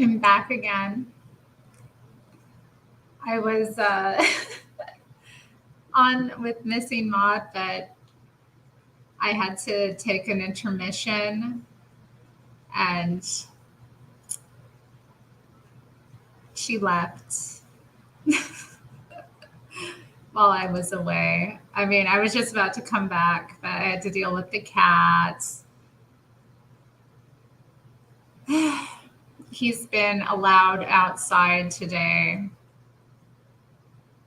I'm back again. I was on with Missing Maud, but I had to take an intermission and she left while I was away. I mean, I was just about to come back, but I had to deal with the cats. He's been allowed outside today.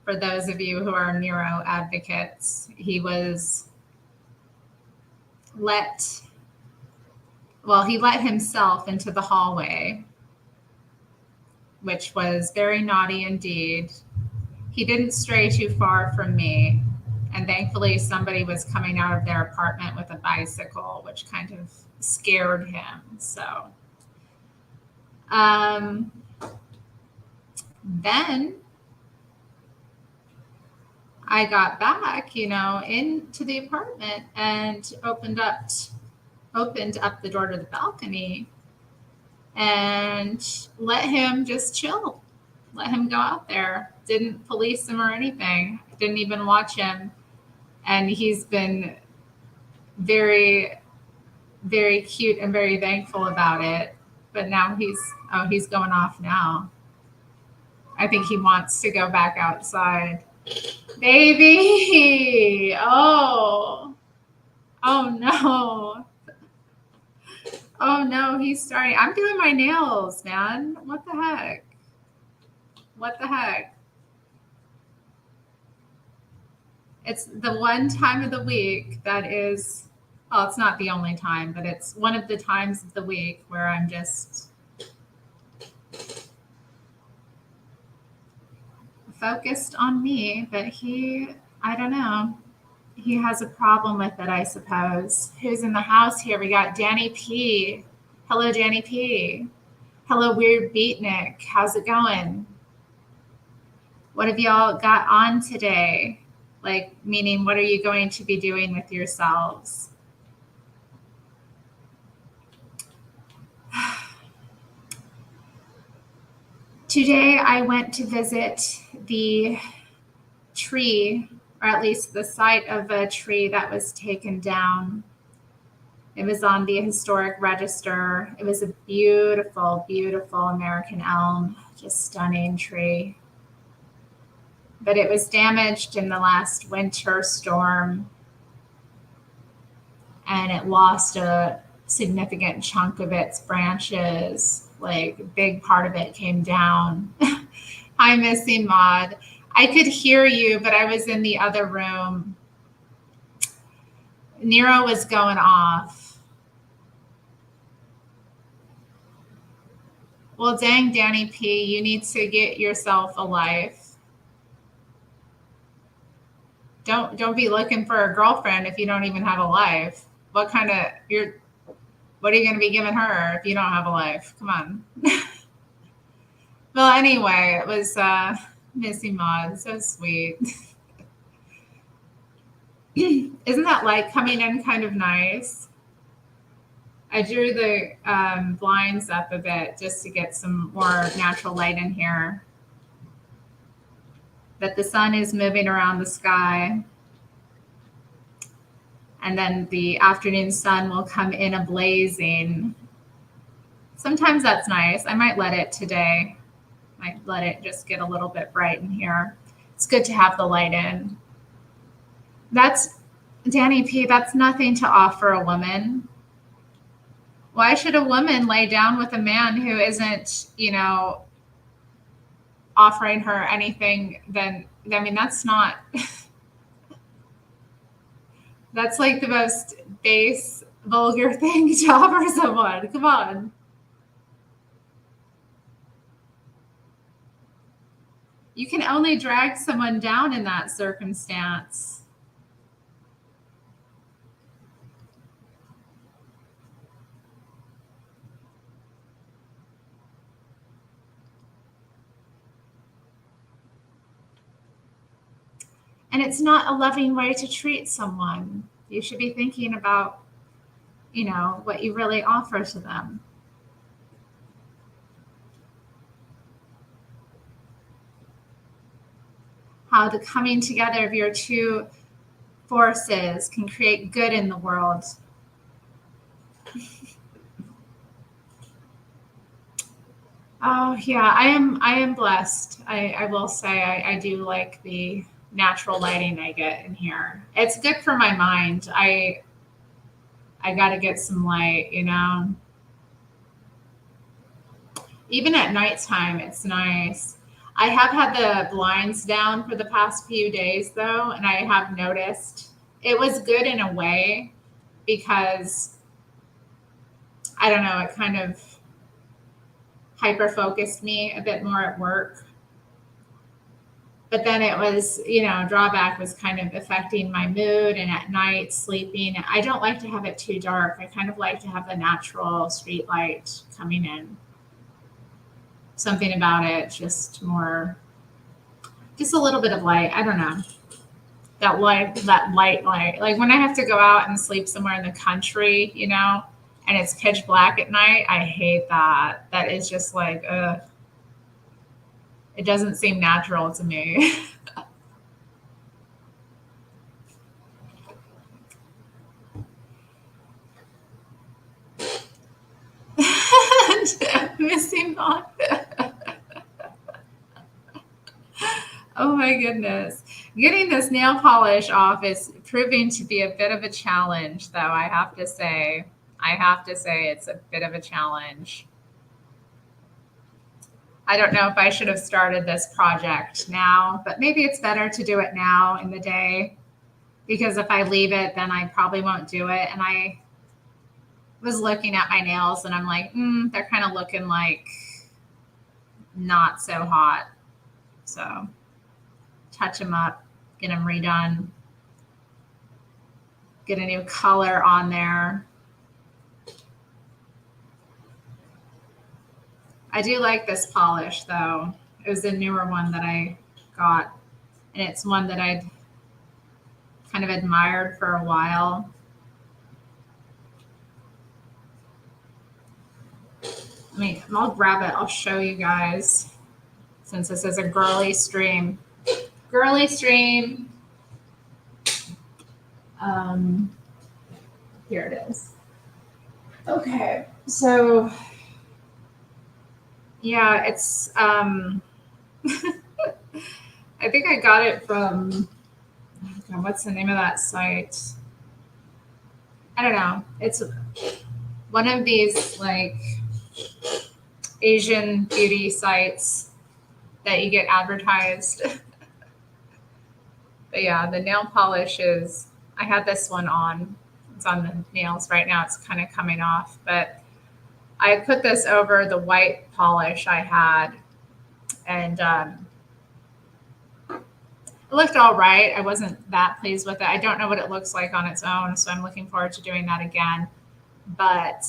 For those of you who are neuro advocates, he was let, well, he let himself into the hallway, which was very naughty indeed. He didn't stray too far from me. And thankfully, somebody was coming out of their apartment with a bicycle, which kind of scared him. So, then I got back, into the apartment and opened up the door to the balcony and let him just chill. Let him go out there. Didn't police him or anything. Didn't even watch him. And he's been very, very cute and very thankful about it. But now he's going off now. I think he wants to go back outside. Baby! Oh no. Oh no, he's starting. I'm doing my nails, man. What the heck? What the heck? It's the one time of the week that is, well, it's not the only time, but it's one of the times of the week where I'm just focused on me. But I don't know. He has a problem with it, I suppose. Who's in the house here? We got Danny P. Hello, Danny P. Hello, Weird Beatnik. How's it going? What have y'all got on today? Like, meaning, what are you going to be doing with yourselves? Today, I went to visit the tree, or at least the site of a tree that was taken down. It was on the historic register. It was a beautiful, beautiful American elm, just stunning tree. But it was damaged in the last winter storm, and it lost a significant chunk of its branches. Like, a big part of it came down. Hi, Missing Maud. I could hear you, but I was in the other room. Nero was going off. Well, dang, Danny P, you need to get yourself a life. Don't be looking for a girlfriend if you don't even have a life. What are you going to be giving her if you don't have a life? Come on. Well, anyway, it was Missy Maud. So sweet. Isn't that light coming in kind of nice? I drew the blinds up a bit just to get some more natural light in here. But the sun is moving around the sky. And then the afternoon sun will come in a blazing. Sometimes that's nice. I might let it today. Might let it just get a little bit bright in here. It's good to have the light in. That's, Danny P, that's nothing to offer a woman. Why should a woman lay down with a man who isn't, offering her anything? That's not, that's like the most base, vulgar thing to offer someone. Come on. You can only drag someone down in that circumstance. And it's not a loving way to treat someone. You should be thinking about, what you really offer to them. how the coming together of your two forces can create good in the world. Oh yeah, I am blessed. I will say I do like the natural lighting I get in here. It's good for my mind. I got to get some light, you know. Even at nighttime, it's nice. I have had the blinds down for the past few days though, and I have noticed it was good in a way because I don't know, it kind of hyper focused me a bit more at work. But then it was, you know, drawback was kind of affecting my mood and at night sleeping. I don't like to have it too dark. I kind of like to have the natural street light coming in. Something about it, just more, just a little bit of light. I don't know. That light. Like when I have to go out and sleep somewhere in the country, you know, and it's pitch black at night, I hate that. That is just like, it doesn't seem natural to me. Missing on. Oh my goodness. Getting this nail polish off is proving to be a bit of a challenge, though, I have to say. I have to say it's a bit of a challenge. I don't know if I should have started this project now, but maybe it's better to do it now in the day because if I leave it, then I probably won't do it. And I was looking at my nails and I'm like, they're kind of looking like not so hot. So touch them up, get them redone, get a new color on there. I do like this polish though. It was a newer one that I got, and it's one that I'd kind of admired for a while. I'll grab it. I'll show you guys since this is a girly stream. Girly stream. Here it is. Okay, so yeah, it's I think I got it from what's the name of that site? I don't know. It's one of these like Asian beauty sites that you get advertised. But yeah, the nail polish is, I had this one on. It's on the nails right now. It's kind of coming off, but I put this over the white polish I had, and it looked all right. I wasn't that pleased with it. I don't know what it looks like on its own, so I'm looking forward to doing that again. But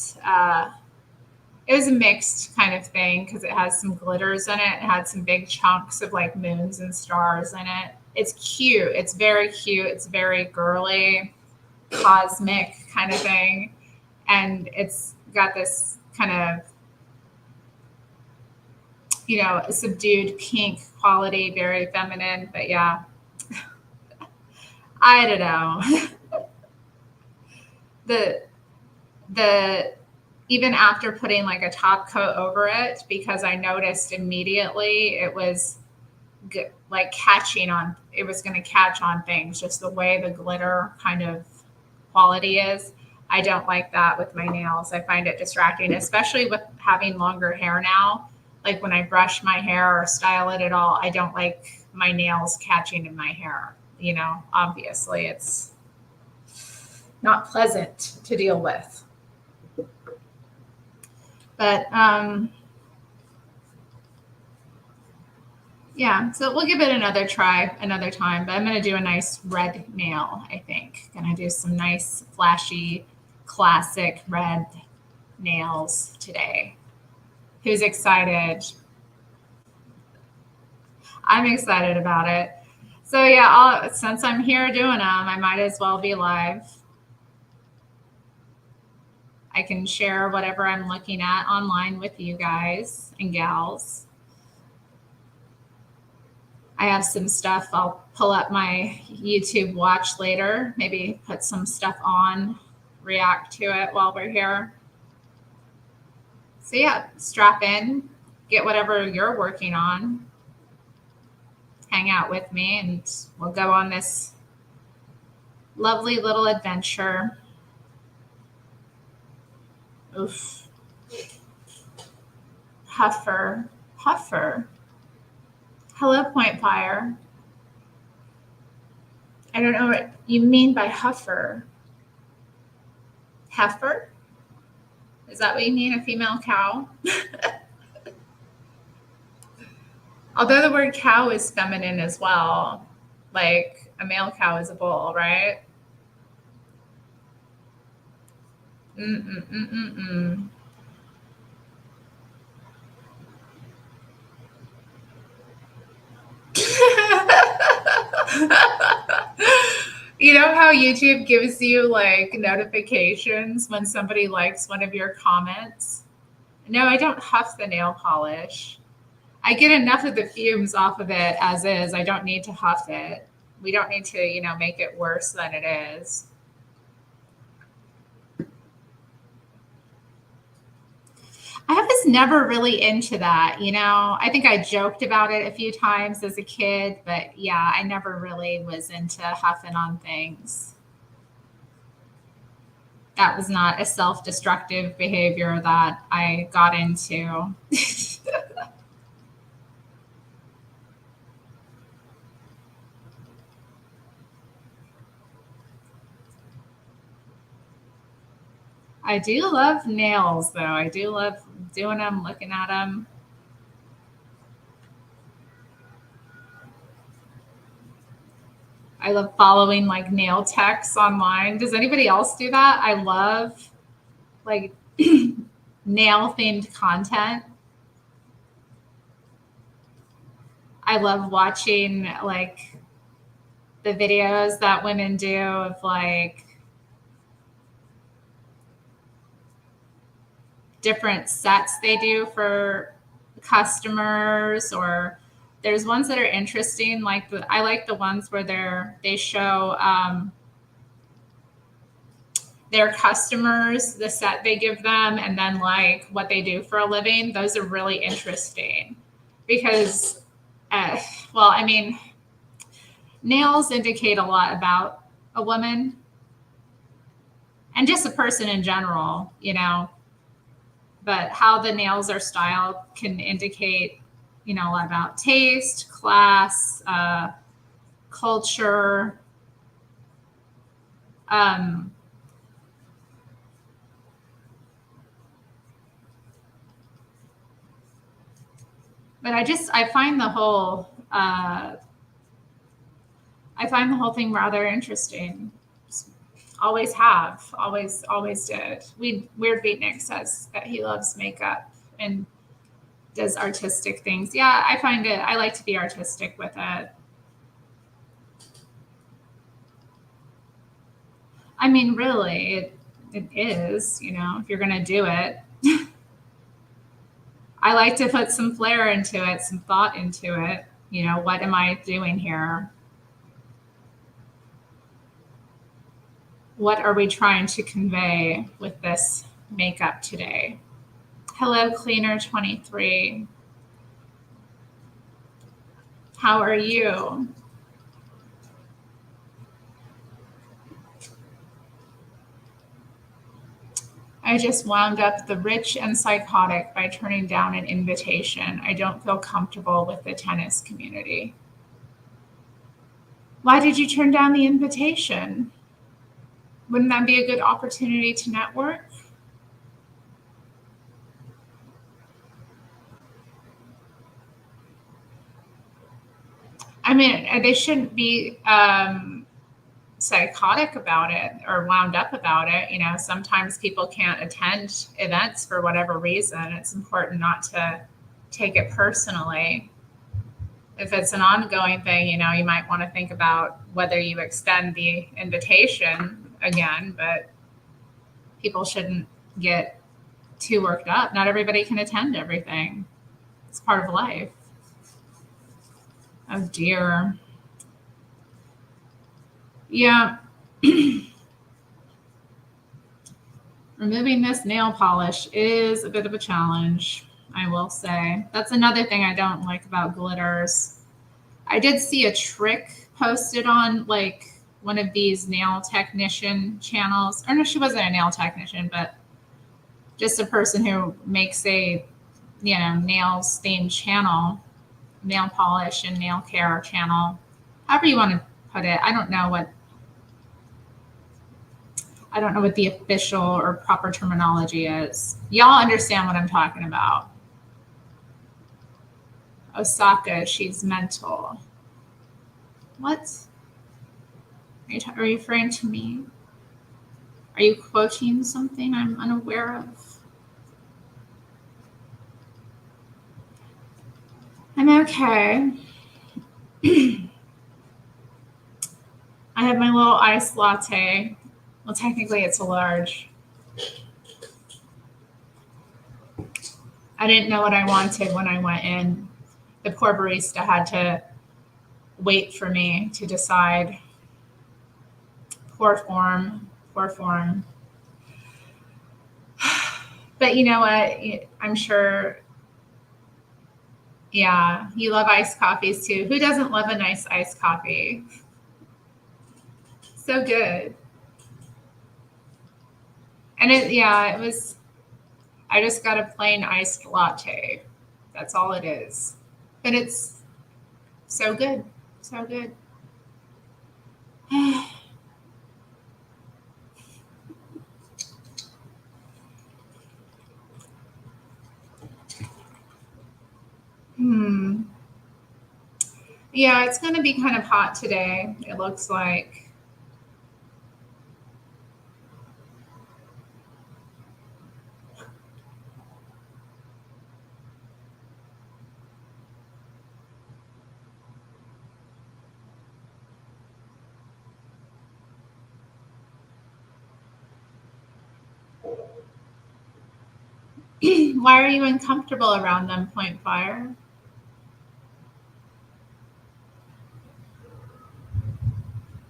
it was a mixed kind of thing because it has some glitters in it. It had some big chunks of like moons and stars in it. It's cute. It's very cute. It's very girly, cosmic kind of thing. And it's got this kind of, you know, subdued pink quality, very feminine. But yeah, I don't know. the even after putting like a top coat over it, because I noticed immediately it was like catching on, it was going to catch on things, just the way the glitter kind of quality is. I don't like that with my nails. I find it distracting, especially with having longer hair now. Like when I brush my hair or style it at all, I don't like my nails catching in my hair. You know, obviously it's not pleasant to deal with. But yeah, so we'll give it another try another time. But I'm going to do a nice red nail, I think. Going to do some nice, flashy, classic red nails today. Who's excited? I'm excited about it. So yeah, since I'm here doing them, I might as well be live. I can share whatever I'm looking at online with you guys and gals. I have some stuff. I'll pull up my YouTube watch later, maybe put some stuff on, react to it while we're here. So, yeah, strap in, get whatever you're working on, hang out with me, and we'll go on this lovely little adventure. Oof. Huffer. Huffer. Hello, Point Fire. I don't know what you mean by huffer. Heifer? Is that what you mean, a female cow? Although the word cow is feminine as well, like a male cow is a bull, right? Mm-mm-mm-mm-mm. You know how YouTube gives you like notifications when somebody likes one of your comments? No, I don't huff the nail polish. I get enough of the fumes off of it as is. I don't need to huff it. We don't need to, make it worse than it is. I was never really into that, I think I joked about it a few times as a kid, but yeah, I never really was into huffing on things. That was not a self-destructive behavior that I got into. I do love nails, though. I do love doing them, looking at them. I love following like nail techs online. Does anybody else do that? I love like nail themed content. I love watching like the videos that women do of like different sets they do for customers, or there's ones that are interesting. Like I like the ones where they show their customers the set they give them and then like what they do for a living. Those are really interesting because, well, I mean, nails indicate a lot about a woman and just a person in general, but how the nails are styled can indicate, a lot about taste, class, culture. But I find the whole thing rather interesting. Always have, always did. Weird Beatnik says that he loves makeup and does artistic things. Yeah, I like to be artistic with it. I mean, really, it is, if you're going to do it. I like to put some flair into it, some thought into it. What am I doing here? What are we trying to convey with this makeup today? Hello, Cleaner23. How are you? I just wound up the rich and psychotic by turning down an invitation. I don't feel comfortable with the tennis community. Why did you turn down the invitation? Wouldn't that be a good opportunity to network? I mean, they shouldn't be psychotic about it or wound up about it. Sometimes people can't attend events for whatever reason. It's important not to take it personally. If it's an ongoing thing, you might want to think about whether you extend the invitation again, but people shouldn't get too worked up. Not everybody can attend everything. It's part of life. Oh dear. Yeah. Removing this nail polish is a bit of a challenge, I will say. That's another thing I don't like about glitters. I did see a trick posted on like one of these nail technician channels. Or no, she wasn't a nail technician, but just a person who makes a, nails themed channel, nail polish and nail care channel. However you want to put it. I don't know what the official or proper terminology is. Y'all understand what I'm talking about. Osaka, she's mental. What? Are you referring to me? Are you quoting something I'm unaware of? I'm okay. I have my little iced latte. Well, technically, it's a large. I didn't know what I wanted when I went in. The poor barista had to wait for me to decide. Poor form, poor form. But you know what? I'm sure, yeah, you love iced coffees too. Who doesn't love a nice iced coffee? So good. And it was, I just got a plain iced latte. That's all it is. But it's so good. So good. Hmm. Yeah, it's going to be kind of hot today, it looks like. Why are you uncomfortable around them, Point Fire?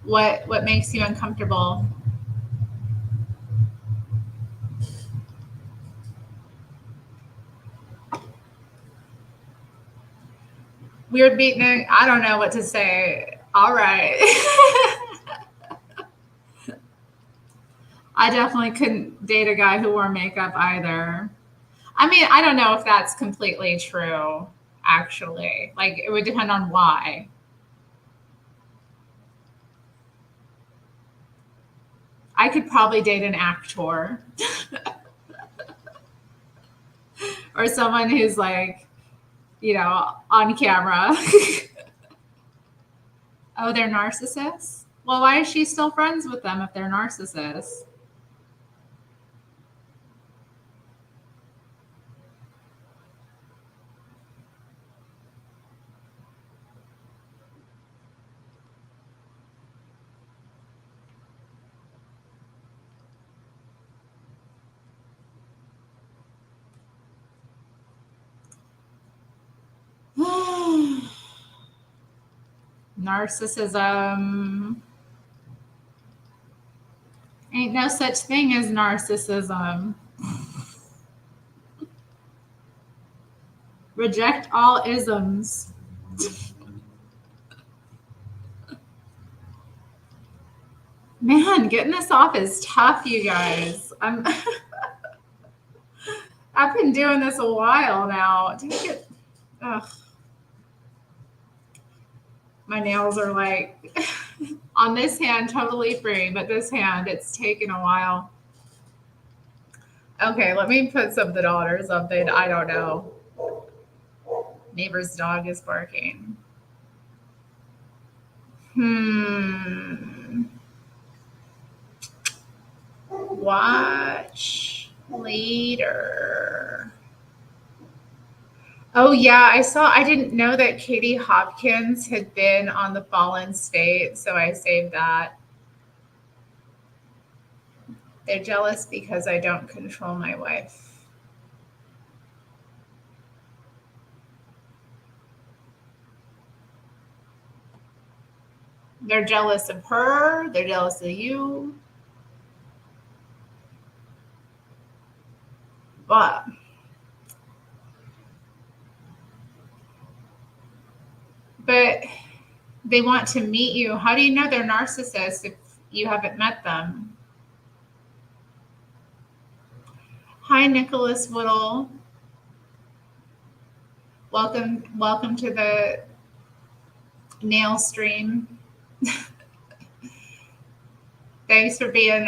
What makes you uncomfortable? Weird beatnik. I don't know what to say. All right. I definitely couldn't date a guy who wore makeup either. I mean, I don't know if that's completely true, actually. Like, it would depend on why. I could probably date an actor or someone who's like, on camera. Oh, they're narcissists? Well, why is she still friends with them if they're narcissists? Narcissism. Ain't no such thing as narcissism. Reject all isms. Man, getting this off is tough, you guys. I've been doing this a while now. Take it. Ugh. My nails are like on this hand totally free, but this hand it's taken a while. Okay, let me put something on or something. I don't know. Neighbor's dog is barking. Watch later. Oh yeah, I didn't know that Katie Hopkins had been on the Fallen State, so I saved that. They're jealous because I don't control my wife. They're jealous of her. They're jealous of you. But but they want to meet you. How do you know they're narcissists if you haven't met them? Hi, Nicholas Whittle. Welcome to the nail stream. Thanks for being,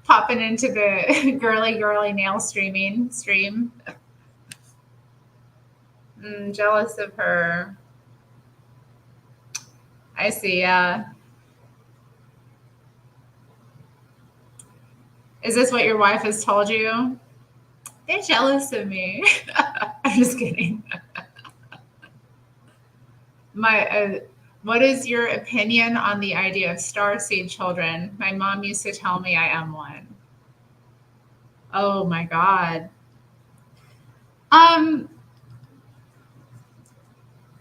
popping into the girly nail stream. Jealous of her. I see. Is this what your wife has told you? They're jealous of me. I'm just kidding. What is your opinion on the idea of starseed children? My mom used to tell me I am one. Oh my God.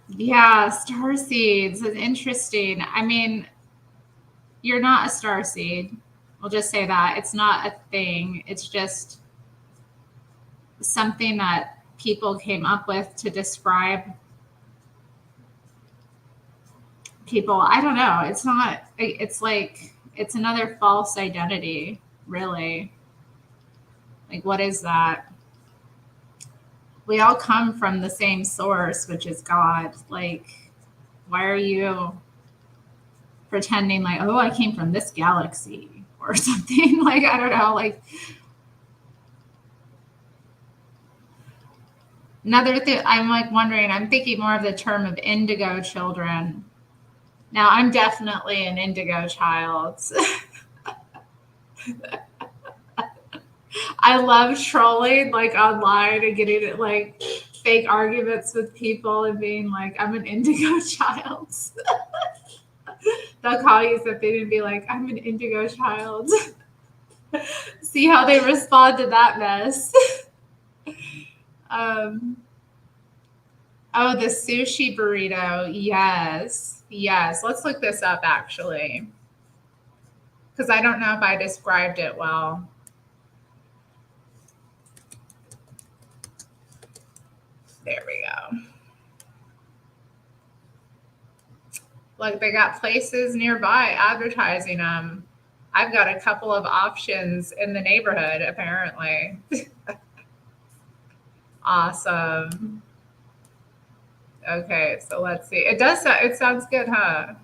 Yeah, starseeds is interesting. I mean, you're not a starseed. We'll just say that. It's not a thing. It's just something that people came up with to describe people. I don't know. It's not, it's like, it's another false identity, really. Like, what is that? We all come from the same source, which is God. Like, why are you pretending like, oh, I came from this galaxy or something? Like, I don't know. Like, another thing, I'm like wondering, I'm thinking more of the term of indigo children. Now, I'm definitely an indigo child. I love trolling like online and getting like fake arguments with people and being like, I'm an indigo child. They'll call you something and be like, I'm an indigo child. See how they respond to that mess. Oh, the sushi burrito. Yes. Yes. Let's look this up actually. Because I don't know if I described it well. There we go. Look, they got places nearby advertising them. I've got a couple of options in the neighborhood, apparently. Awesome. Okay, so let's see. It sounds good, huh?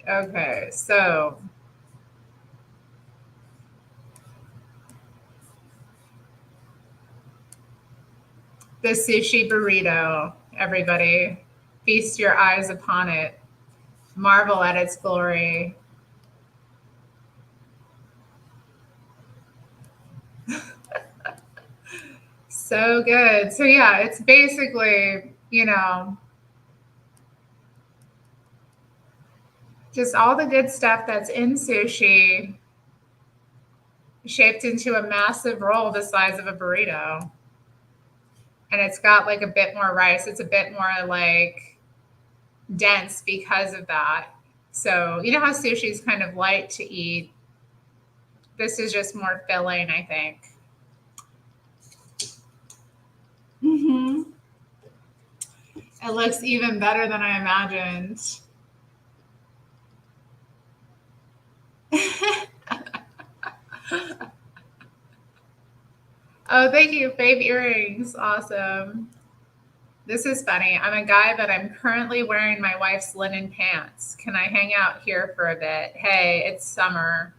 Okay, so the sushi burrito, everybody. Feast your eyes upon it. Marvel at its glory. So good. So yeah, it's basically, just all the good stuff that's in sushi shaped into a massive roll the size of a burrito. And it's got like a bit more rice. It's a bit more like dense because of that. So, you know how sushi is kind of light to eat? This is just more filling, I think. Mm-hmm. It looks even better than I imagined. Oh, thank you. Fave earrings. Awesome. This is funny. I'm a guy, but I'm currently wearing my wife's linen pants. Can I hang out here for a bit? Hey, it's summer.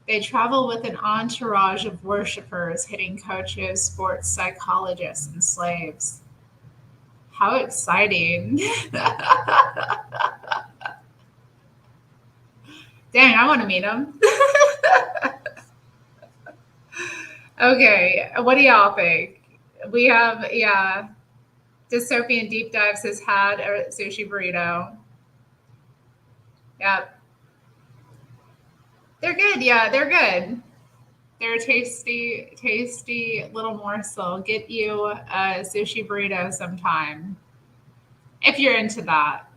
They travel with an entourage of worshipers, hitting coaches, sports psychologists, and slaves. How exciting. Dang, I want to meet them. Okay, what do y'all think? We have, yeah. Dystopian Deep Dives has had a sushi burrito. Yep. They're good. Yeah, they're good. They're a tasty, tasty little morsel. Get you a sushi burrito sometime if you're into that.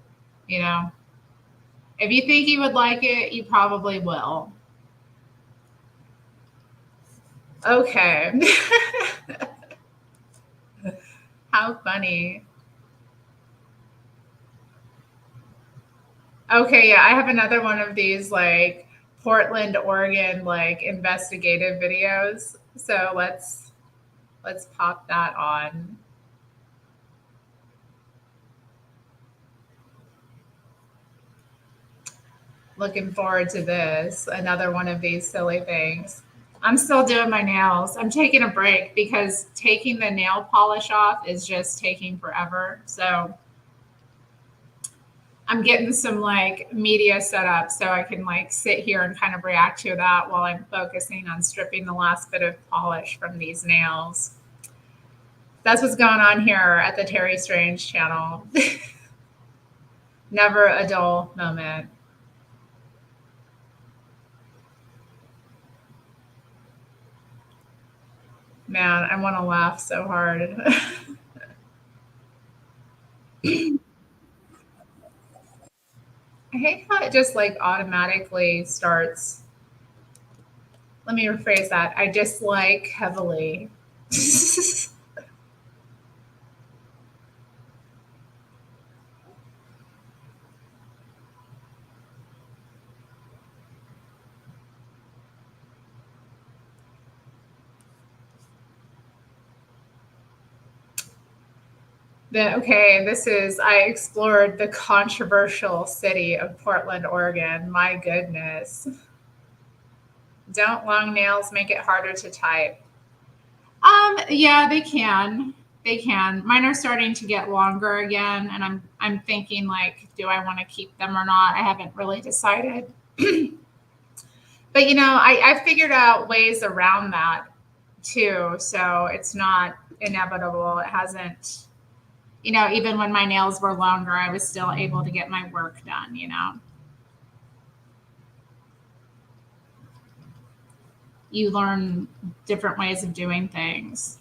You know, if you think you would like it, you probably will. Okay. How funny. Okay, yeah, I have another one of these like Portland, Oregon like investigative videos. So let's pop that on. Looking forward to this. Another one of these silly things. I'm still doing my nails. I'm taking a break because taking the nail polish off is just taking forever. So I'm getting some like media set up so I can like sit here and kind of react to that while I'm focusing on stripping the last bit of polish from these nails. That's what's going on here at the Terri Strange channel. Never a dull moment. Man, I want to laugh so hard. I hate how it just like automatically starts. Let me rephrase that. I dislike heavily. I explored the controversial city of Portland, Oregon. My goodness. Don't long nails make it harder to type? Yeah, they can. They can. Mine are starting to get longer again, and I'm thinking like, do I want to keep them or not? I haven't really decided. But I figured out ways around that too. So it's not inevitable. It hasn't, even when my nails were longer, I was still able to get my work done. You learn different ways of doing things.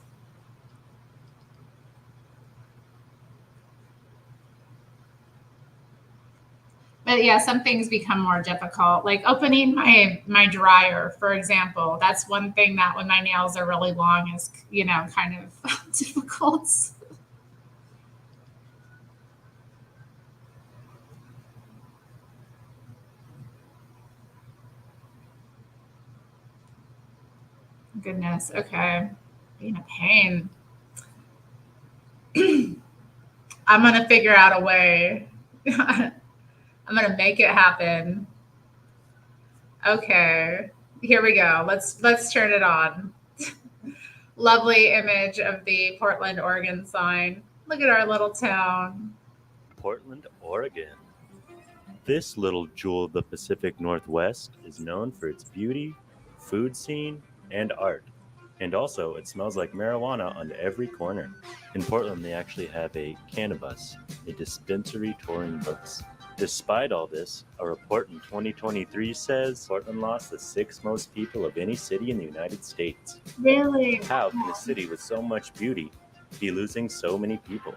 But yeah, some things become more difficult. Like opening my dryer, for example. That's one thing that when my nails are really long is, kind of difficult. Goodness. Okay. Being a pain. I'm gonna figure out a way. I'm gonna make it happen. Okay. Here we go. Let's turn it on. Lovely image of the Portland, Oregon sign. Look at our little town. Portland, Oregon. This little jewel of the Pacific Northwest is known for its beauty, food scene, and art. And also, it smells like marijuana on every corner. In Portland, they actually have a cannabis, a dispensary touring bus. Despite all this, a report in 2023 says Portland lost the 6th most people of any city in the United States. Really? How can a city with so much beauty be losing so many people?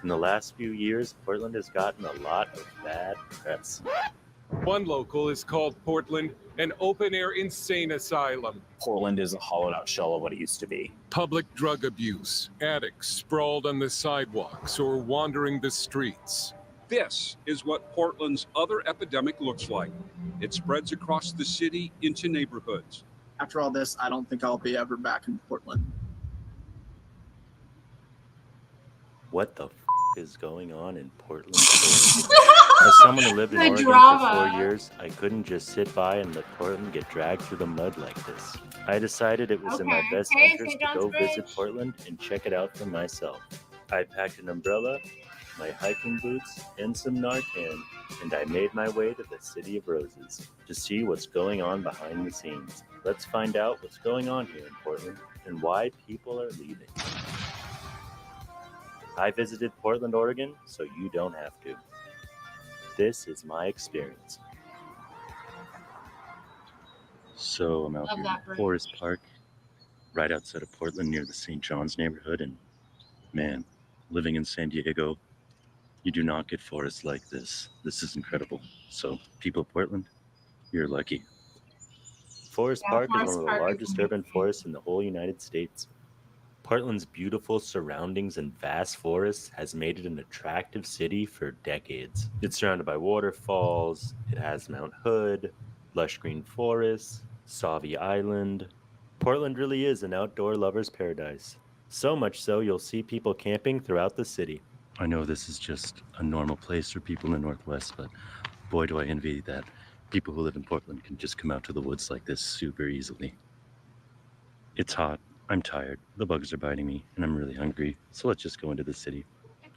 In the last few years, Portland has gotten a lot of bad press. One local is called Portland, an open-air insane asylum. Portland is a hollowed-out shell of what it used to be. Public drug abuse, addicts sprawled on the sidewalks or wandering the streets. This is what Portland's other epidemic looks like. It spreads across the city into neighborhoods. After all this, I don't think I'll be ever back in Portland. What the is going on in Portland, Oregon? As someone who lived in Oregon for 4 years, I couldn't just sit by and let Portland get dragged through the mud like this. I decided it was in my best interest to go visit Portland and check it out for myself. I packed an umbrella, my hiking boots, and some Narcan, and I made my way to the City of Roses to see what's going on behind the scenes. Let's find out what's going on here in Portland and why people are leaving. I visited Portland, Oregon, so you don't have to. This is my experience. So I'm out Love here that in bridge. Forest Park, right outside of Portland near the St. John's neighborhood, and man, living in San Diego, you do not get forests like this. This is incredible. So people of Portland, you're lucky. Forest Yeah, Park is one Forest of the Park is largest urban amazing. forests in the whole United States. Portland's beautiful surroundings and vast forests has made it an attractive city for decades. It's surrounded by waterfalls, it has Mount Hood, lush green forests, Sauvie Island. Portland really is an outdoor lover's paradise. So much so you'll see people camping throughout the city. I know this is just a normal place for people in the Northwest, but boy do I envy that people who live in Portland can just come out to the woods like this super easily. It's hot, I'm tired, the bugs are biting me, and I'm really hungry, so let's just go into the city.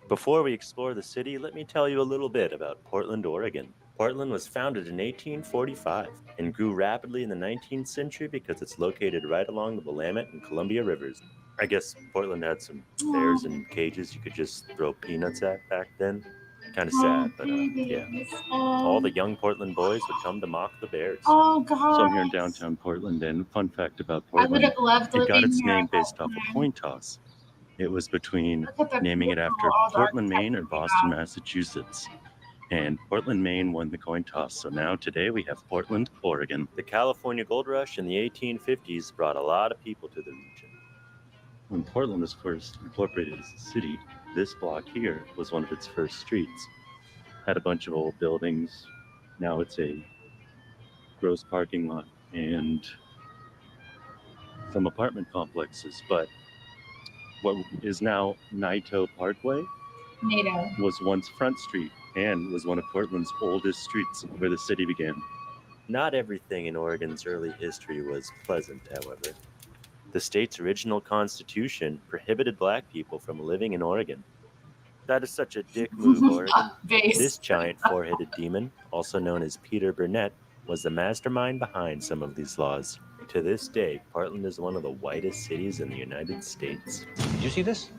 Before we explore the city, let me tell you a little bit about Portland, Oregon. Portland was founded in 1845 and grew rapidly in the 19th century because it's located right along the Willamette and Columbia rivers. I guess Portland had some bears in cages you could just throw peanuts at back then. Kind of sad, but yeah. All the young Portland boys would come to mock the bears. Oh God. So I'm here in downtown Portland, and fun fact about I would Portland, have loved it living got its here name at that based off a time. coin toss. It was between Look at the naming it beautiful after old Portland, Maine or architecture we Boston, have. Massachusetts. And Portland, Maine won the coin toss. So now today we have Portland, Oregon. The California Gold Rush in the 1850s brought a lot of people to the region. When Portland was first incorporated as a city, this block here was one of its first streets. Had a bunch of old buildings. Now it's a gross parking lot and some apartment complexes, but what is now Naito Parkway NATO. was once Front Street and was one of Portland's oldest streets where the city began. Not everything in Oregon's early history was pleasant, however. The state's original constitution prohibited black people from living in Oregon. That is such a dick move, Oregon. Base. This giant four-headed demon, also known as Peter Burnett, was the mastermind behind some of these laws. To this day, Portland is one of the whitest cities in the United States. Did you see this?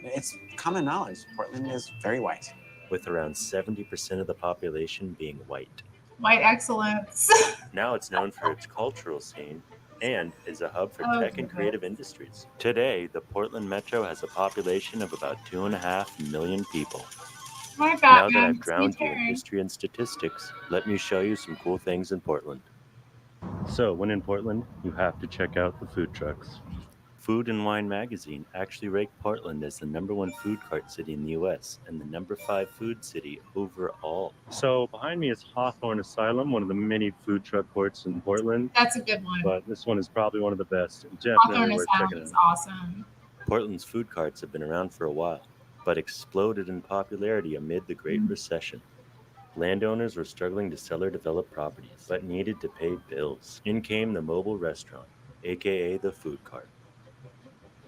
It's common knowledge. Portland is very white. With around 70% of the population being white. White excellence. Now it's known for its cultural scene and is a hub for tech and creative industries. Today, the Portland Metro has a population of about 2.5 million people. My God, Now that man. I've drowned you in Terri. history and statistics, let me show you some cool things in Portland. So, when in Portland, you have to check out the food trucks. Food and Wine magazine actually ranked Portland as the #1 food cart city in the US and the #5 food city overall. So behind me is Hawthorne Asylum, one of the many food truck courts in Portland. That's a good one. But this one is probably one of the best. Hawthorne Definitely worth Asylum checking is out. awesome. Portland's food carts have been around for a while, but exploded in popularity amid the Great Recession. Landowners were struggling to sell or develop properties, but needed to pay bills. In came the mobile restaurant, aka the food cart.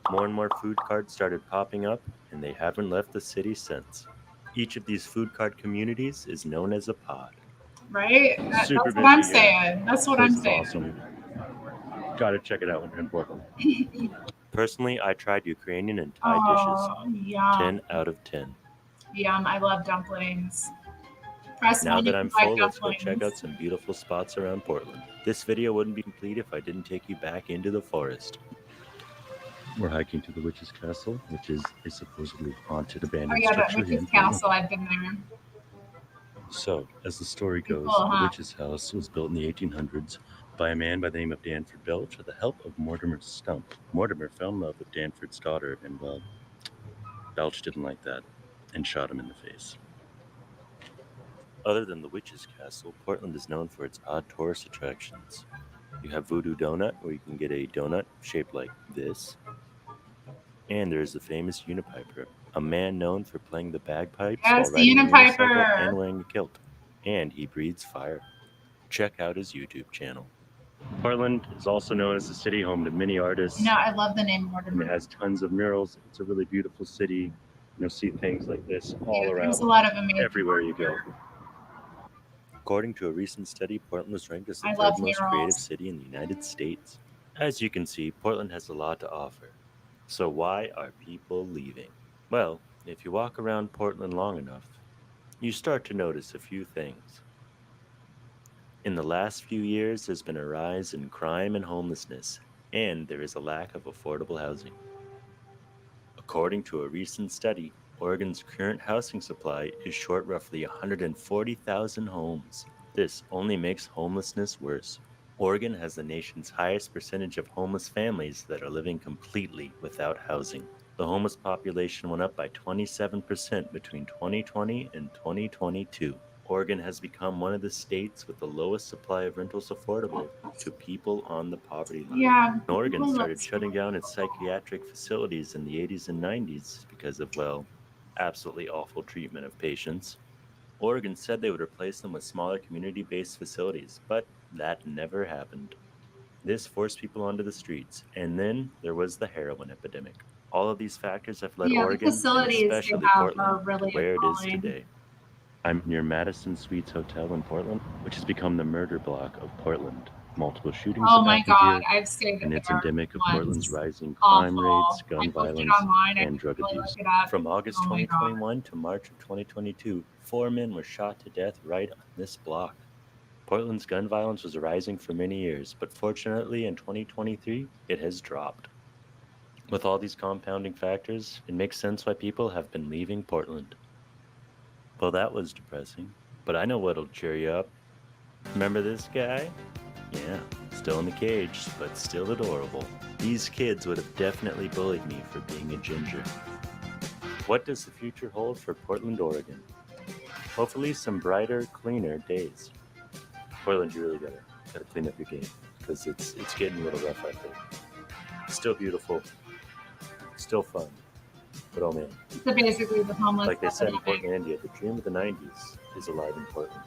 More and more food carts started popping up, and they haven't left the city since. Each of these food cart communities is known as a pod. Right? That's Super what busy I'm here. saying. That's what This I'm is saying. awesome. Gotta check it out when you're in Portland. Personally, I tried Ukrainian and Thai Oh, dishes. yum. 10 out of 10. Yum. I love dumplings. Press Now one that if I'm you like full, let's go dumplings. check out some beautiful spots around Portland. This video wouldn't be complete if I didn't take you back into the forest. We're hiking to the Witch's Castle, which is a supposedly haunted Oh abandoned yeah, that structure here in Witch's Portland. Castle. I've been there. So, as the story goes, Cool, huh? the witch's house was built in the 1800s by a man by the name of Danford Belch with the help of Mortimer Stump. Mortimer fell in love with Danford's daughter, and well, Belch didn't like that and shot him in the face. Other than the witch's castle, Portland is known for its odd tourist attractions. You have Voodoo Donut, where you can get a donut shaped like this. And there is the famous Unipiper, a man known for playing the bagpipes Yes, while the riding a unicycle Unipiper. and wearing a kilt. And he breathes fire. Check out his YouTube channel. Portland is also known as the city home to many artists. No, I love the name And it Mortimer. has tons of murals. It's a really beautiful city. You'll see things like this all Yeah, around, there's a lot of amazing everywhere you go. According to a recent study, Portland was ranked as the I third love most murals. creative city in the United States. As you can see, Portland has a lot to offer. So why are people leaving? Well, if you walk around Portland long enough, you start to notice a few things. In the last few years, there's been a rise in crime and homelessness, and there is a lack of affordable housing. According to a recent study, Oregon's current housing supply is short roughly 140,000 homes. This only makes homelessness worse. Oregon has the nation's highest percentage of homeless families that are living completely without housing. The homeless population went up by 27% between 2020 and 2022. Oregon has become one of the states with the lowest supply of rentals affordable to people on the poverty line. Yeah. Oregon people started look shutting down its psychiatric facilities in the 80s and 90s because of, well, absolutely awful treatment of patients. Oregon said they would replace them with smaller community-based facilities, but that never happened. This forced people onto the streets, and then there was the heroin epidemic. All of these factors have led Yeah, the Oregon, and facilities they especially have are Portland, to really where it is appalling. today. I'm near Madison Suites Hotel in Portland, which has become the murder block of Portland. Multiple shootings Oh have my happened God, here, I've stayed and it's there endemic of Portland's once. rising crime rates, Awful. I gun looked it violence, online. I and didn't drug really abuse. look it up. From August Oh my God. 2021 to March of 2022, 4 men were shot to death right on this block. Portland's gun violence was rising for many years, but fortunately in 2023, it has dropped. With all these compounding factors, it makes sense why people have been leaving Portland. Well, that was depressing, but I know what'll cheer you up. Remember this guy? Yeah, still in the cage, but still adorable. These kids would have definitely bullied me for being a ginger. What does the future hold for Portland, Oregon? Hopefully some brighter, cleaner days. Portland, you really gotta clean up your game, because it's getting a little rough out there. Still beautiful, still fun, but oh man. So basically, the homeless Like they said in epidemic. Portland, India, the dream of the 90s is alive in Portland.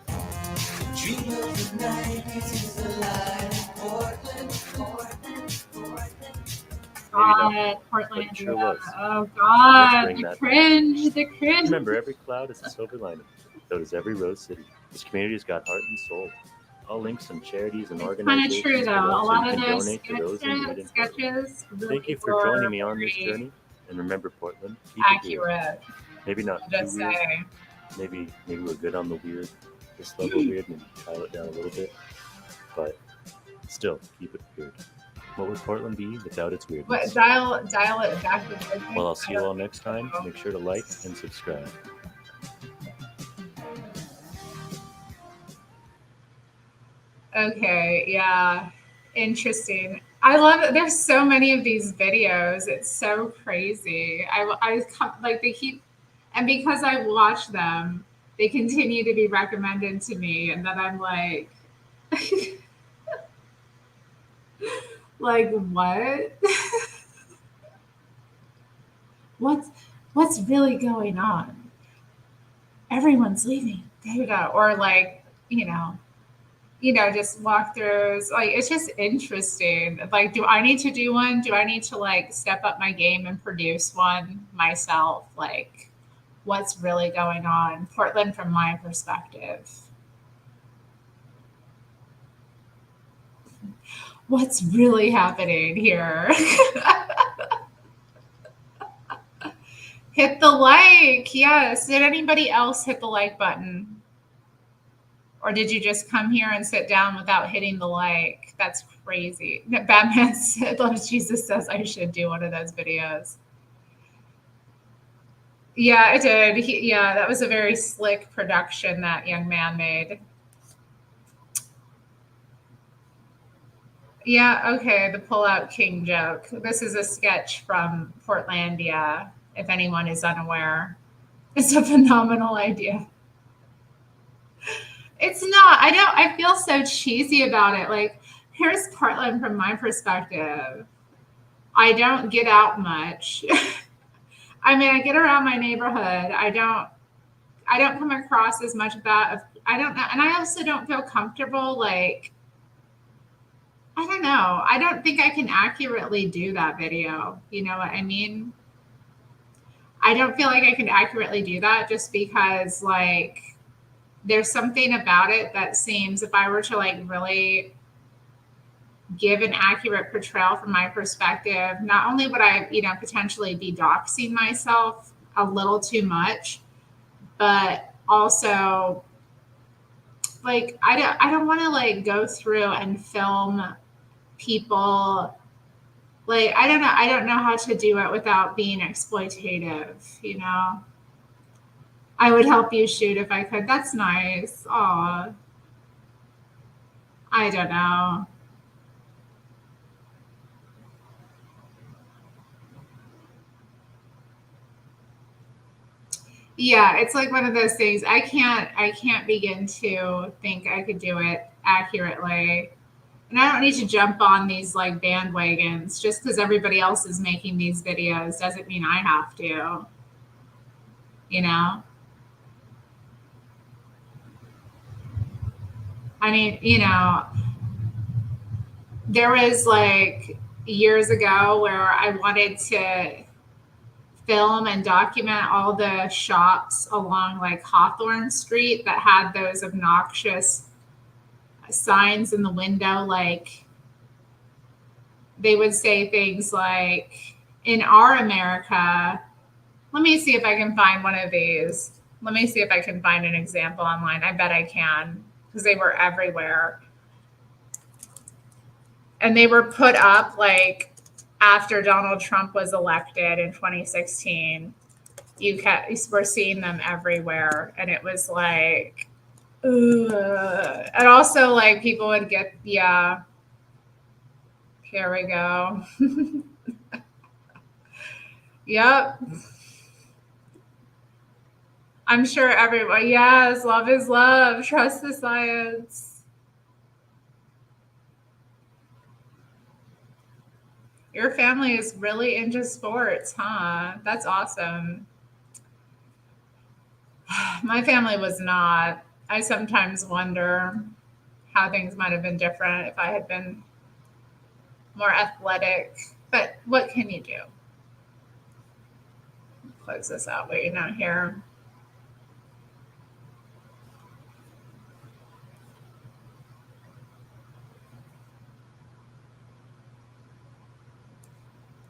God, Portland. but it sure was. Oh Let's God, bring the that back. cringe, the cringe. Remember, every cloud is a silver lining. So does every rose city. This community has got heart and soul. I'll link some charities and It's kind of organizations true though. below A so lot you of can those donate to those in need in Portland. sketches really Thank you for joining me on this journey. And remember, Portland, keep it real. accurate. Maybe not I'll too just weird. say. Maybe we're good on the weird. This level of weird, maybe dial it down a little bit. But still, keep it weird. What would Portland be without its But weirdness? dial it back. Well, I'll see you all next time. Make sure to like and subscribe. Okay, yeah. Interesting. I love it. There's so many of these videos. It's so crazy. Like they keep, and because I watch them, they continue to be recommended to me, and then I'm like, like what? What's really going on? Everyone's leaving. There you go. Or like, just walkthroughs. Like it's just interesting. Like, do I need to do one? Do I need to like step up my game and produce one myself? Like, what's really going on? Portland from my perspective. What's really happening here? Hit the like. Yes. Did anybody else hit the like button? Or did you just come here and sit down without hitting the like? That's crazy. Batman said, Jesus says I should do one of those videos. Yeah, I did. That was a very slick production that young man made. Yeah, okay, the pull-out king joke. This is a sketch from Portlandia, if anyone is unaware. It's a phenomenal idea. It's not. I feel so cheesy about it. Like, here's Portland from my perspective. I don't get out much. I mean, I get around my neighborhood. I don't come across as much of that. I don't know. And I also don't feel comfortable. Like, I don't know. I don't think I can accurately do that video. You know what I mean? I don't feel like I can accurately do that just because, like, there's something about it that seems, if I were to like really give an accurate portrayal from my perspective, not only would I, potentially be doxing myself, a little too much, but also like I don't want to like go through and film people. Like I don't know how to do it without being exploitative, you know. I would help you shoot if I could. That's nice. Aw. I don't know. Yeah, it's like one of those things. I can't begin to think I could do it accurately. And I don't need to jump on these like bandwagons just because everybody else is making these videos doesn't mean I have to, you know? I mean, you know, there was like years ago where I wanted to film and document all the shops along like Hawthorne Street that had those obnoxious signs in the window. Like they would say things like, in our America, let me see if I can find one of these. Let me see if I can find an example online. I bet I can because they were everywhere. And they were put up like after Donald Trump was elected in 2016. You were seeing them everywhere. And it was like, ugh. And also like people would get, yeah, here we go. Yep. I'm sure everyone, yes, love is love. Trust the science. Your family is really into sports, huh? That's awesome. My family was not. I sometimes wonder how things might have been different if I had been more athletic. But what can you do? Close this out while you're not here.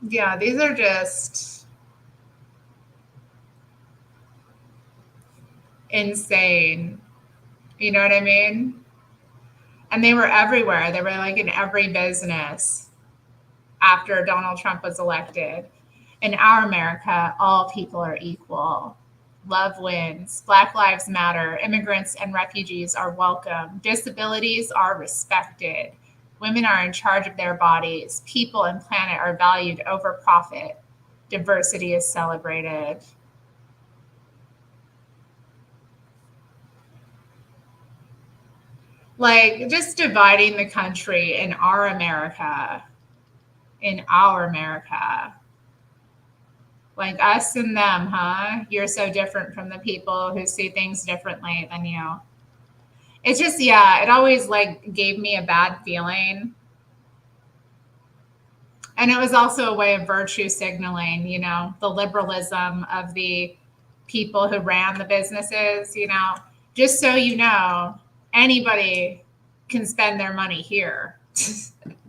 Yeah, these are just insane. You know what I mean? And they were everywhere. They were like in every business after Donald Trump was elected. In our America, all people are equal. Love wins. Black lives matter. Immigrants and refugees are welcome. Disabilities are respected. Women are in charge of their bodies. People and planet are valued over profit. Diversity is celebrated. Like just dividing the country in our America. In our America. Like us and them, huh? You're so different from the people who see things differently than you. It's just, yeah, it always like gave me a bad feeling. And it was also a way of virtue signaling, you know, the liberalism of the people who ran the businesses, you know, just so you know, anybody can spend their money here.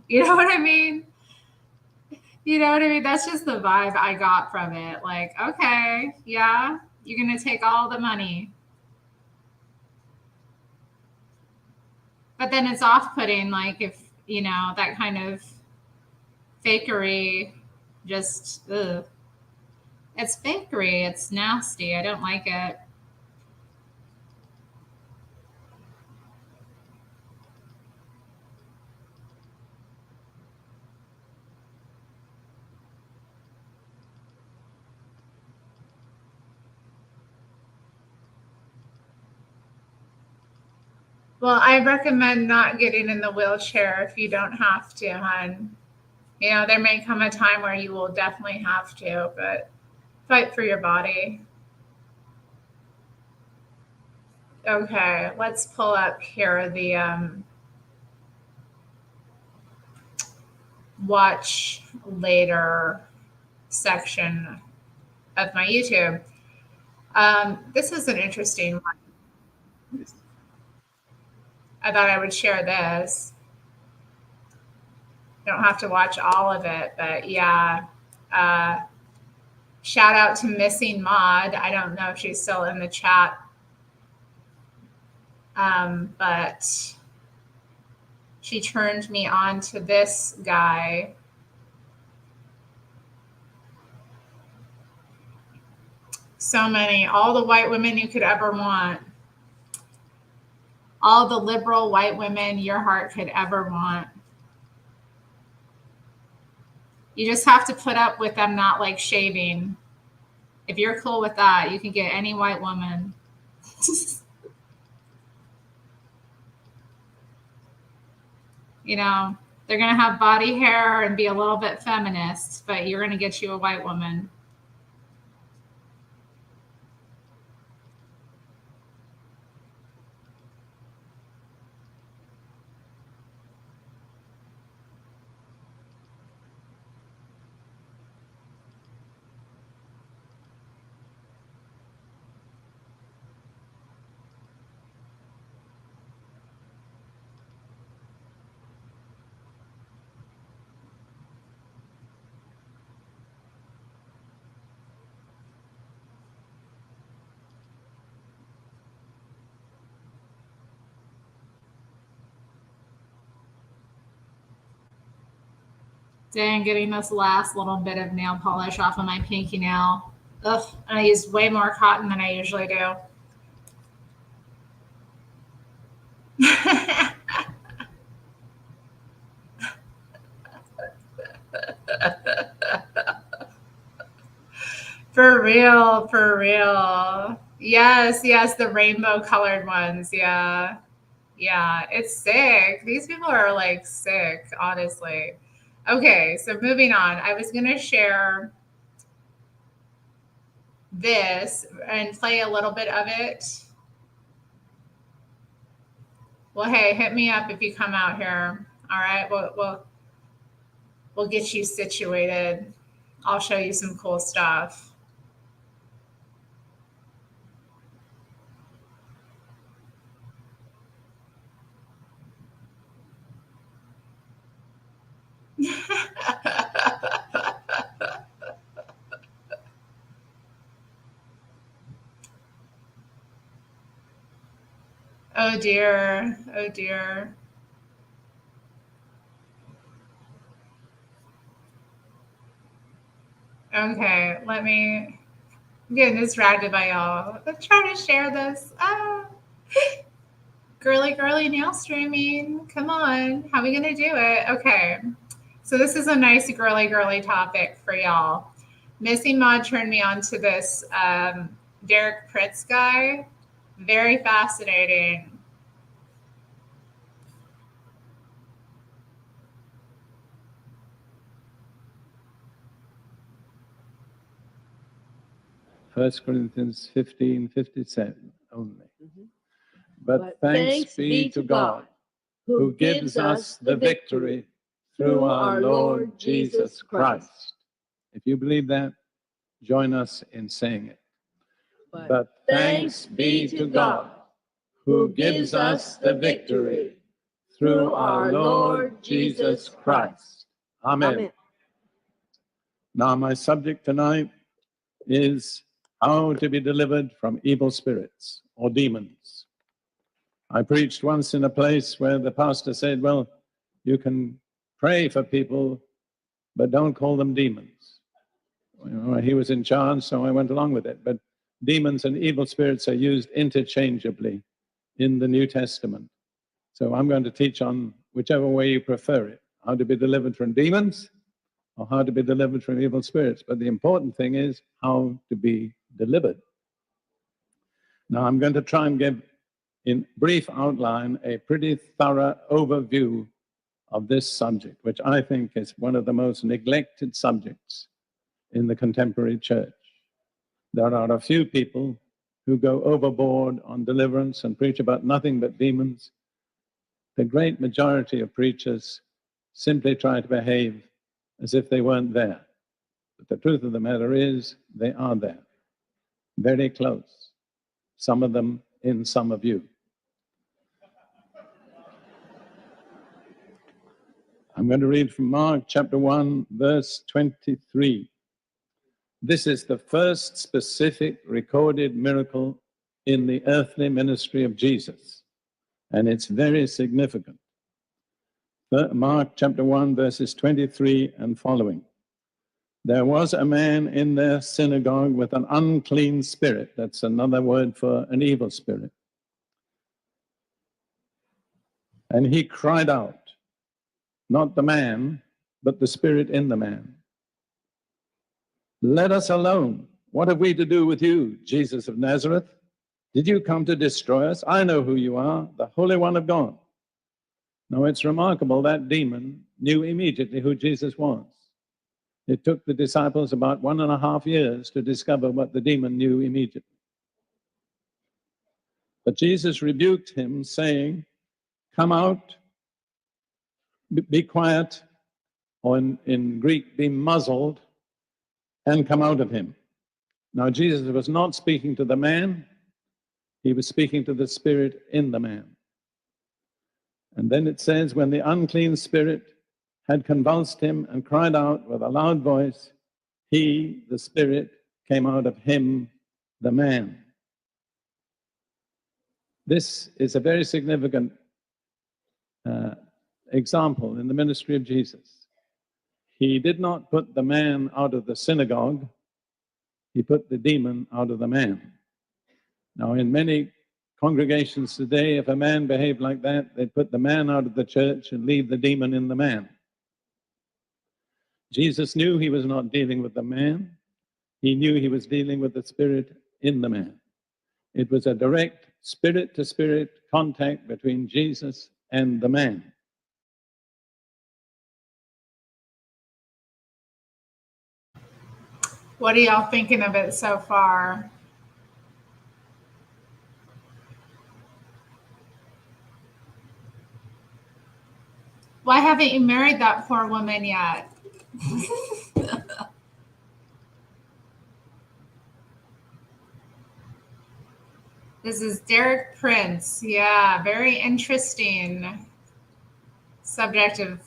You know what I mean? You know what I mean? That's just the vibe I got from it. Like, okay, yeah, you're going to take all the money. But then it's off-putting, like if, you know, that kind of fakery just, ugh. It's fakery. It's nasty. I don't like it. Well, I recommend not getting in the wheelchair if you don't have to, hon. You know, there may come a time where you will definitely have to, but fight for your body. Okay, let's pull up here the watch later section of my YouTube. This is an interesting one. I thought I would share this. Don't have to watch all of it, but yeah. Shout out to Missing Maud. I don't know if she's still in the chat. But she turned me on to this guy. So many, all the white women you could ever want. All the liberal white women your heart could ever want. You just have to put up with them not like shaving. If you're cool with that, you can get any white woman. You know, they're going to have body hair and be a little bit feminist, but you're going to get you a white woman. Dang, getting this last little bit of nail polish off of my pinky nail. Ugh, and I used way more cotton than I usually do. For real, for real. Yes, yes, the rainbow colored ones. Yeah. Yeah, it's sick. These people are like sick, honestly. Okay, so moving on. I was going to share this and play a little bit of it. Well, hey, hit me up if you come out here. All right, we'll get you situated. I'll show you some cool stuff. Oh dear. Oh dear. Okay, I'm getting distracted by y'all. I'm trying to share this. Girly nail streaming. Come on. How are we going to do it? Okay. So this is a nice girly topic for y'all. Missing Maud turned me on to this Derek Pritz guy. Very fascinating. First Corinthians 15:57 only. But thanks be to God, who gives us the victory through our Lord Jesus Christ. If you believe that, join us in saying it. But thanks be to God, who gives us the victory through our Lord Jesus Christ. Amen. Now, my subject tonight is how to be delivered from evil spirits or demons. I preached once in a place where the pastor said, well, you can pray for people, but don't call them demons. You know, he was in charge, so I went along with it. But demons and evil spirits are used interchangeably in the New Testament. So I'm going to teach on whichever way you prefer it, how to be delivered from demons or how to be delivered from evil spirits. But the important thing is how to be delivered. Now, I'm going to try and give, in brief outline, a pretty thorough overview of this subject, which I think is one of the most neglected subjects in the contemporary church. There are a few people who go overboard on deliverance and preach about nothing but demons. The great majority of preachers simply try to behave as if they weren't there. But the truth of the matter is, they are there, very close, some of them in some of you. I'm going to read from Mark chapter 1, verse 23. This is the first specific recorded miracle in the earthly ministry of Jesus, and it's very significant. Mark chapter 1, verses 23 and following. There was a man in their synagogue with an unclean spirit. That's another word for an evil spirit. And he cried out, not the man, but the spirit in the man. Let us alone. What have we to do with you, Jesus of Nazareth? Did you come to destroy us? I know who you are, the Holy One of God. Now it's remarkable that demon knew immediately who Jesus was. It took the disciples about 1.5 years to discover what the demon knew immediately. But Jesus rebuked him, saying, come out, be quiet, or in Greek, be muzzled, and come out of him. Now Jesus was not speaking to the man, he was speaking to the spirit in the man. And then it says, when the unclean spirit had convulsed him and cried out with a loud voice, he, the spirit, came out of him, the man. This is a very significant example in the ministry of Jesus. He did not put the man out of the synagogue, he put the demon out of the man. Now, in many congregations today, if a man behaved like that, they'd put the man out of the church and leave the demon in the man. Jesus knew he was not dealing with the man. He knew he was dealing with the spirit in the man. It was a direct spirit-to-spirit contact between Jesus and the man. What are y'all thinking of it so far? Why haven't you married that poor woman yet? This is Derek Prince. Yeah, very interesting subject of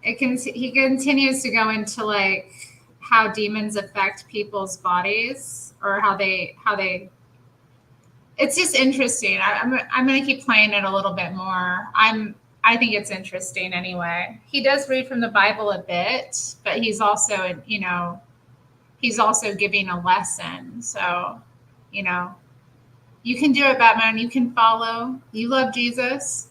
he continues to go into like how demons affect people's bodies, or how they it's just interesting. I'm going to keep playing it a little bit more. I think it's interesting anyway. He does read from the Bible a bit, but he's also, he's also giving a lesson. So, you can do it, Batman. You can follow. You love Jesus.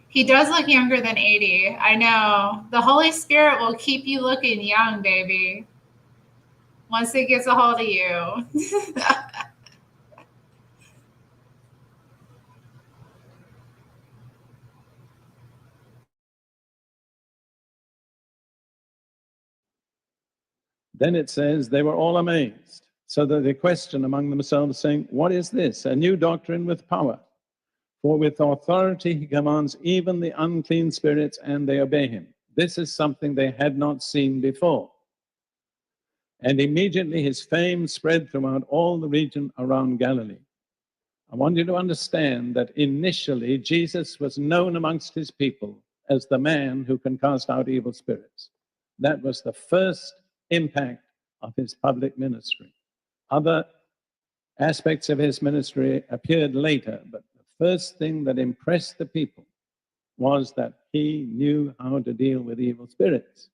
He does look younger than 80. I know. The Holy Spirit will keep you looking young, baby, once it gets a hold of you. Then it says, they were all amazed, so that they questioned among themselves, saying, what is this? A new doctrine with power. For with authority he commands even the unclean spirits, and they obey him. This is something they had not seen before. And immediately his fame spread throughout all the region around Galilee. I want you to understand that initially Jesus was known amongst his people as the man who can cast out evil spirits. That was the first impact of his public ministry. Other aspects of his ministry appeared later, but the first thing that impressed the people was that he knew how to deal with evil spirits.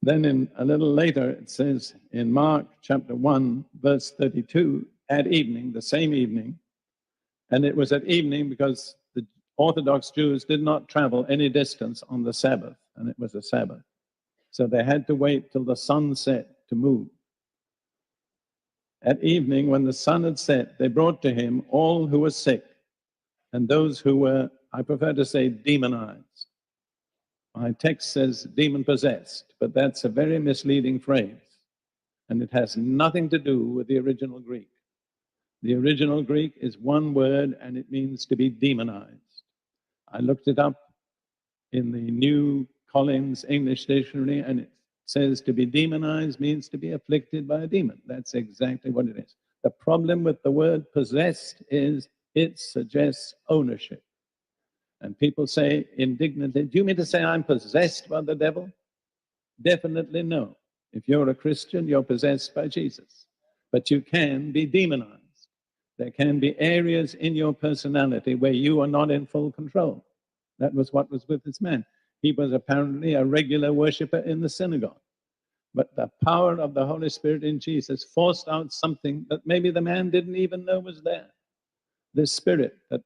Then in a little later, it says in Mark chapter 1, verse 32, at evening, the same evening, and it was at evening because the Orthodox Jews did not travel any distance on the Sabbath, and it was a Sabbath. So they had to wait till the sun set to move. At evening, when the sun had set, they brought to him all who were sick and those who were, I prefer to say, demonized. My text says demon-possessed, but that's a very misleading phrase, and it has nothing to do with the original Greek. The original Greek is one word, and it means to be demonized. I looked it up in the New Collins English Dictionary, and it says to be demonized means to be afflicted by a demon. That's exactly what it is. The problem with the word possessed is it suggests ownership. And people say indignantly, do you mean to say I'm possessed by the devil? Definitely no. If you're a Christian, you're possessed by Jesus. But you can be demonized. There can be areas in your personality where you are not in full control. That was what was with this man. He was apparently a regular worshiper in the synagogue. But the power of the Holy Spirit in Jesus forced out something that maybe the man didn't even know was there. This spirit that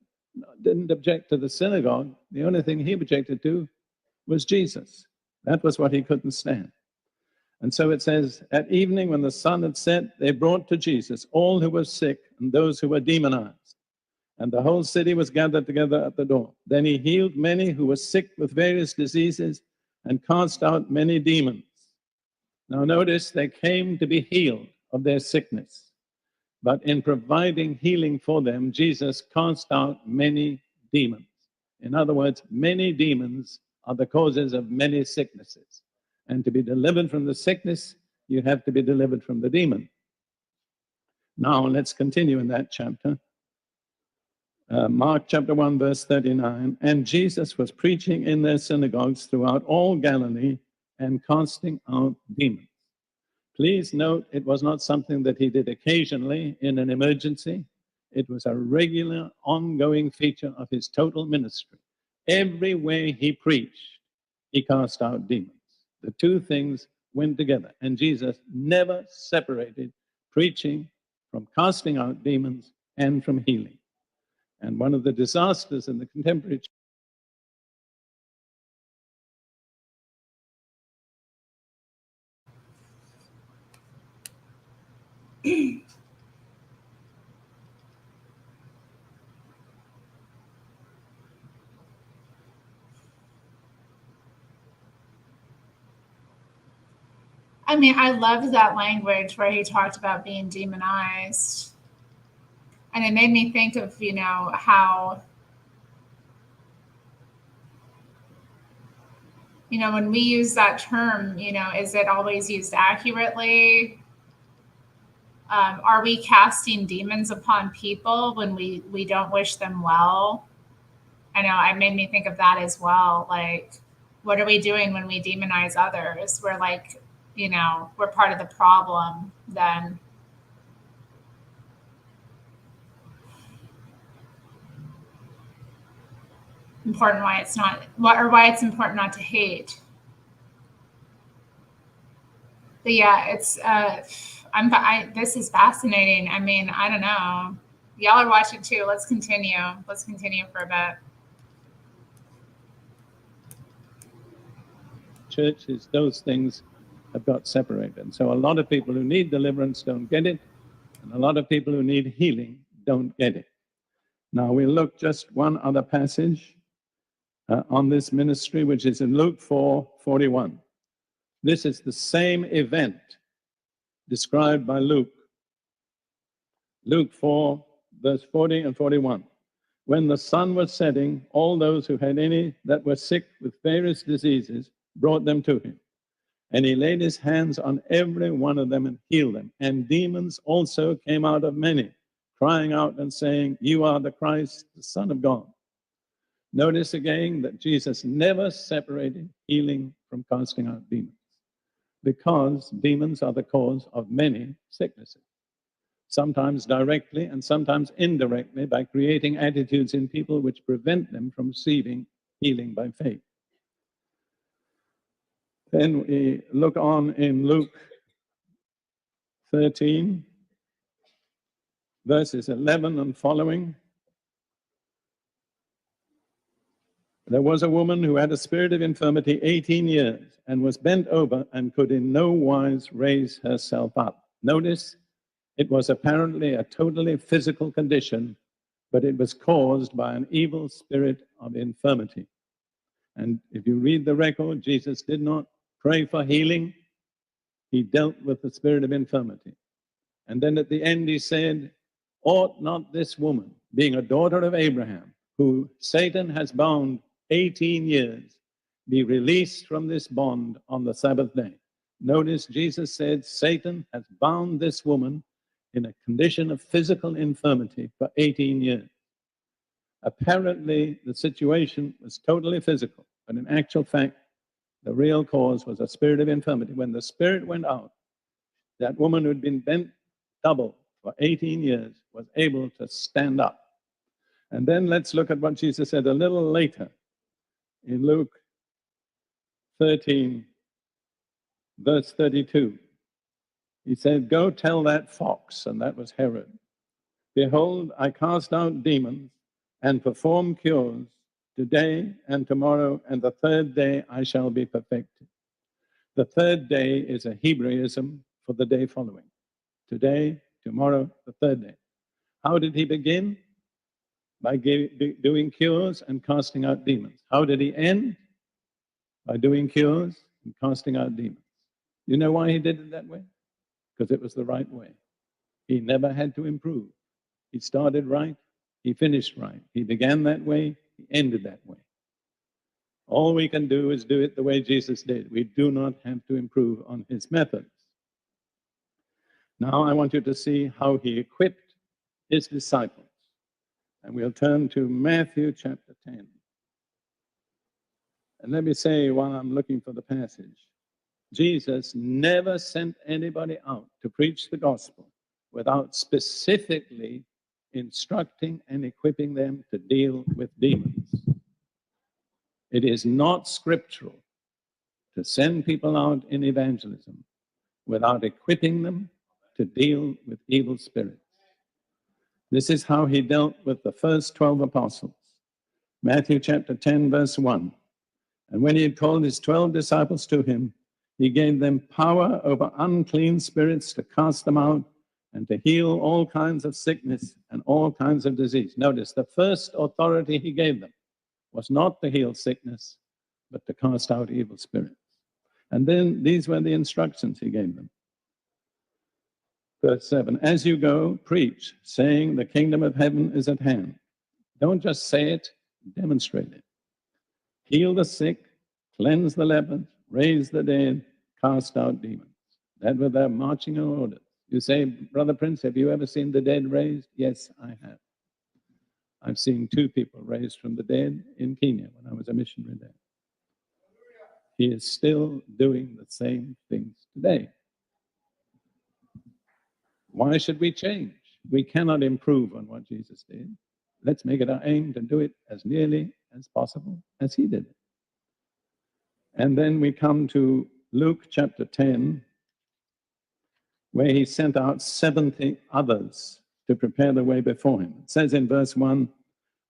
didn't object to the synagogue, the only thing he objected to was Jesus. That was what he couldn't stand. And so it says, at evening when the sun had set, they brought to Jesus all who were sick and those who were demonized. And the whole city was gathered together at the door. Then he healed many who were sick with various diseases and cast out many demons. Now notice, they came to be healed of their sickness. But in providing healing for them, Jesus cast out many demons. In other words, many demons are the causes of many sicknesses. And to be delivered from the sickness, you have to be delivered from the demon. Now let's continue in that chapter. Mark chapter 1, verse 39. And Jesus was preaching in their synagogues throughout all Galilee and casting out demons. Please note, it was not something that he did occasionally in an emergency. It was a regular, ongoing feature of his total ministry. Everywhere he preached, he cast out demons. The two things went together. And Jesus never separated preaching from casting out demons and from healing. And one of the disasters in the contemporary I mean, I loved that language where he talked about being demonized. And it made me think of, how, when we use that term, is it always used accurately? Are we casting demons upon people when we don't wish them well? I know it made me think of that as well. Like, what are we doing when we demonize others? We're like, we're part of the problem then. Important why it's not, why it's important not to hate. But yeah, it's this is fascinating. I mean, I don't know. Y'all are watching too. Let's continue. Let's continue for a bit. churches, those things have got separated. And so a lot of people who need deliverance don't get it, and a lot of people who need healing don't get it. Now we'll look just one other passage on this ministry, which is in Luke 4:41. This is the same event described by Luke. Luke 4, verse 40 and 41. When the sun was setting, all those who had any that were sick with various diseases brought them to him. And he laid his hands on every one of them and healed them. And demons also came out of many, crying out and saying, "You are the Christ, the Son of God." Notice again that Jesus never separated healing from casting out demons, because demons are the cause of many sicknesses, sometimes directly and sometimes indirectly by creating attitudes in people which prevent them from receiving healing by faith. Then we look on in Luke 13, verses 11 and following. There was a woman who had a spirit of infirmity 18 years and was bent over and could in no wise raise herself up. Notice, it was apparently a totally physical condition, but it was caused by an evil spirit of infirmity. And if you read the record, Jesus did not pray for healing. He dealt with the spirit of infirmity. And then at the end he said, "Ought not this woman, being a daughter of Abraham, who Satan has bound 18 years, be released from this bond on the Sabbath day?" Notice Jesus said Satan has bound this woman in a condition of physical infirmity for 18 years. Apparently, the situation was totally physical, but in actual fact, The real cause was a spirit of infirmity. When the spirit went out, that woman who'd been bent double for 18 years was able to stand up. And then let's look at what Jesus said a little later in Luke 13, verse 32. He said, "Go tell that fox," and that was Herod, "Behold, I cast out demons and perform cures today and tomorrow, and the third day I shall be perfected." The third day is a Hebraism for the day following. Today, tomorrow, the third day. How did he begin? By doing cures and casting out demons. How did he end? By doing cures and casting out demons. You know why he did it that way? Because it was the right way. He never had to improve. He started right, he finished right. He began that way, he ended that way. All we can do is do it the way Jesus did. We do not have to improve on his methods. Now I want you to see how he equipped his disciples. And we'll turn to Matthew chapter 10. And let me say, while I'm looking for the passage, Jesus never sent anybody out to preach the gospel without specifically instructing and equipping them to deal with demons. It is not scriptural to send people out in evangelism without equipping them to deal with evil spirits. This is how he dealt with the first 12 apostles. Matthew chapter 10, verse 1. And when he had called his 12 disciples to him, he gave them power over unclean spirits to cast them out and to heal all kinds of sickness and all kinds of disease. Notice, the first authority he gave them was not to heal sickness, but to cast out evil spirits. And then these were the instructions he gave them. Verse 7, as you go, preach, saying the kingdom of heaven is at hand. Don't just say it, demonstrate it. Heal the sick, cleanse the lepers, raise the dead, cast out demons. That were their marching orders. You say, Brother Prince, have you ever seen the dead raised? Yes, I have. I've seen 2 people raised from the dead in Kenya when I was a missionary there. He is still doing the same things today. Why should we change? We cannot improve on what Jesus did. Let's make it our aim to do it as nearly as possible as he did it. And then we come to Luke chapter 10, where he sent out 70 others to prepare the way before him. It says in verse 1,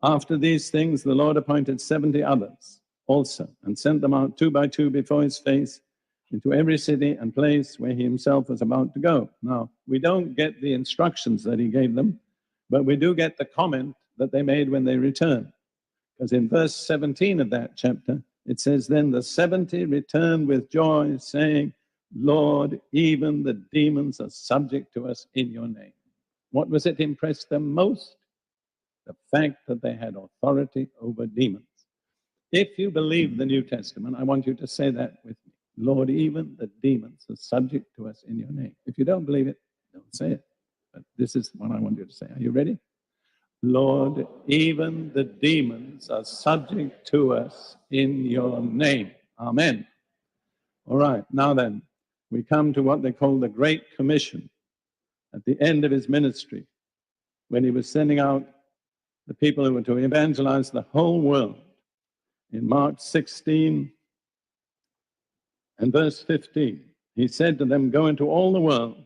after these things, the Lord appointed 70 others also, and sent them out 2 by 2 before his face into every city and place where he himself was about to go. Now, we don't get the instructions that he gave them, but we do get the comment that they made when they returned. Because in verse 17 of that chapter, it says, then the 70 returned with joy, saying, Lord, even the demons are subject to us in your name. What was it impressed them most? The fact that they had authority over demons. If you believe the New Testament, I want you to say that with me. Lord, even the demons are subject to us in your name. If you don't believe it, don't say it. But this is what I want you to say. Are you ready? Lord, even the demons are subject to us in your name. Amen. All right, now then, we come to what they call the Great Commission at the end of his ministry, when he was sending out the people who were to evangelize the whole world. In Mark 16 and verse 15, he said to them, go into all the world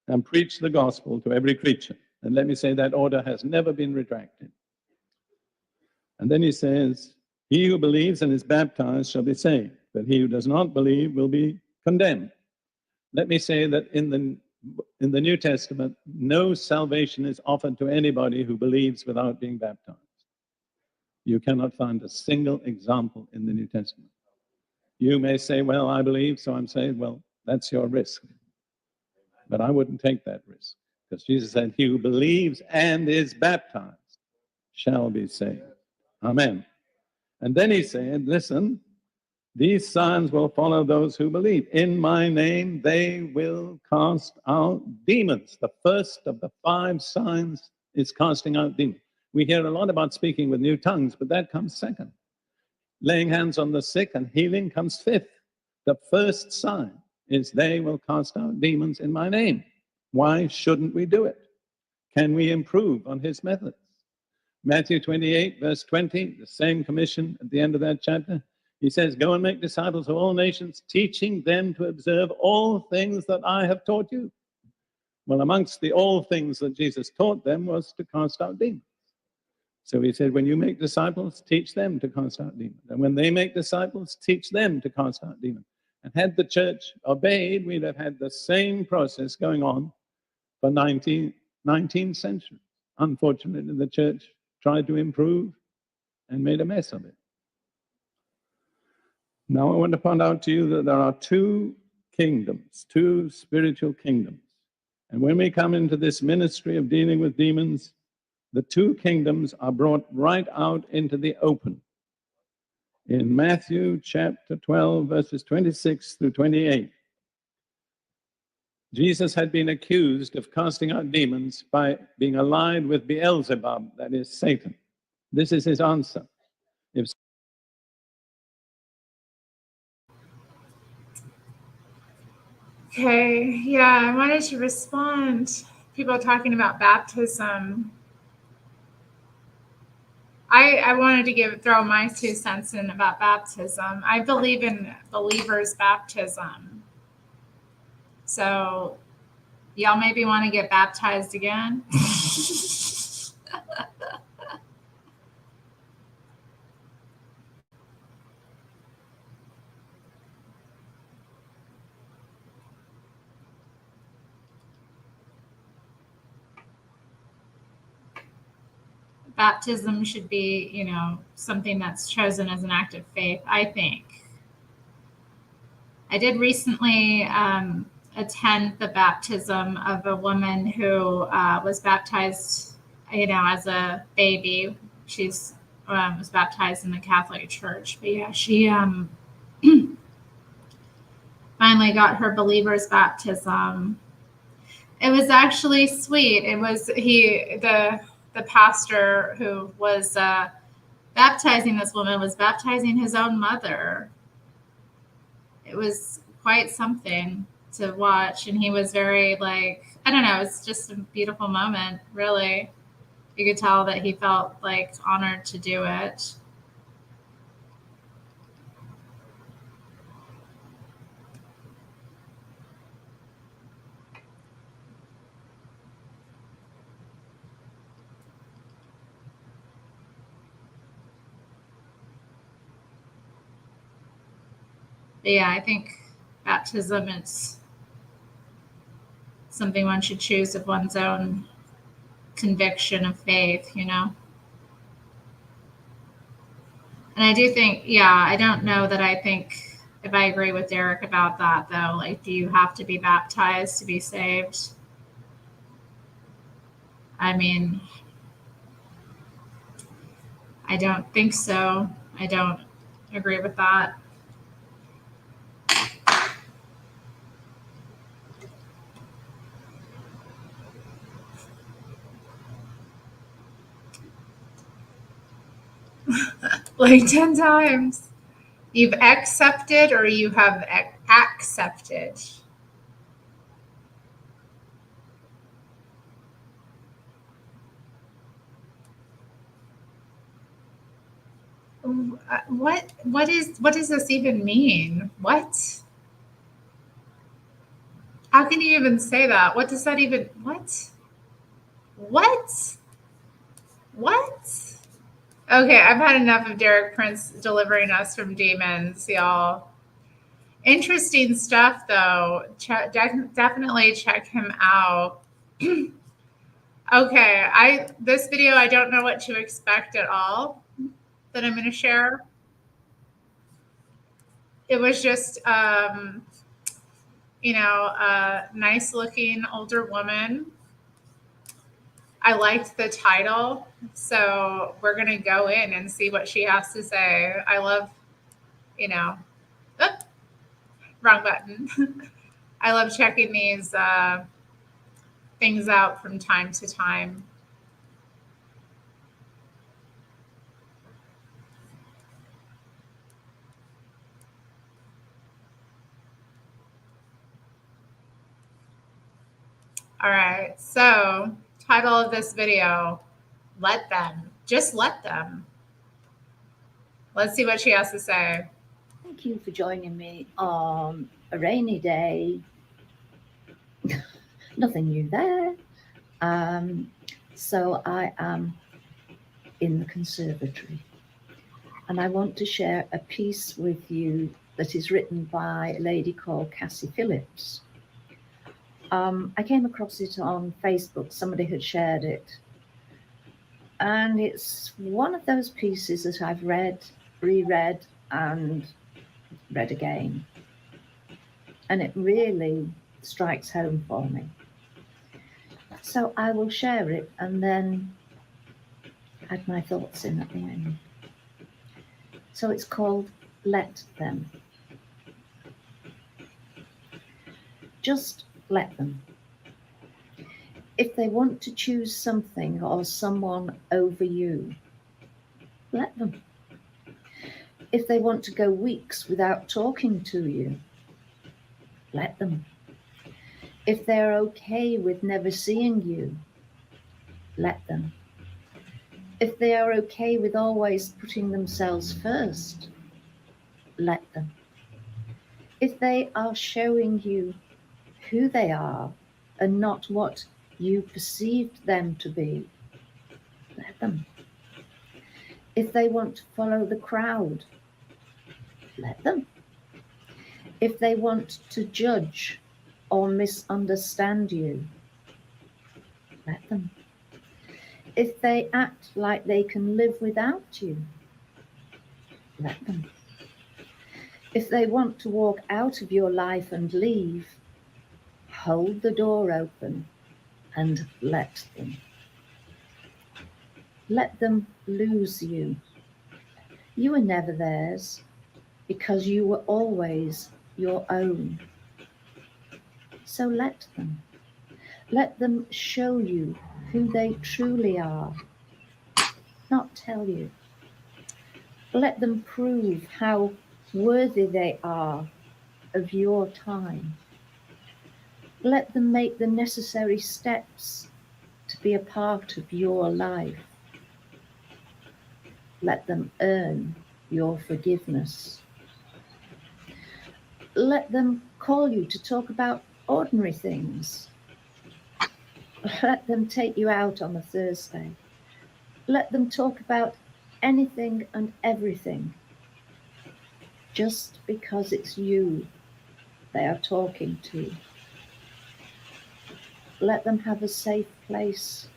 and preach the gospel to every creature. And let me say that order has never been retracted. And then he says, he who believes and is baptized shall be saved, but he who does not believe will be condemned. Let me say that in the New Testament, no salvation is offered to anybody who believes without being baptized. You cannot find a single example in the New Testament. You may say, well, I believe, so I'm saying, well, that's your risk. But I wouldn't take that risk, because Jesus said, he who believes and is baptized shall be saved. Amen. And then he said, listen, these signs will follow those who believe. In my name, they will cast out demons. The first of the 5 signs is casting out demons. We hear a lot about speaking with new tongues, but that comes second. Laying hands on the sick and healing comes fifth. The first sign is they will cast out demons in my name. Why shouldn't we do it? Can we improve on his methods? Matthew 28, verse 20, the same commission at the end of that chapter. He says, go and make disciples of all nations, teaching them to observe all things that I have taught you. Well, amongst the all things that Jesus taught them was to cast out demons. So he said, when you make disciples, teach them to cast out demons. And when they make disciples, teach them to cast out demons. And had the church obeyed, we'd have had the same process going on for 19th century. Unfortunately, the church tried to improve and made a mess of it. Now I want to point out to you that there are two kingdoms, two spiritual kingdoms. And when we come into this ministry of dealing with demons, the two kingdoms are brought right out into the open. In Matthew chapter 12, verses 26 through 28, Jesus had been accused of casting out demons by being allied with Beelzebub, that is Satan. This is his answer. Okay, yeah, I wanted to respond. People talking about baptism. I wanted to throw my 2 cents in about baptism. I believe in believers' baptism. So y'all maybe want to get baptized again. Baptism should be, something that's chosen as an act of faith, I think. I did recently attend the baptism of a woman who was baptized, as a baby. She's was baptized in the Catholic Church. But yeah, she finally got her believer's baptism. It was actually sweet. It was the pastor who was baptizing this woman was baptizing his own mother. It was quite something to watch, and he was very I don't know, it's just a beautiful moment, really. You could tell that he felt honored to do it. But yeah, I think baptism is something one should choose of one's own conviction of faith, And I do think, I don't know that I think if I agree with Derek about that, though. Do you have to be baptized to be saved? I mean, I don't think so. I don't agree with that. Like 10 times. You've accepted or you have accepted? What does this even mean? What? How can you even say that? What does that even, what? Okay, I've had enough of Derek Prince delivering us from demons, y'all. Interesting stuff, though. Definitely check him out. Okay, this video, I don't know what to expect at all that I'm going to share. It was just, a nice looking older woman. I liked the title, so we're going to go in and see what she has to say. I love, wrong button. I love checking these things out from time to time. All right. So, title of this video, let them. Just let them. Let's see what she has to say. Thank you for joining me on a rainy day. Nothing new there. So I am in the conservatory, and I want to share a piece with you that is written by a lady called Cassie Phillips. I came across it on Facebook. Somebody had shared it. And it's one of those pieces that I've read, reread, and read again. And it really strikes home for me. So I will share it and then add my thoughts in at the end. So it's called Let Them. Just let them. If they want to choose something or someone over you, let them. If they want to go weeks without talking to you, let them. If they're okay with never seeing you, let them. If they are okay with always putting themselves first, let them. If they are showing you who they are and not what you perceived them to be, let them. If they want to follow the crowd, let them. If they want to judge or misunderstand you, let them. If they act like they can live without you, let them. If they want to walk out of your life and leave, hold the door open and let them. Let them lose you. You were never theirs because you were always your own. So let them. Let them show you who they truly are, not tell you. Let them prove how worthy they are of your time. Let them make the necessary steps to be a part of your life. Let them earn your forgiveness. Let them call you to talk about ordinary things. Let them take you out on a Thursday. Let them talk about anything and everything, just because it's you they are talking to. Let them have a safe place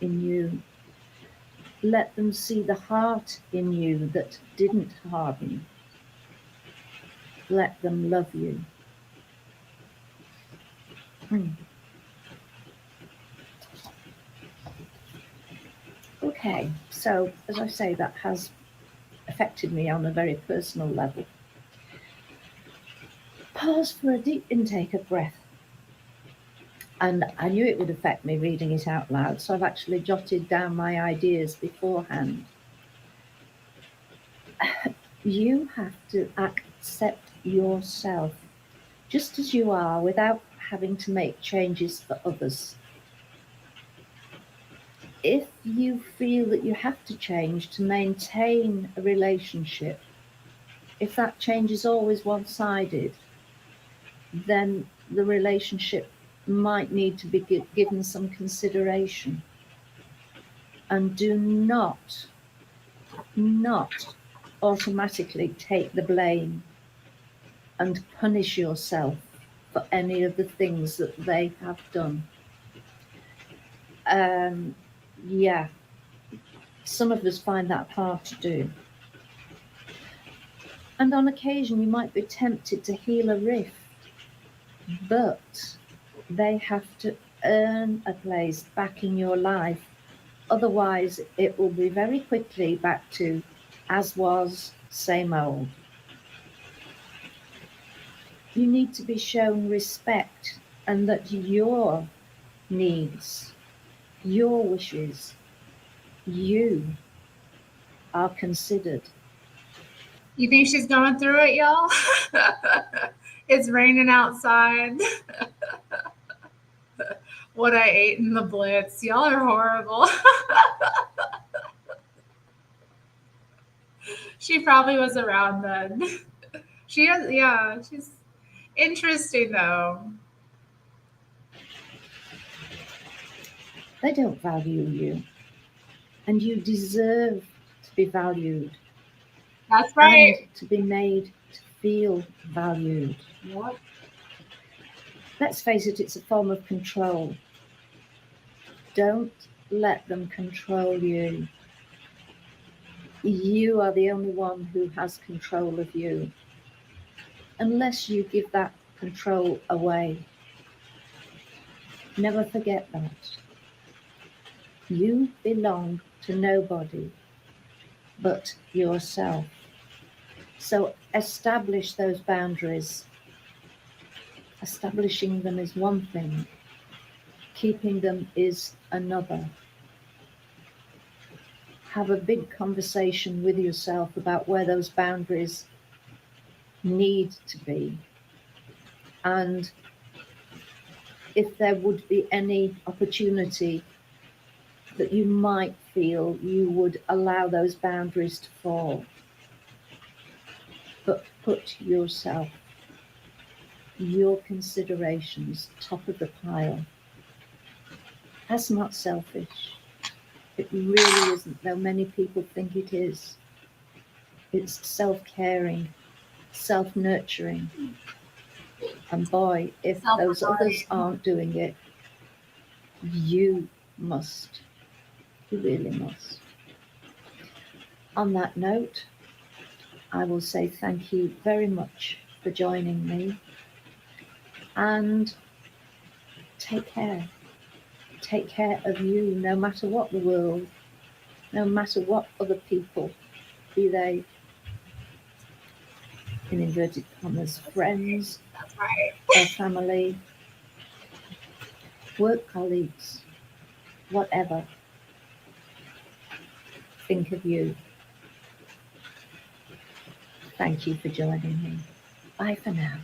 in you. Let them see the heart in you that didn't harden. Let them love you. Okay, so as I say, that has affected me on a very personal level. Pause for a deep intake of breath. And I knew it would affect me reading it out loud, so I've actually jotted down my ideas beforehand. You have to accept yourself just as you are without having to make changes for others. If you feel that you have to change to maintain a relationship, if that change is always one-sided, then the relationship might need to be given some consideration. And do not automatically take the blame and punish yourself for any of the things that they have done. Yeah, some of us find that hard to do. And on occasion, you might be tempted to heal a rift, but they have to earn a place back in your life. Otherwise, it will be very quickly back to as was, same old. You need to be shown respect and that your needs, your wishes, you are considered. You think she's going through it, y'all? It's raining outside. what I ate in the Blitz. Y'all are horrible. She probably was around then. She's interesting though. They don't value you, and you deserve to be valued. That's right. And to be made to feel valued. Yep. Let's face it, it's a form of control. Don't let them control you. You are the only one who has control of you. Unless you give that control away. Never forget that. You belong to nobody but yourself. So establish those boundaries. Establishing them is one thing. Keeping them is another. Have a big conversation with yourself about where those boundaries need to be. And if there would be any opportunity that you might feel you would allow those boundaries to fall. But put yourself, your considerations top of the pile. That's not selfish. It really isn't, though many people think it is. It's self-caring, self-nurturing. And boy, if those others aren't doing it, you must. You really must. On that note, I will say thank you very much for joining me. And take care. Take care of you, no matter what the world, no matter what other people, be they, in inverted commas, friends, or family, work colleagues, whatever, think of you. Thank you for joining me. Bye for now.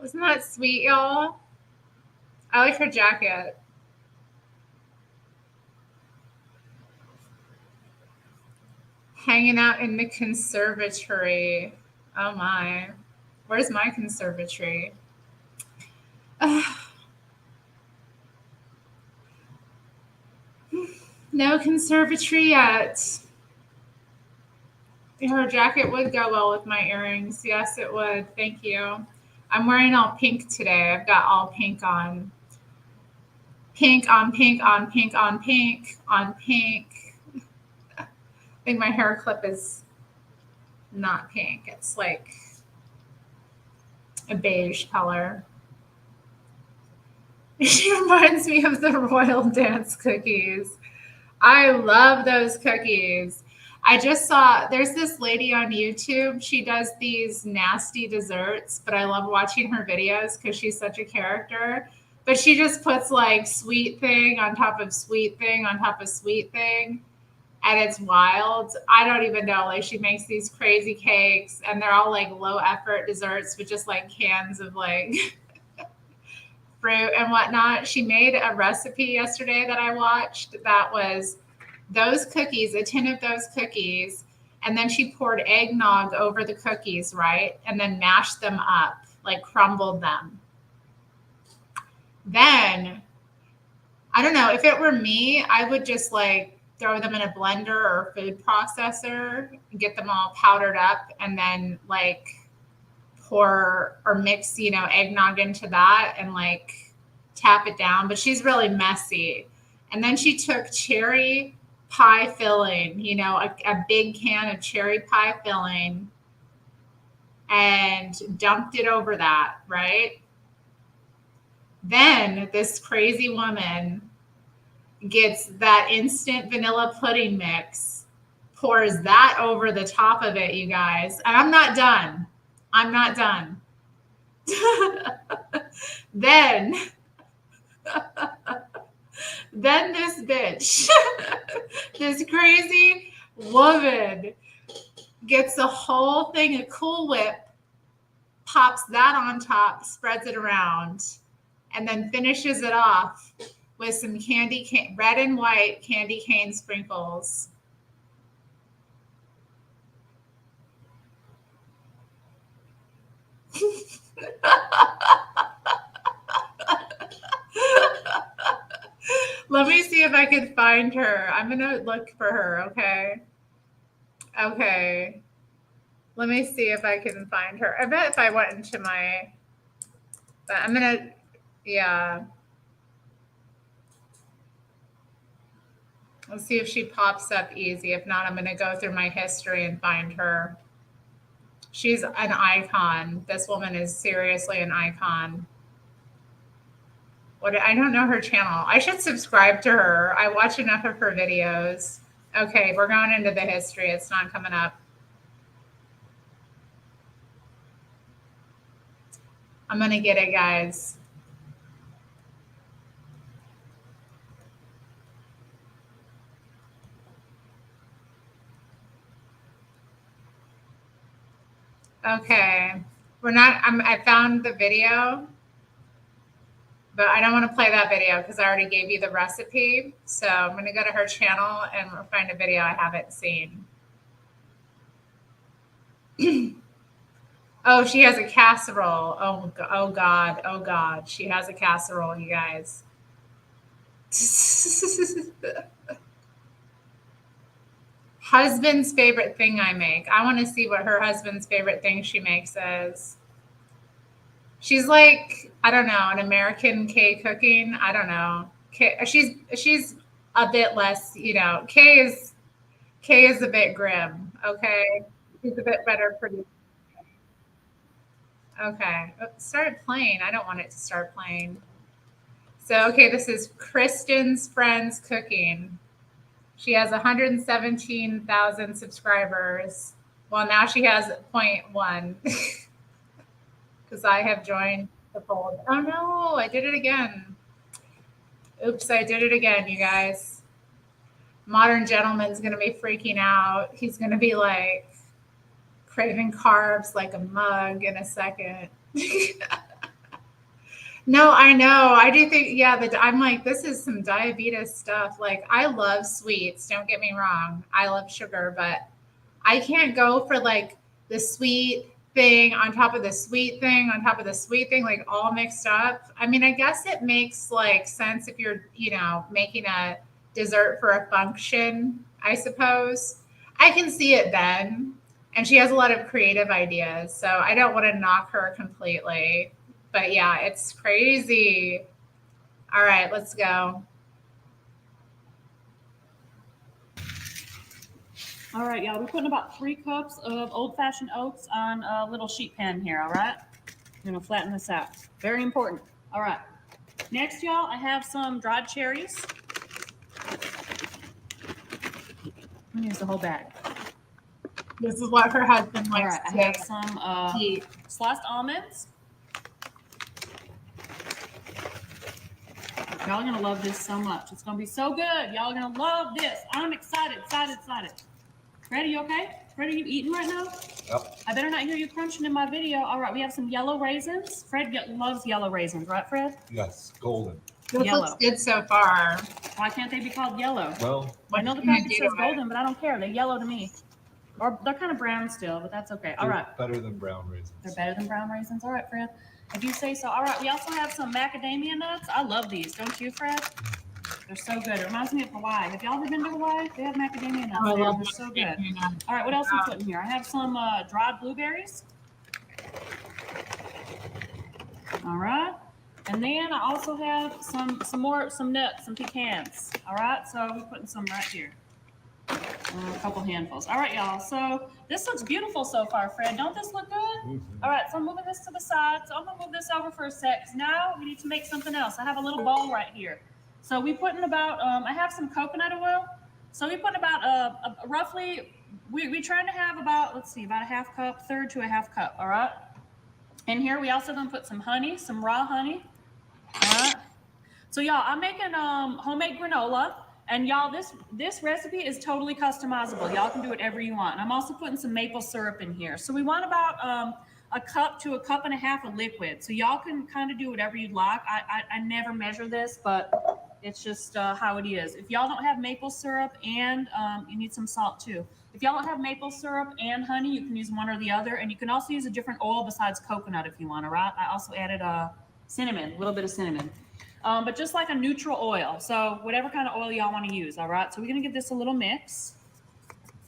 Wasn't that sweet, y'all? I like her jacket. Hanging out in the conservatory. Oh my. Where's my conservatory? No conservatory yet. Her jacket would go well with my earrings. Yes, it would. Thank you. I'm wearing all pink today. I've got all pink on. Pink on pink on pink on pink on pink. I think my hair clip is not pink. It's like a beige color. She reminds me of the Royal Dance cookies. I love those cookies. I just saw, there's this lady on YouTube. She does these nasty desserts, but I love watching her videos because she's such a character. But she just puts like sweet thing on top of sweet thing on top of sweet thing. And it's wild. I don't even know. Like she makes these crazy cakes and they're all like low effort desserts with just like cans of like fruit and whatnot. She made a recipe yesterday that I watched that was those cookies, a tin of those cookies, and then she poured eggnog over the cookies, right? And then mashed them up, like crumbled them. Then, I don't know, if it were me, I would just like throw them in a blender or food processor, get them all powdered up, and then like pour or mix, you know, eggnog into that and like tap it down. But she's really messy. And then she took cherry pie filling, you know, a big can of cherry pie filling and dumped it over that, right? Then this crazy woman gets that instant vanilla pudding mix, pours that over the top of it, you guys. And I'm not done. I'm not done. Then this bitch, this crazy woman gets the whole thing of Cool Whip, pops that on top, spreads it around, and then finishes it off with some red and white candy cane sprinkles. Let me see if I can find her. I'm going to look for her, okay? Okay. Let me see if I can find her. I bet if I went into my... But I'm going to... Yeah. Let's see if she pops up easy. If not, I'm going to go through my history and find her. She's an icon. This woman is seriously an icon. I don't know her channel. I should subscribe to her. I watch enough of her videos. Okay, we're going into the history. It's not coming up. I'm going to get it, guys. Okay. I found the video. But I don't want to play that video because I already gave you the recipe. So I'm going to go to her channel and find a video I haven't seen. Oh, she has a casserole. Oh God. Oh, God. She has a casserole, you guys. Husband's favorite thing I make. I want to see what her husband's favorite thing she makes is. She's like, I don't know, an American Kay cooking. I don't know. She's a bit less, Kay is a bit grim. Okay. She's a bit better producer. Okay. It started playing. I don't want it to start playing. So, okay, this is Kristen's Friends Cooking. She has 117,000 subscribers. Well, now she has 0.1. Because I have joined the fold. Oh no, I did it again. Oops, I did it again, you guys. Modern Gentleman's going to be freaking out. He's going to be like craving carbs like a mug in a second. No, I know. I do think, I'm like, this is some diabetes stuff. Like, I love sweets. Don't get me wrong. I love sugar, but I can't go for like the sweet thing on top of the sweet thing on top of the sweet thing, like all mixed up. I mean, I guess it makes like sense if you're, making a dessert for a function, I suppose. I can see it then. And she has a lot of creative ideas. So I don't want to knock her completely. But yeah, it's crazy. All right, let's go. All right, y'all, we're putting about 3 cups of old-fashioned oats on a little sheet pan here, all right? I'm going to flatten this out. Very important. All right. Next, y'all, I have some dried cherries. I'm going to use the whole bag. This is what her husband likes. All right, I have some sliced almonds. Y'all are going to love this so much. It's going to be so good. Y'all are going to love this. I'm excited. Fred, you okay? Fred, are you eating right now? Yep. I better not hear you crunching in my video. All right, we have some yellow raisins. Fred loves yellow raisins, right, Fred? Yes, golden. This looks good so far. Why can't they be called yellow? Well, I know the package says golden, but I don't care. They're yellow to me. Or they're kind of brown still, but that's okay. All right. better than brown raisins. They're better than brown raisins. All right, Fred. If you say so. All right, we also have some macadamia nuts. I love these. Don't you, Fred? They're so good. It reminds me of Hawaii. Have y'all ever been to Hawaii? They have macadamia nuts. Oh, I love They're so good. nuts. All right, what else am I putting here? I have some dried blueberries. All right. And then I also have some nuts, some pecans. All right, so we're putting some right here. A couple handfuls. All right, y'all. So this looks beautiful so far, Fred. Don't this look good? Mm-hmm. All right, so I'm moving this to the side. So I'm going to move this over for a sec. Now we need to make something else. I have a little bowl right here. So we put in about, I have some coconut oil. So we put about roughly, we're trying to have about, let's see, about a half cup, third to a half cup. All right. And here we also going to put some honey, some raw honey. All right. So y'all, I'm making homemade granola. And y'all, this recipe is totally customizable. Y'all can do whatever you want. And I'm also putting some maple syrup in here. So we want about a cup to a cup and a half of liquid. So y'all can kind of do whatever you'd like. I never measure this, but it's just how it is. If y'all don't have maple syrup and you need some salt too. If y'all don't have maple syrup and honey, you can use one or the other. And you can also use a different oil besides coconut if you want, all right? I also added cinnamon, a little bit of cinnamon. But just like a neutral oil. So whatever kind of oil y'all want to use, all right? So we're going to give this a little mix.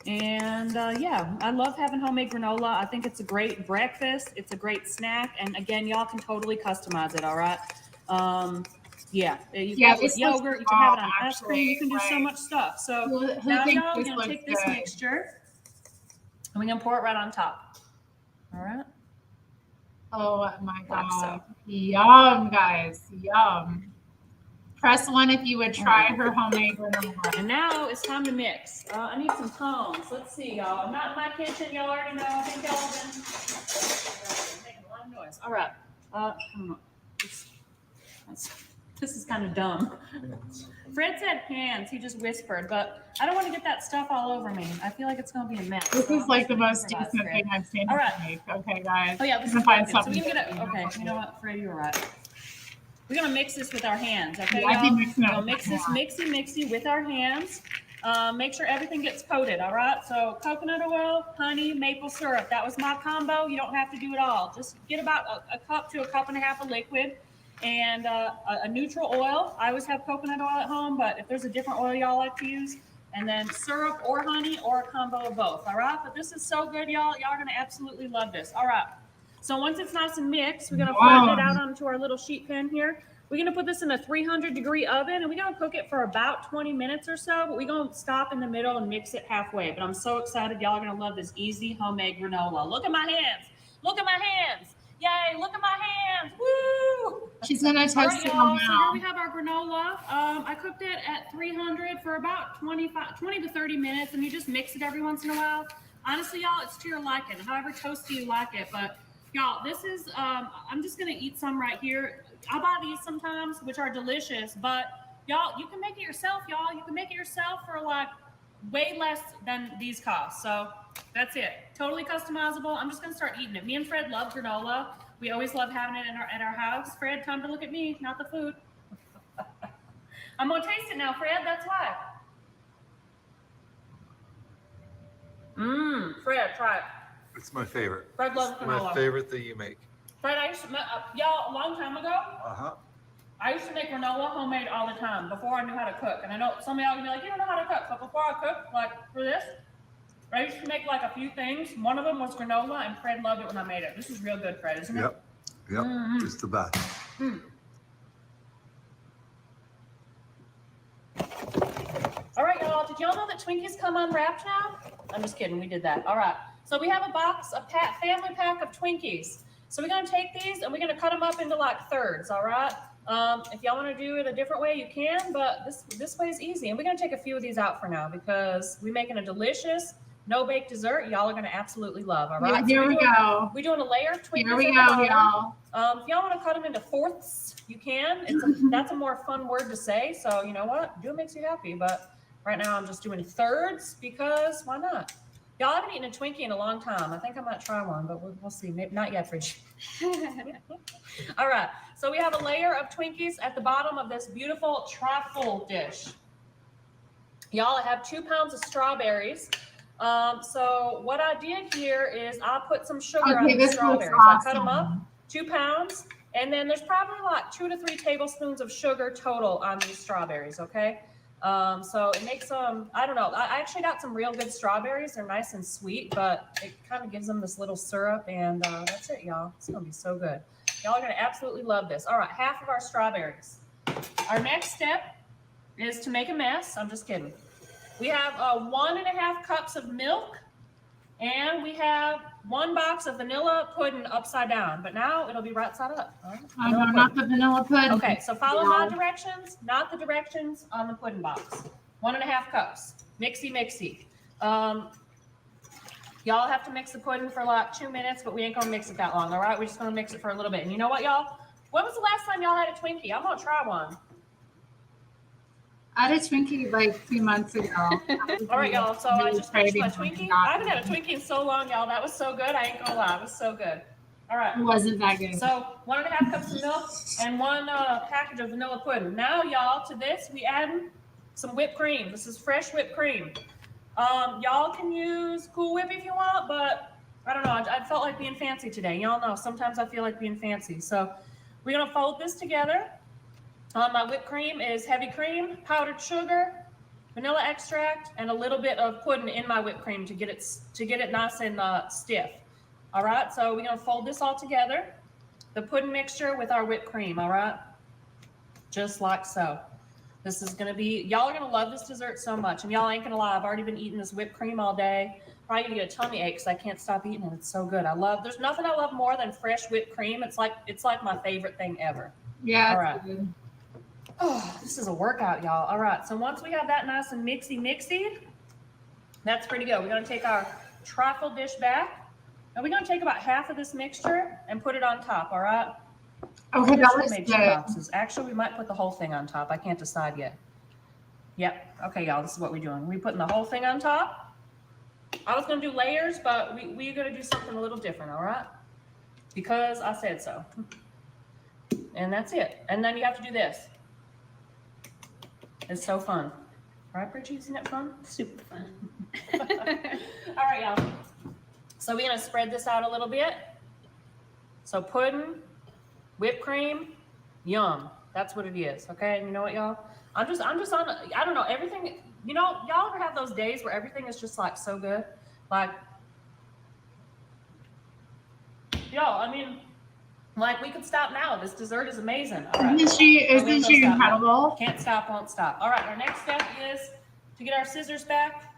And yeah, I love having homemade granola. I think it's a great breakfast. It's a great snack. And again, y'all can totally customize it, all right? Yeah, you can have it with yogurt, you can have it on ice cream, you can do so much stuff. So now y'all, we're going to take this mixture and we're going to pour it right on top. All right? Oh my Like so. God. Yum, guys. Yum. Press 1 if you would try her homemade granola. And now it's time to mix. I need some tongs. Let's see, y'all. I'm not in my kitchen. Y'all already know. I think y'all have been making a lot of noise. All right. I don't know. This is kind of dumb. Fred said hands. He just whispered, but I don't want to get that stuff all over me. I feel like it's going to be a mess. This is like the most decent thing I've seen. All right. Make. Okay, guys. Oh, yeah. This is find good. something. So we can get it. Okay. You know what, Fred? You're right. We're going to mix this with our hands. Okay, Yeah, y'all? mix this mixy with our hands. Make sure everything gets coated, all right? So coconut oil, honey, maple syrup. That was my combo. You don't have to do it all. Just get about a cup to a cup and a half of liquid and a neutral oil. I always have coconut oil at home, but if there's a different oil y'all like to use, and then syrup or honey or a combo of both, all right? But this is so good, y'all. Y'all are going to absolutely love this. All right. So once it's nice and mixed, we're going to flatten it out onto our little sheet pan here. We're going to put this in a 300-degree oven, and we're going to cook it for about 20 minutes or so, but we're going to stop in the middle and mix it halfway. But I'm so excited. Y'all are going to love this easy homemade granola. Look at my hands. Look at my hands. Yay, look at my hands. Woo! She's going to toast it all now. So here we have our granola. I cooked it at 300 for about 20 to 30 minutes, and you just mix it every once in a while. Honestly, y'all, it's to your liking, however toasty you like it. But, y'all, this is, I'm just going to eat some right here. I buy these sometimes, which are delicious, but, y'all, you can make it yourself, y'all. You can make it yourself for, like, way less than these cost. So that's it. Totally customizable. I'm just going to start eating it. Me and Fred love granola. We always love having it at our house. Fred, time to look at me, not the food. I'm going to taste it now, Fred. That's why. Fred, try it. It's my favorite. Fred loves granola. My favorite thing you make. Fred, I used to, y'all, a long time ago, I used to make granola homemade all the time before I knew how to cook. And I know some of y'all are going to be like, you don't know how to cook. But before I cooked, like for this, I used to make like a few things. One of them was granola, and Fred loved it when I made it. This is real good, Fred, isn't it? Yep. It's the best. All right, y'all. Did y'all know that Twinkies come unwrapped now? I'm just kidding. We did that. All right. So we have a box, family pack of Twinkies. So we're going to take these and we're going to cut them up into like thirds, all right? If y'all want to do it a different way, you can, but this way is easy. And we're going to take a few of these out for now because we're making a delicious no-bake dessert y'all are going to absolutely love, all right? Yeah, here we go. We're doing a layer of Twinkies. Here we go, y'all. If y'all want to cut them into fourths, you can. That's a more fun word to say, so you know what? Do what makes you happy, but right now I'm just doing thirds because why not? Y'all haven't eaten a Twinkie in a long time. I think I might try one, but we'll see. Maybe not yet, Bridget. All right. So we have a layer of Twinkies at the bottom of this beautiful trifle dish. Y'all, I have 2 pounds of strawberries. So what I did here is I put some sugar on the strawberries. I cut them up, 2 pounds, and then there's probably like 2 to 3 tablespoons of sugar total on these strawberries, okay? So it makes them, I don't know. I actually got some real good strawberries. They're nice and sweet, but it kind of gives them this little syrup, and that's it, y'all. It's going to be so good. Y'all are going to absolutely love this. All right, half of our strawberries. Our next step is to make a mess. I'm just kidding. We have 1.5 cups of milk, and we have 1 box of vanilla pudding upside down, but now it'll be right side up. Right? Oh, no, not the vanilla pudding. Okay, so follow my directions, not the directions on the pudding box. 1.5 cups, mixy. Y'all have to mix the pudding for like 2 minutes, but we ain't gonna mix it that long, all right? We're just gonna mix it for a little bit. And you know what, y'all? When was the last time y'all had a Twinkie? I'm gonna try one. I had a Twinkie like 2 months ago. All right, y'all. So I just finished my Twinkie. I haven't had a Twinkie in so long, y'all. That was so good. I ain't gonna lie. It was so good. All right. It wasn't that good. So 1.5 cups of milk and 1 package of vanilla pudding. Now, y'all, to this we add some whipped cream. This is fresh whipped cream. Y'all can use Cool Whip if you want, but I don't know. I felt like being fancy today. Y'all know sometimes I feel like being fancy. So we're gonna fold this together. My whipped cream is heavy cream, powdered sugar, vanilla extract, and a little bit of pudding in my whipped cream to get it nice and stiff. All right, so we're gonna fold this all together, the pudding mixture with our whipped cream, all right? Just like so. This is gonna be, y'all are gonna love this dessert so much, and y'all ain't gonna lie, I've already been eating this whipped cream all day. Probably gonna get a tummy ache because I can't stop eating it. It's so good. There's nothing I love more than fresh whipped cream. It's like my favorite thing ever. Yeah. All right. Oh, this is a workout, y'all. All right, so once we have that nice and mixy, that's pretty good. We're gonna take our trifle dish back. And we're going to take about half of this mixture and put it on top, all right? Okay, that was made good. 2 boxes. Actually, we might put the whole thing on top. I can't decide yet. Yep. Okay, y'all, this is what we're doing. We're putting the whole thing on top. I was going to do layers, but we're going to do something a little different, all right? Because I said so. And that's it. And then you have to do this. It's so fun. Right, Bridget? Isn't it fun? Super fun. All right, y'all. So we're gonna spread this out a little bit. So pudding, whipped cream, yum. That's what it is, okay? And you know what, y'all? I'm just on, I don't know, everything, you know, y'all ever have those days where everything is just like so good? Like, y'all, I mean, like we could stop now. This dessert is amazing. All right. Isn't she incredible? Can't stop, won't stop. All right, our next step is to get our scissors back.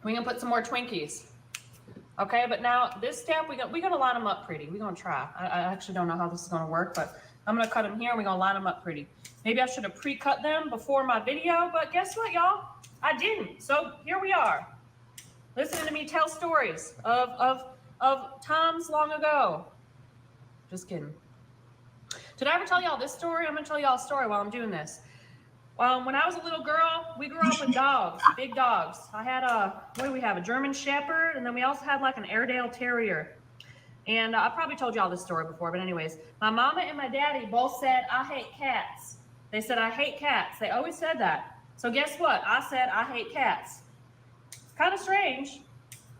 We're gonna put some more Twinkies. Okay, but now this step, we're gonna line them up pretty. We're gonna try. I actually don't know how this is gonna work, but I'm gonna cut them here and we're gonna line them up pretty. Maybe I should have pre-cut them before my video, but guess what, y'all? I didn't. So here we are. Listening to me tell stories of times long ago. Just kidding. Did I ever tell y'all this story? I'm gonna tell y'all a story while I'm doing this. When I was a little girl, we grew up with dogs, big dogs. I had what do we have? A German Shepherd, and then we also had like an Airedale Terrier. And I probably told y'all this story before, but anyways, my mama and my daddy both said, I hate cats. They said, I hate cats. They always said that. So guess what? I said, I hate cats. It's kind of strange.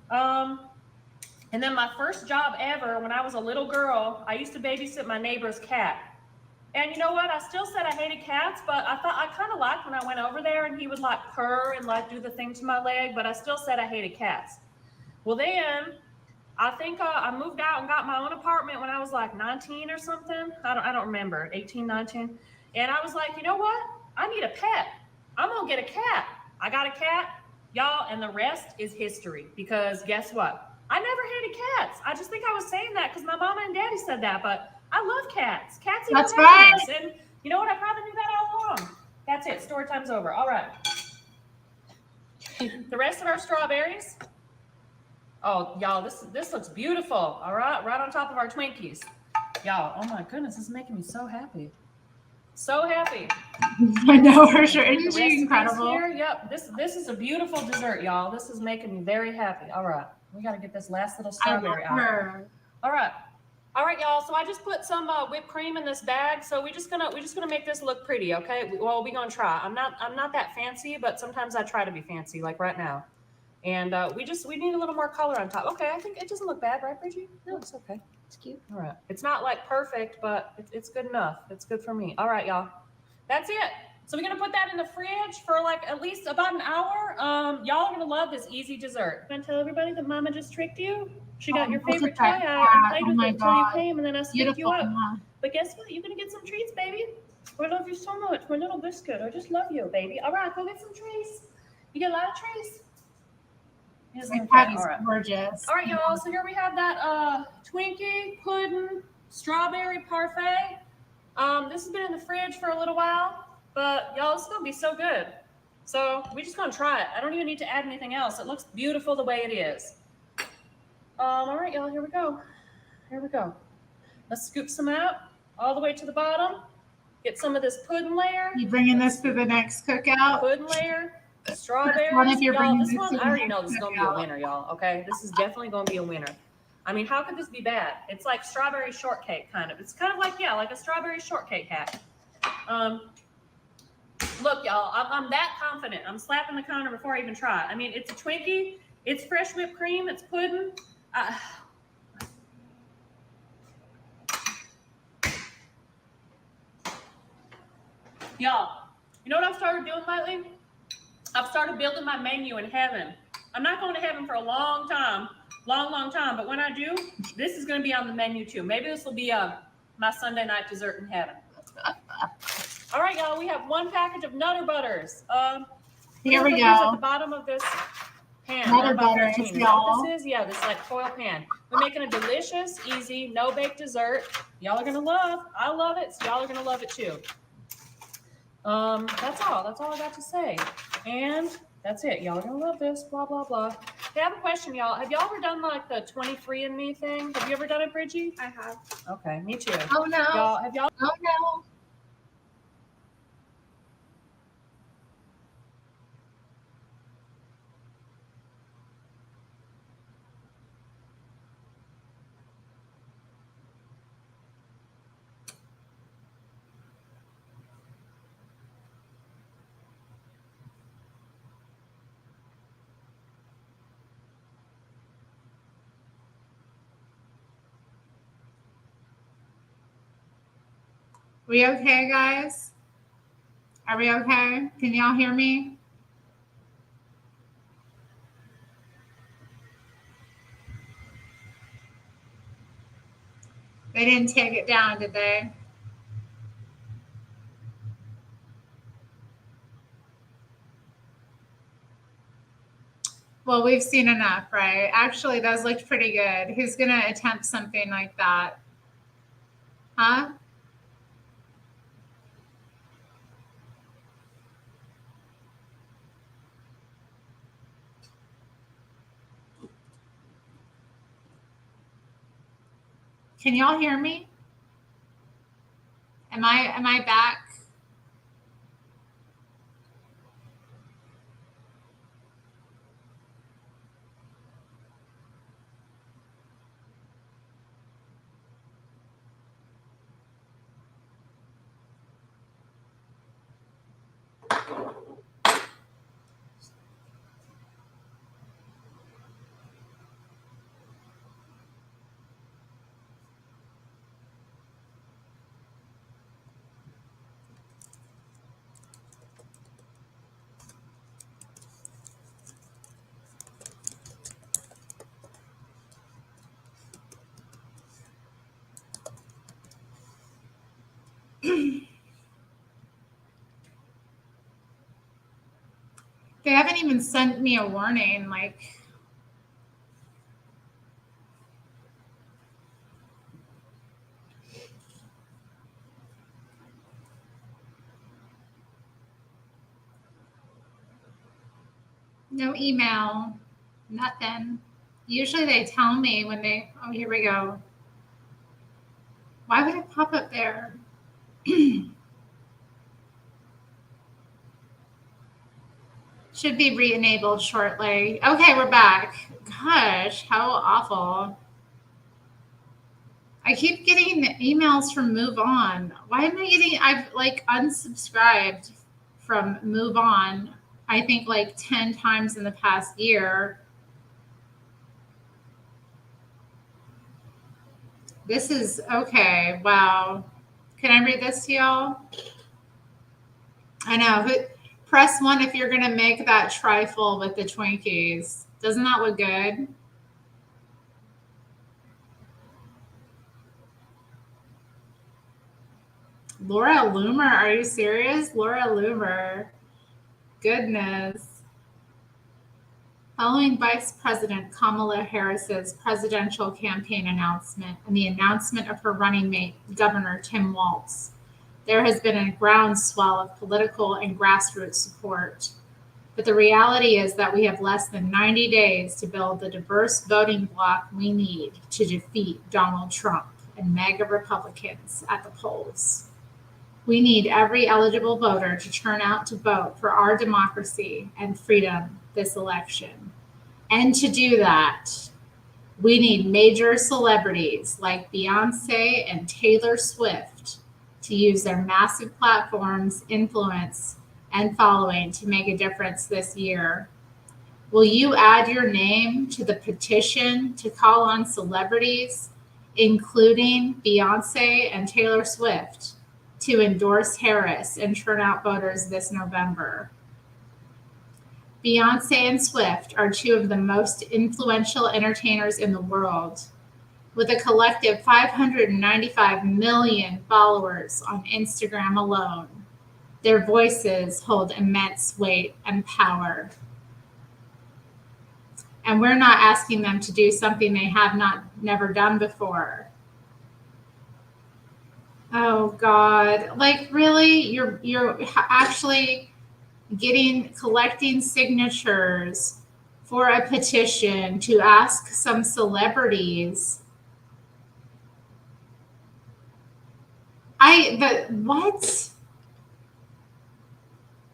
And then my first job ever, when I was a little girl, I used to babysit my neighbor's cat. And you know what? I still said I hated cats, but I thought I kind of liked when I went over there and he would like purr and like do the thing to my leg, but I still said I hated cats. Well, then I think I moved out and got my own apartment when I was like 19 or something. I don't remember, 18, 19. And I was like, you know what? I need a pet. I'm going to get a cat. I got a cat, y'all, and the rest is history because guess what? I never hated cats. I just think I was saying that because my mama and daddy said that, but I love cats. Cats equal happiness. And you know what? I probably knew that all along. That's it. Story time's over. All right. The rest of our strawberries. Oh, y'all, this looks beautiful. All right. Right on top of our Twinkies. Y'all, oh my goodness, this is making me so happy. So happy. I know for sure. Isn't she incredible? Here, yep. This is a beautiful dessert, y'all. This is making me very happy. All right. We got to get this last little strawberry out. All right. All right, y'all. So I just put some whipped cream in this bag. So we're just gonna make this look pretty, okay? Well, we're gonna try. I'm not that fancy, but sometimes I try to be fancy, like right now. And we need a little more color on top. Okay, I think it doesn't look bad, right, Bridget? No, it's okay. It's cute. All right. It's not like perfect, but it's good enough. It's good for me. All right, y'all. That's it. So we're gonna put that in the fridge for like at least about an hour. Y'all are gonna love this easy dessert. I'm gonna tell everybody that Mama just tricked you. She got your favorite toy. I played with it until you came, and then I scooped you up. But guess what? You're gonna get some treats, baby. I love you so much, my little biscuit. I just love you, baby. All right, go get some treats. You get a lot of treats. Patty's gorgeous. All right, y'all. So here we have that Twinkie pudding strawberry parfait. This has been in the fridge for a little while, but y'all, it's gonna be so good. So we're just gonna try it. I don't even need to add anything else. It looks beautiful the way it is. All right, y'all. Here we go. Here we go. Let's scoop some out all the way to the bottom. Get some of this pudding layer. You bringing this to the next cookout? Pudding layer. Strawberries. Y'all, this one, I already know this is going to be a winner, y'all. Okay? This is definitely going to be a winner. I mean, how could this be bad? It's like strawberry shortcake, kind of. It's kind of like, yeah, like a strawberry shortcake hack. Look, y'all, I'm that confident. I'm slapping the counter before I even try. I mean, it's a Twinkie. It's fresh whipped cream. It's pudding. Y'all, you know what I've started doing lately? I've started building my menu in heaven. I'm not going to heaven for a long time, long time. But when I do, this is going to be on the menu too. Maybe this will be my Sunday night dessert in heaven. All right, y'all, we have 1 package of Nutter Butters. Here we go. At the bottom of this pan. Nutter Butters, y'all. This is, yeah, this like foil pan. We're making a delicious, easy, no-bake dessert. Y'all are going to love. I love it, so y'all are going to love it too. That's all I got to say. And that's it. Y'all are going to love this, blah, blah, blah. Hey, I have a question, y'all. Have y'all ever done like the 23andMe thing? Have you ever done it, Bridgie? I have. Okay, me too. Oh, no. Y'all, have y'all? Oh, no. We okay, guys? Are we okay? Can y'all hear me? They didn't take it down, did they? Well, we've seen enough, right? Actually, those looked pretty good. Who's going to attempt something like that? Huh? Can y'all hear me? Am I back? They haven't even sent me a warning, like. No email, nothing. Usually they tell me when they, oh, here we go. Why would it pop up there? Should be re-enabled shortly. Okay, we're back. Gosh, how awful. I keep getting emails from Move On. Why am I getting, I've like unsubscribed from Move On, I think like 10 times in the past year. This is, okay, wow. Can I read this to y'all? I know. Press 1 if you're going to make that trifle with the Twinkies. Doesn't that look good? Laura Loomer, are you serious? Laura Loomer. Goodness. Following Vice President Kamala Harris's presidential campaign announcement and the announcement of her running mate, Governor Tim Walz, there has been a groundswell of political and grassroots support. But the reality is that we have less than 90 days to build the diverse voting bloc we need to defeat Donald Trump and MAGA Republicans at the polls. We need every eligible voter to turn out to vote for our democracy and freedom this election. And to do that, We need major celebrities like Beyonce and Taylor Swift to use their massive platforms, influence, and following to make a difference this year. Will you add your name to the petition to call on celebrities, including Beyonce and Taylor Swift, to endorse Harris and turn out voters this November? Beyonce and Swift are two of the most influential entertainers in the world, with a collective 595 million followers on Instagram alone. Their voices hold immense weight and power. And we're not asking them to do something they have never done before. Oh God, like really? You're actually collecting signatures for a petition to ask some celebrities. What?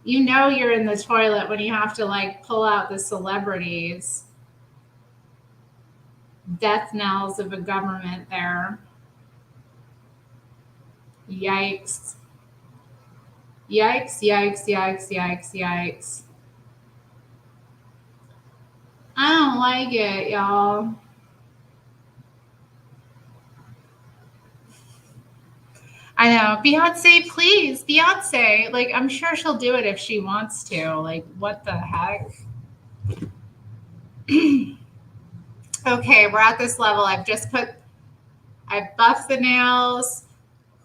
You know you're in the toilet when you have to like pull out the celebrities. Death knells of a government there. Yikes. Yikes, yikes, yikes, yikes, yikes. I don't like it, y'all. I know. Beyonce, please. Beyonce. Like, I'm sure she'll do it if she wants to. Like, what the heck? Okay, we're at this level. I've buffed the nails,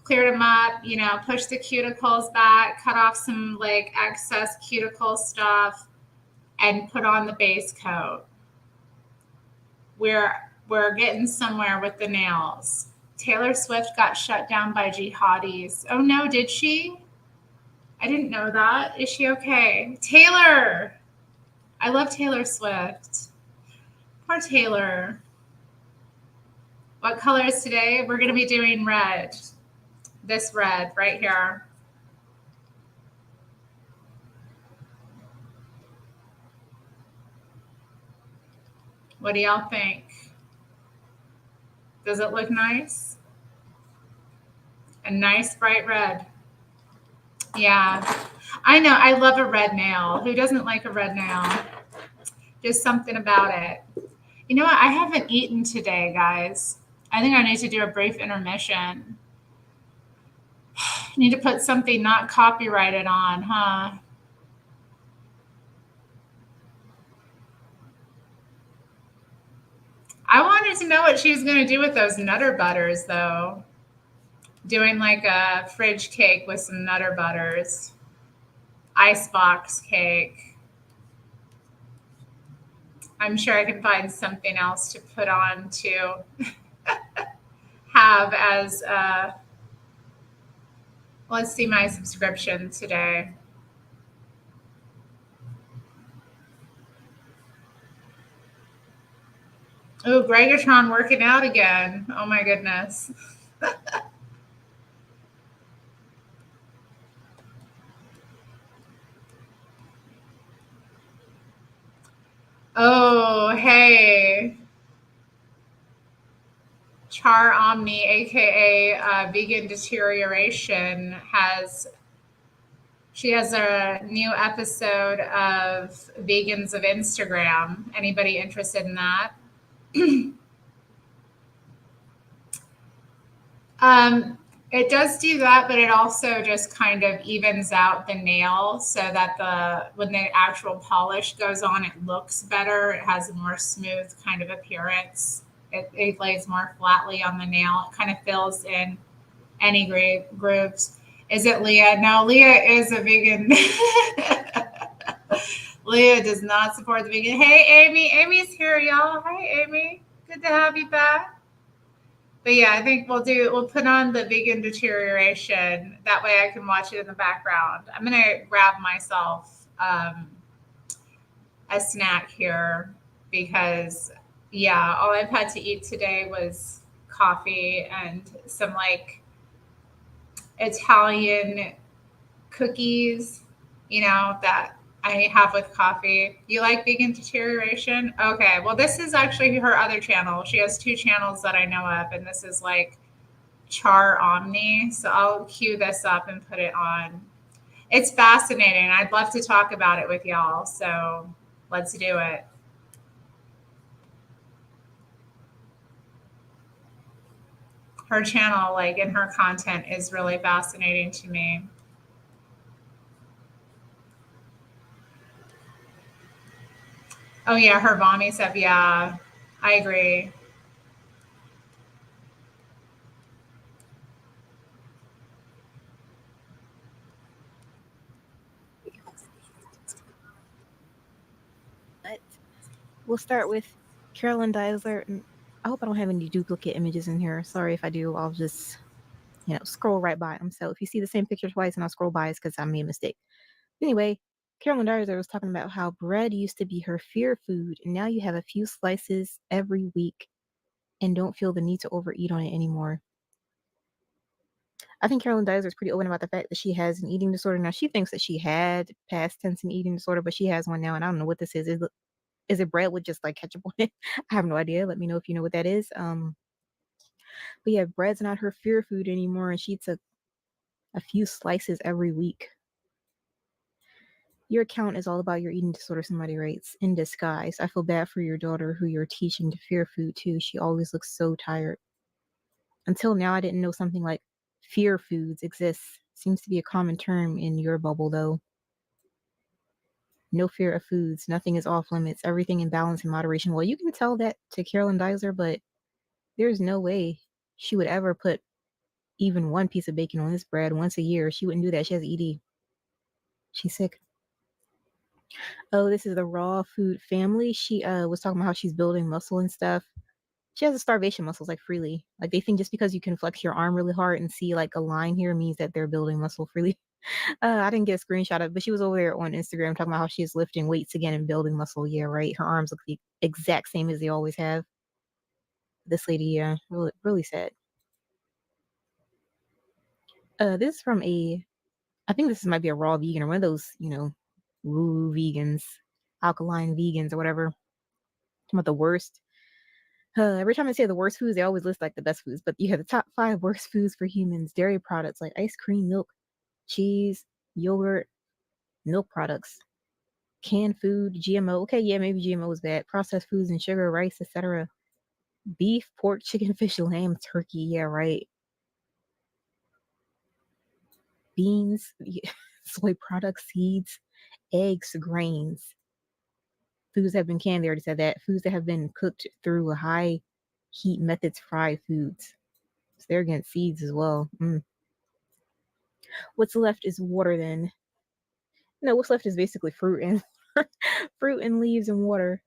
cleared them up, pushed the cuticles back, cut off some like excess cuticle stuff, and put on the base coat. We're getting somewhere with the nails. Taylor Swift got shut down by jihadis. Oh no, did she? I didn't know that. Is she okay? Taylor! I love Taylor Swift. Poor Taylor. What color is today? We're going to be doing red. This red right here. What do y'all think? Does it look nice? A nice bright red. Yeah. I know. I love a red nail. Who doesn't like a red nail? Just something about it. You know what? I haven't eaten today, guys. I think I need to do a brief intermission. Need to put something not copyrighted on, huh? I wanted to know what she was going to do with those Nutter Butters, though. Doing like a fridge cake with some Nutter Butters. Icebox cake. I'm sure I can find something else to put on to have as let's see my subscription today. Oh, Gregatron working out again. Oh my goodness. Oh, hey. Char Omni, aka Vegan Deterioration, she has a new episode of Vegans of Instagram. Anybody interested in that? It does do that, but it also just kind of evens out the nail so that when the actual polish goes on, it looks better. It has a more smooth kind of appearance. It lays more flatly on the nail. It kind of fills in any grooves. Is it Leah? No, Leah is a vegan. Leah does not support the vegan. Hey, Amy. Amy's here, y'all. Hi, Amy. Good to have you back. But yeah, I think we'll put on the Vegan Deterioration. That way I can watch it in the background. I'm going to grab myself a snack here because, yeah, all I've had to eat today was coffee and some like Italian cookies, that I have with coffee. You like vegan deterioration? Okay. Well, this is actually her other channel. She has 2 channels that I know of, and this is like Char Omni. So I'll cue this up and put it on. It's fascinating. I'd love to talk about it with y'all. So let's do it. Her channel, like, and her content is really fascinating to me. Oh yeah, her mommy stuff. Yeah, I agree. But we'll start with Carolyn Deisler. And I hope I don't have any duplicate images in here. Sorry if I do. I'll just, scroll right by them. So if you see the same picture twice and I'll scroll by, it's because I made a mistake. Anyway, Carolyn Deisler was talking about how bread used to be her fear food, and now you have a few slices every week and don't feel the need to overeat on it anymore. I think Carolyn Deisler is pretty open about the fact that she has an eating disorder. Now, she thinks that she had past tense an eating disorder, but she has one now, and I don't know what this is. Is it bread with just like ketchup on it? I have no idea. Let me know if you know what that is. But yeah, bread's not her fear food anymore, and she took a few slices every week. Your account is all about your eating disorder, somebody writes, in disguise. I feel bad for your daughter who you're teaching to fear food too. She always looks so tired. Until now, I didn't know something like fear foods exists. Seems to be a common term in your bubble, though. No fear of foods. Nothing is off limits. Everything in balance and moderation. Well, you can tell that to Carolyn Deisler, but there's no way she would ever put even one piece of bacon on this bread once a year. She wouldn't do that. She has ED. She's sick. Oh, this is the raw food family. She was talking about how she's building muscle and stuff. She has a starvation muscles like freely. Like they think just because you can flex your arm really hard and see like a line here means that they're building muscle freely. I didn't get a screenshot of it, but she was over there on Instagram talking about how she's lifting weights again and building muscle. Yeah, right. Her arms look the exact same as they always have. This lady, yeah, really, really sad. This is from I think this might be a raw vegan or one of those, woo vegans, alkaline vegans or whatever. Talking about the worst. Every time I say the worst foods, they always list like the best foods, but you have the top 5 worst foods for humans: dairy products like ice cream, milk, cheese, yogurt, milk products, canned food, GMO. Okay, yeah, maybe GMO is bad. Processed foods and sugar, rice, etc. Beef, pork, chicken, fish, lamb, turkey. Yeah, right. Beans, soy products, seeds, eggs, grains. Foods that have been canned, they already said that. Foods that have been cooked through a high heat methods, fried foods. So they're against seeds as well. What's left is water then. No, what's left is basically fruit and fruit and leaves and water.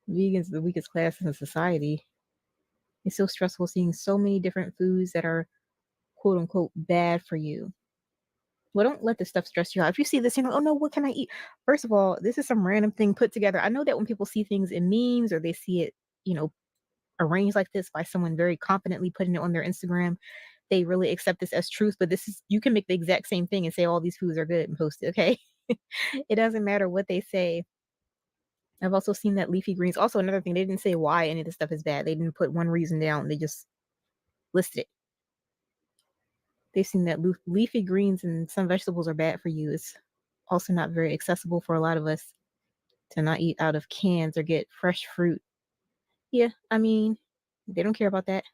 Vegans are the weakest class in society. It's so stressful seeing so many different foods that are quote unquote bad for you. Well, don't let this stuff stress you out. If you see this, you're like, oh no, what can I eat? First of all, this is some random thing put together. I know that when people see things in memes or they see it, arranged like this by someone very confidently putting it on their Instagram, they really accept this as truth. But you can make the exact same thing and say all these foods are good and post it, okay? It doesn't matter what they say. I've also seen that leafy greens. Also, another thing, they didn't say why any of this stuff is bad. They didn't put one reason down. They just listed it. They've seen that leafy greens and some vegetables are bad for you. It's also not very accessible for a lot of us to not eat out of cans or get fresh fruit. Yeah, I mean, they don't care about that.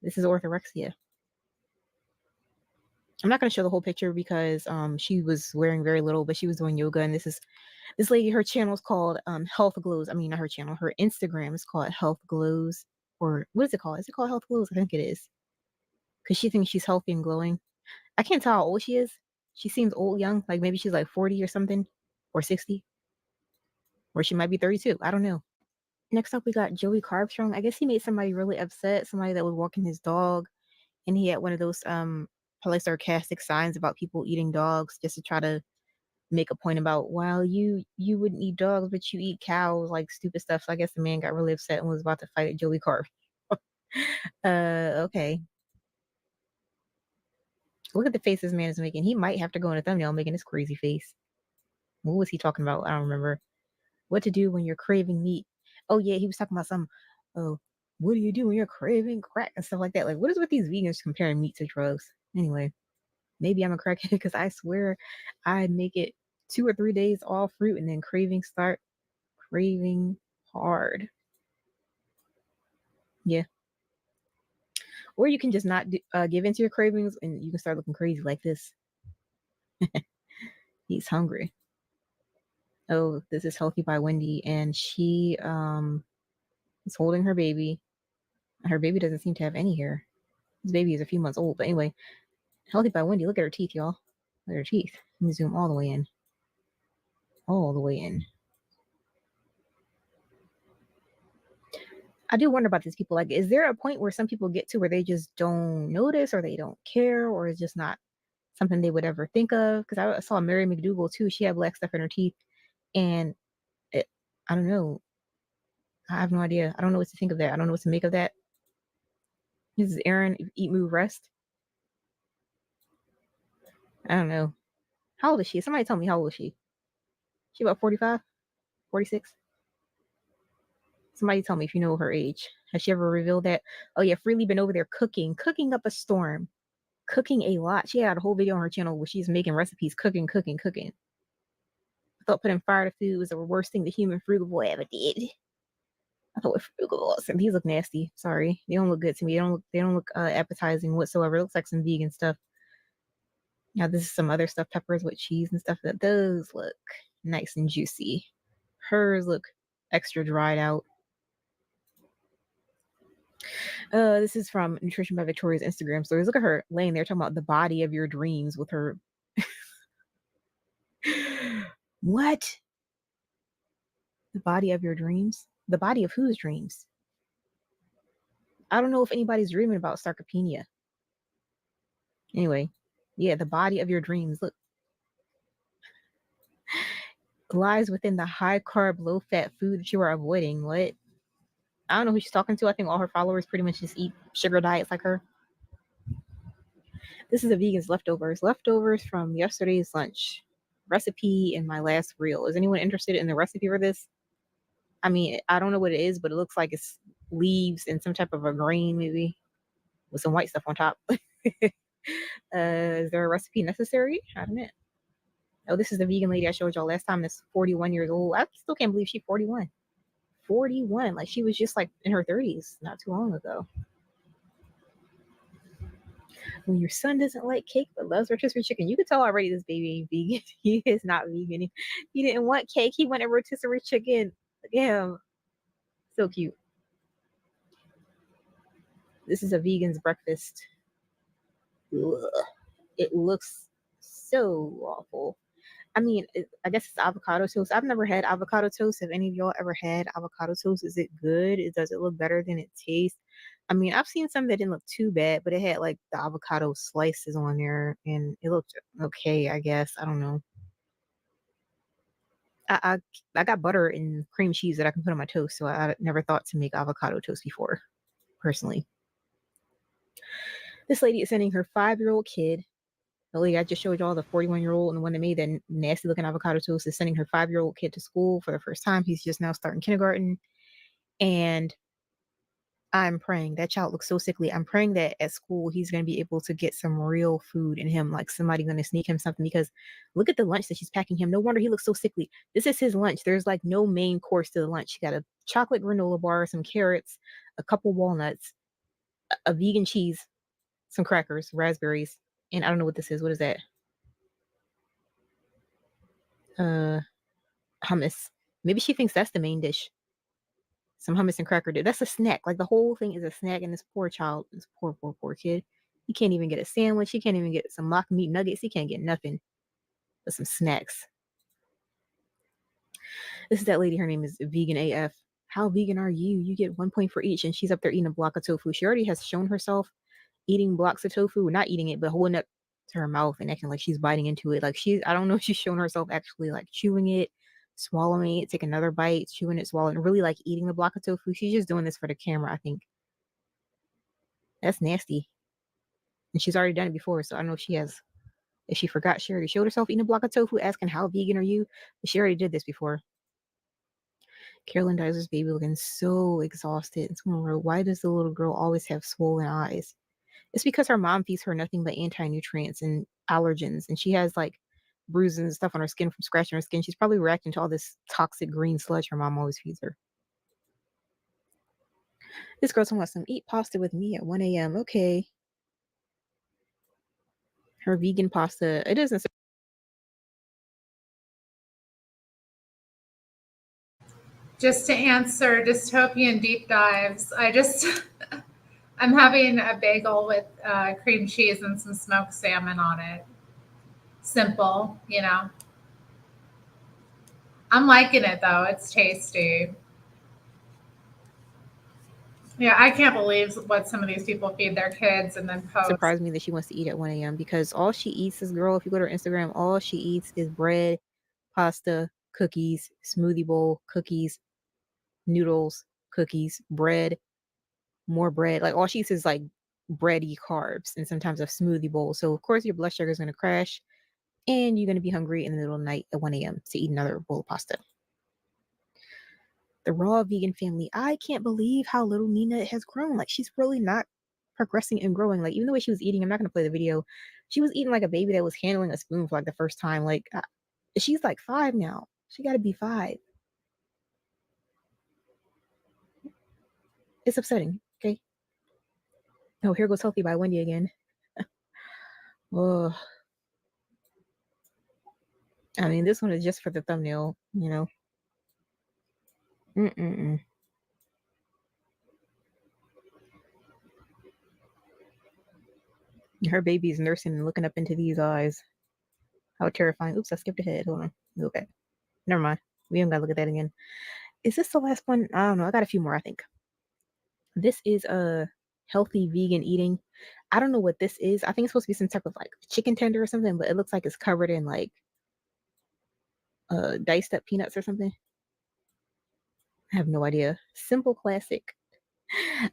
This is orthorexia. I'm not going to show the whole picture because she was wearing very little, but she was doing yoga. And this lady, her channel is called Health Glows. I mean, not her channel, her Instagram is called Health Glows. Or what is it called? Is it called Health Glows? I think it is. Because she thinks she's healthy and glowing. I can't tell how old she is. She seems old, young. Like maybe she's like 40 or something. Or 60. Or she might be 32. I don't know. Next up, we got Joey Carbstrong. I guess he made somebody really upset. Somebody that was walking his dog. And he had one of those probably sarcastic signs about people eating dogs just to try to make a point about, well, you wouldn't eat dogs, but you eat cows, like stupid stuff. So I guess the man got really upset and was about to fight Joey Carp. Okay. Look at the face this man is making. He might have to go in a thumbnail making this crazy face. What was he talking about? I don't remember. What to do when you're craving meat. Oh yeah, he was talking about some, oh, what do you do when you're craving crack and stuff like that? Like, what is with these vegans comparing meat to drugs? Anyway, maybe I'm a crackhead because I swear I make it 2 or 3 days all fruit and then cravings start craving hard. Yeah. Or you can just not give into your cravings and you can start looking crazy like this. He's hungry. Oh, this is Healthy by Wendy, and she is holding her baby. Her baby doesn't seem to have any hair. This baby is a few months old, but anyway, Healthy by Wendy. Look at her teeth, y'all. Look at her teeth. Let me zoom all the way in. All the way in. I do wonder about these people. Like, is there a point where some people get to where they just don't notice or they don't care or it's just not something they would ever think of? Because I saw Mary McDougal too. She had black stuff in her teeth. And I don't know. I have no idea. I don't know what to think of that. I don't know what to make of that. This is Aaron, Eat, Move, Rest. I don't know. How old is she? Somebody tell me, how old is she? She about 45? 46? Somebody tell me if you know her age. Has she ever revealed that? Oh yeah, Freely been over there cooking up a storm. Cooking a lot. She had a whole video on her channel where she's making recipes, cooking. I thought putting fire to food was the worst thing the human frugal boy ever did. I thought with frugals, and these look nasty. Sorry, they don't look good to me. They don't look appetizing whatsoever. It looks like some vegan stuff. Now this is some other stuff, peppers with cheese and stuff. That those look nice and juicy. Hers look extra dried out. This is from Nutrition by Victoria's Instagram stories. Look at her laying there talking about the body of your dreams with her. What? The body of your dreams? The body of whose dreams? I don't know if anybody's dreaming about sarcopenia. Anyway, yeah, the body of your dreams. Look. Lies within the high carb, low fat food that you are avoiding. What? I don't know who she's talking to. I think all her followers pretty much just eat sugar diets like her. This is a vegan's leftovers. Leftovers from yesterday's lunch. Recipe in my last reel. Is anyone interested in the recipe for this? I mean, I don't know what it is, but it looks like it's leaves and some type of a grain, maybe, with some white stuff on top. Is there a recipe necessary? I don't know. Oh, this is the vegan lady I showed y'all last time that's 41 years old. I still can't believe she's 41. 41. Like, she was just like in her 30s not too long ago. When your son doesn't like cake but loves rotisserie chicken, you can tell already this baby ain't vegan. He is not vegan. He didn't want cake. He wanted rotisserie chicken. Look at him. So cute. This is a vegan's breakfast. Ugh. It looks so awful. I mean, I guess it's avocado toast. I've never had avocado toast. Have any of y'all ever had avocado toast? Is it good? Does it look better than it tastes? I mean, I've seen some that didn't look too bad, but it had like the avocado slices on there and it looked okay, I guess. I don't know. I got butter and cream cheese that I can put on my toast, so I never thought to make avocado toast before, personally. This lady is sending her 5-year-old kid. The lady I just showed y'all, the 41-year-old, and the one that made that nasty looking avocado toast, is sending her 5-year-old kid to school for the first time. He's just now starting kindergarten. And I'm praying. That child looks so sickly. I'm praying that at school he's going to be able to get some real food in him, like somebody going to sneak him something, because look at the lunch that she's packing him. No wonder he looks so sickly. This is his lunch. There's like no main course to the lunch. She got a chocolate granola bar, some carrots, a couple walnuts, a vegan cheese, some crackers, raspberries, and I don't know what this is. What is that? Hummus. Maybe she thinks that's the main dish. Some hummus and cracker dip. That's a snack. Like the whole thing is a snack, and this poor child, this poor kid, he can't even get a sandwich. He can't even get some mock meat nuggets. He can't get nothing but some snacks. This is that lady. Her name is Vegan AF. How vegan are you? You get 1 point for each, and she's up there eating a block of tofu. She already has shown herself eating blocks of tofu, not eating it, but holding it to her mouth and acting like she's biting into it. Like I don't know if she's shown herself actually like chewing it, swallowing it, take another bite, chewing it, swallowing, really like eating the block of tofu. She's just doing this for the camera, I think. That's nasty. And she's already done it before, so I don't know if she has If she forgot, she already showed herself eating a block of tofu, asking how vegan are you? But she already did this before. Carolyn Dyser's baby looking so exhausted. And someone wrote, why does the little girl always have swollen eyes? It's because her mom feeds her nothing but anti-nutrients and allergens, and she has like bruises and stuff on her skin from scratching her skin. She's probably reacting to all this toxic green sludge her mom always feeds her. This girl's talking about some eat pasta with me at 1 a.m. Okay. Her vegan pasta, it doesn't. Just to answer dystopian deep dives, I'm having a bagel with cream cheese and some smoked salmon on it. Simple, you know. I'm liking it though. It's tasty. Yeah, I can't believe what some of these people feed their kids and then post. Surprised me that she wants to eat at 1 a.m. because all she eats, this girl, if you go to her Instagram, all she eats is bread, pasta, cookies, smoothie bowl, cookies, noodles, cookies, bread, more bread. Like all she eats is like bready carbs and sometimes a smoothie bowl. So of course your blood sugar is going to crash and you're going to be hungry in the middle of the night at 1 a.m. to eat another bowl of pasta. The raw vegan family, I can't believe how little Nina has grown. Like she's really not progressing and growing. Like even the way she was eating, I'm not going to play the video. She was eating like a baby that was handling a spoon for like the first time. Like she's like 5 now. She got to be 5. It's upsetting. Okay. Oh, here goes Healthy by Wendy again. Oh, I mean, this one is just for the thumbnail, you know. Her baby's nursing and looking up into these eyes. How terrifying. Oops, I skipped ahead. Hold on. Okay. Never mind. We don't gotta look at that again. Is this the last one? I don't know. I got a few more, I think. This is a healthy vegan eating. I don't know what this is. I think it's supposed to be some type of like chicken tender or something, but it looks like it's covered in like diced up peanuts or something. I have no idea. Simple classic.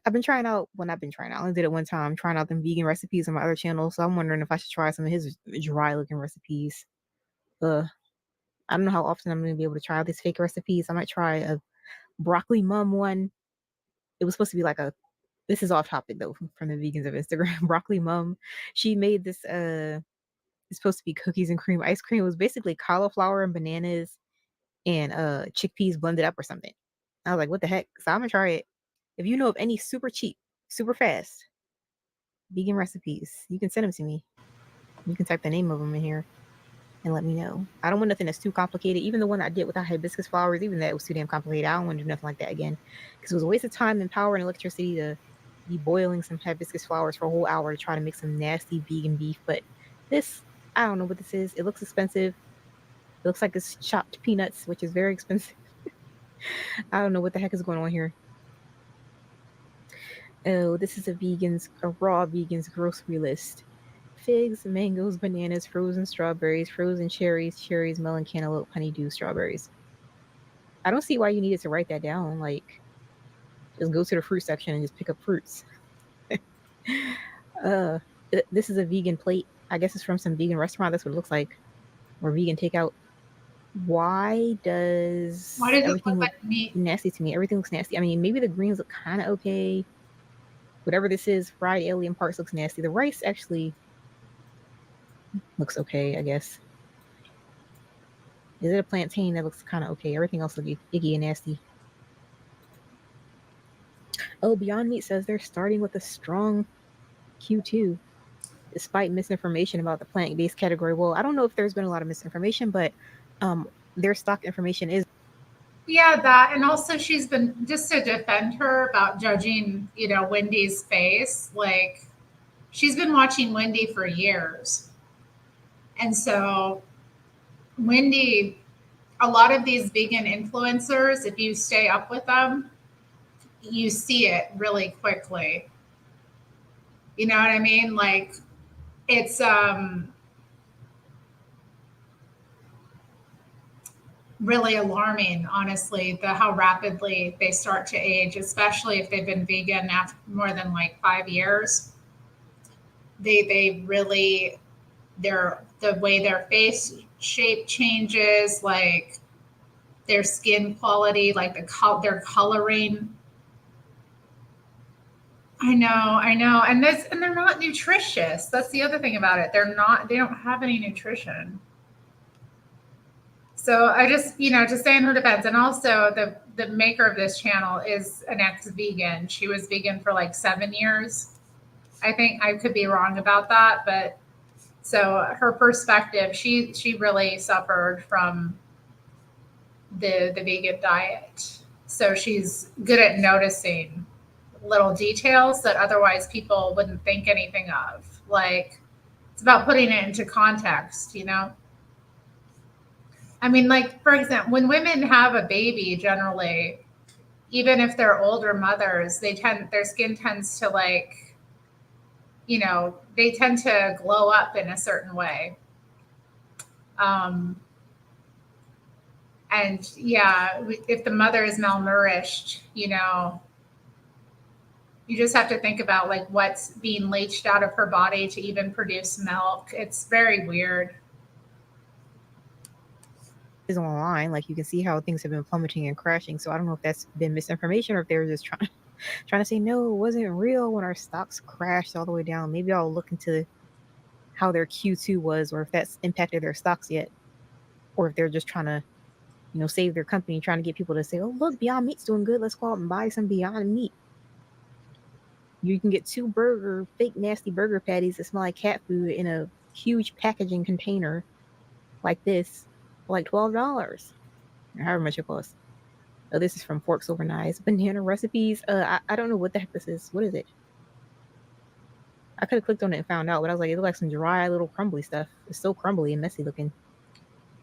I've been trying out. I only did it one time, trying out them vegan recipes on my other channel. So I'm wondering if I should try some of his dry looking recipes. I don't know how often I'm going to be able to try out these fake recipes. I might try a broccoli mum one. It was supposed to be like this is off topic though from the vegans of Instagram. Broccoli mum. She made this, it's supposed to be cookies and cream ice cream. It was basically cauliflower and bananas and chickpeas blended up or something. I was like, what the heck? So I'm going to try it. If you know of any super cheap, super fast vegan recipes, you can send them to me. You can type the name of them in here and let me know. I don't want nothing that's too complicated. Even the one I did without hibiscus flowers, even that was too damn complicated. I don't want to do nothing like that again because it was a waste of time and power and electricity to be boiling some hibiscus flowers for a whole hour to try to make some nasty vegan beef. But this, I don't know what this is. It looks expensive. It looks like it's chopped peanuts, which is very expensive. I don't know what the heck is going on here. Oh, this is a raw vegan's grocery list. Figs, mangoes, bananas, frozen strawberries, frozen cherries, melon, cantaloupe, honeydew, strawberries. I don't see why you needed to write that down. Like, just go to the fruit section and just pick up fruits. This is a vegan plate. I guess it's from some vegan restaurant. That's what it looks like. Or vegan takeout. Why does everything look nasty to me? Everything looks nasty. I mean, maybe the greens look kind of okay. Whatever this is, fried alien parts looks nasty. The rice actually looks okay, I guess. Is it a plantain that looks kind of okay? Everything else looks icky and nasty. Oh, Beyond Meat says they're starting with a strong Q2, despite misinformation about the plant-based category. Well, I don't know if there's been a lot of misinformation, but their stock information is. Yeah, that, and also she's been, just to defend her about judging, Wendy's face, like she's been watching Wendy for years. And so Wendy, a lot of these vegan influencers, if you stay up with them, you see it really quickly. You know what I mean? Like it's really alarming, honestly, how rapidly they start to age, especially if they've been vegan after more than like 5 years. They really the way their face shape changes, like their skin quality, like their coloring. I know. And they're not nutritious. That's the other thing about it. They don't have any nutrition. So I just, to stay in her defense, and also the maker of this channel is an ex-vegan. She was vegan for like 7 years. I think I could be wrong about that, but so her perspective, she really suffered from the vegan diet. So she's good at noticing little details that otherwise people wouldn't think anything of. Like, it's about putting it into context, I mean, like, for example, when women have a baby, generally, even if they're older mothers, their skin tends to like, they tend to glow up in a certain way. And yeah, if the mother is malnourished, you just have to think about like what's being leached out of her body to even produce milk. It's very weird. Is online, like you can see how things have been plummeting and crashing. So I don't know if that's been misinformation or if they're just trying to say no, it wasn't real when our stocks crashed all the way down. Maybe I'll look into how their Q2 was, or if that's impacted their stocks yet, or if they're just trying to, save their company, trying to get people to say, oh look, Beyond Meat's doing good, let's go out and buy some Beyond Meat. You can get 2 fake nasty burger patties that smell like cat food in a huge packaging container like this for like $12, or however much it costs. Oh, this is from Forks Over Knives. Banana recipes. I don't know what the heck this is. What is it? I could have clicked on it and found out, but I was like, it looks like some dry little crumbly stuff. It's so crumbly and messy looking.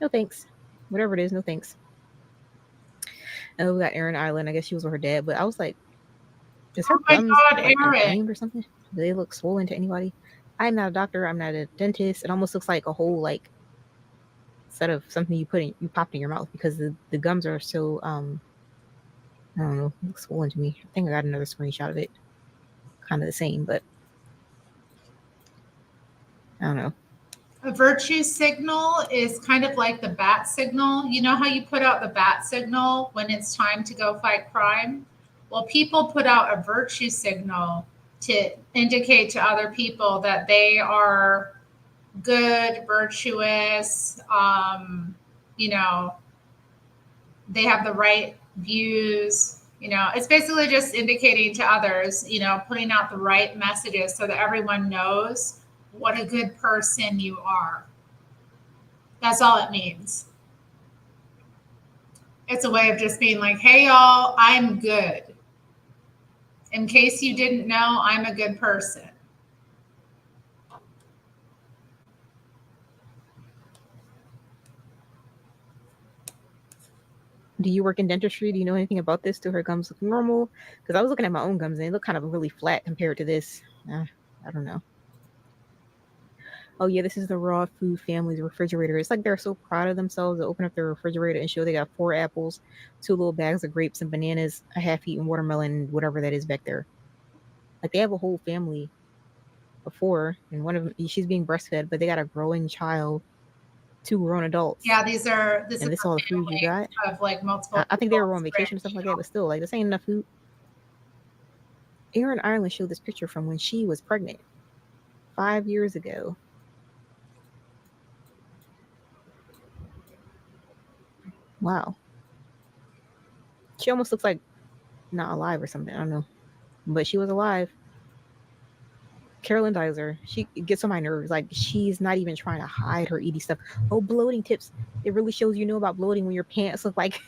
No thanks. Whatever it is, no thanks. Oh, we got Erin Island. I guess she was with her dad, but I was like, is her gums like inflamed or something? Do they look swollen to anybody? I'm not a doctor. I'm not a dentist. It almost looks like a whole like set of something you popped in your mouth, because the gums are so I don't know, it looks swollen to me. I think I got another screenshot of it. Kind of the same, but I don't know. A virtue signal is kind of like the bat signal. You know how you put out the bat signal when it's time to go fight crime? Well, people put out a virtue signal to indicate to other people that they are good, virtuous, they have the right views. It's basically just indicating to others, putting out the right messages so that everyone knows what a good person you are. That's all it means. It's a way of just being like, hey, y'all, I'm good. In case you didn't know, I'm a good person. Do you work in dentistry? Do you know anything about this? Do her gums look normal? Because I was looking at my own gums and they look kind of really flat compared to this. I don't know. Oh yeah, this is the Raw Food Family's refrigerator. It's like they're so proud of themselves to open up their refrigerator and show they got 4 apples, 2 little bags of grapes and bananas, a half-eaten watermelon, whatever that is back there. Like they have a whole family of 4, and one of them, she's being breastfed, but they got a growing child, 2 grown adults. Yeah, this is all the food you got. Of like multiple. I think they were on vacation and stuff like that, but still, like this ain't enough food. Erin Ireland showed this picture from when she was pregnant 5 years ago. Wow. She almost looks like not alive or something. I don't know. But she was alive. Carolyn Dizer, she gets on my nerves. Like, she's not even trying to hide her eating stuff. Oh, bloating tips. It really shows you know about bloating when your pants look like...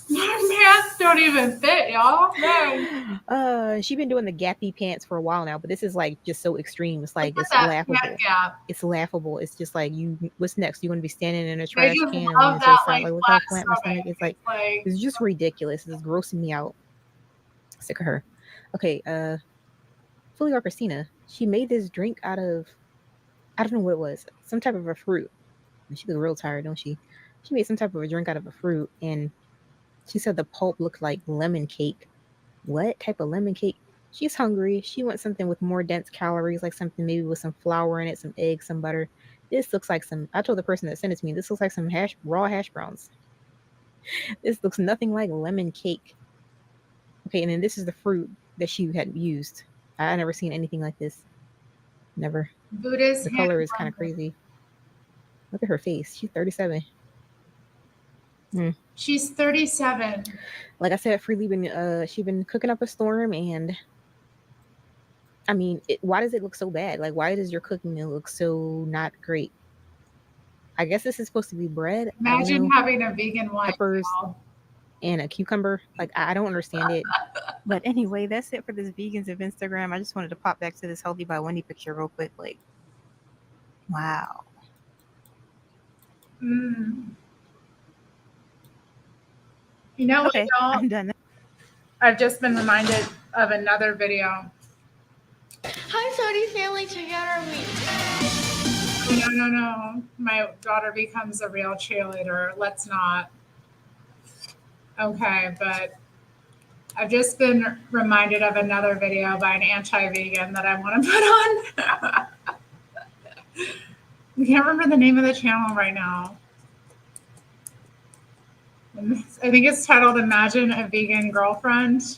My pants don't even fit, y'all. No. She's been doing the gappy pants for a while now, but this is like just so extreme. It's like it's laughable. It's laughable. It's just like, what's next? You want to be standing in a trash can and then say, like, look how flat my stomach is. Like, it's just ridiculous. It's grossing me out. Sick of her. Okay, Fully or Christina, she made this drink out of, I don't know what it was, some type of a fruit. She look real tired, don't she? She made some type of a drink out of a fruit, and she said the pulp looked like lemon cake. What type of lemon cake? She's hungry. She wants something with more dense calories, like something maybe with some flour in it, some eggs, some butter. This looks like some, I told the person that sent it to me, this looks like some raw hash browns. This looks nothing like lemon cake. Okay, and then this is the fruit that she had used. I never seen anything like this. Never. Buddha's The color is kind of crazy. Look at her face. She's 37. She's 37. Like I said, Freely she's been cooking up a storm, and I mean, why does it look so bad? Like, why does your cooking look so not great? I guess this is supposed to be bread. Imagine having a vegan wife. Peppers and a cucumber. Like, I don't understand it. But anyway, that's it for this Vegans of Instagram. I just wanted to pop back to this Healthy by Wendy picture real quick. Like, wow. You know what? Okay, I'm done. I've just been reminded of another video. Hi, Sony family. Check out our week. No. My daughter becomes a real cheerleader. Let's not. Okay, but I've just been reminded of another video by an anti-vegan that I want to put on. I can't remember the name of the channel right now. I think it's titled Imagine a Vegan Girlfriend.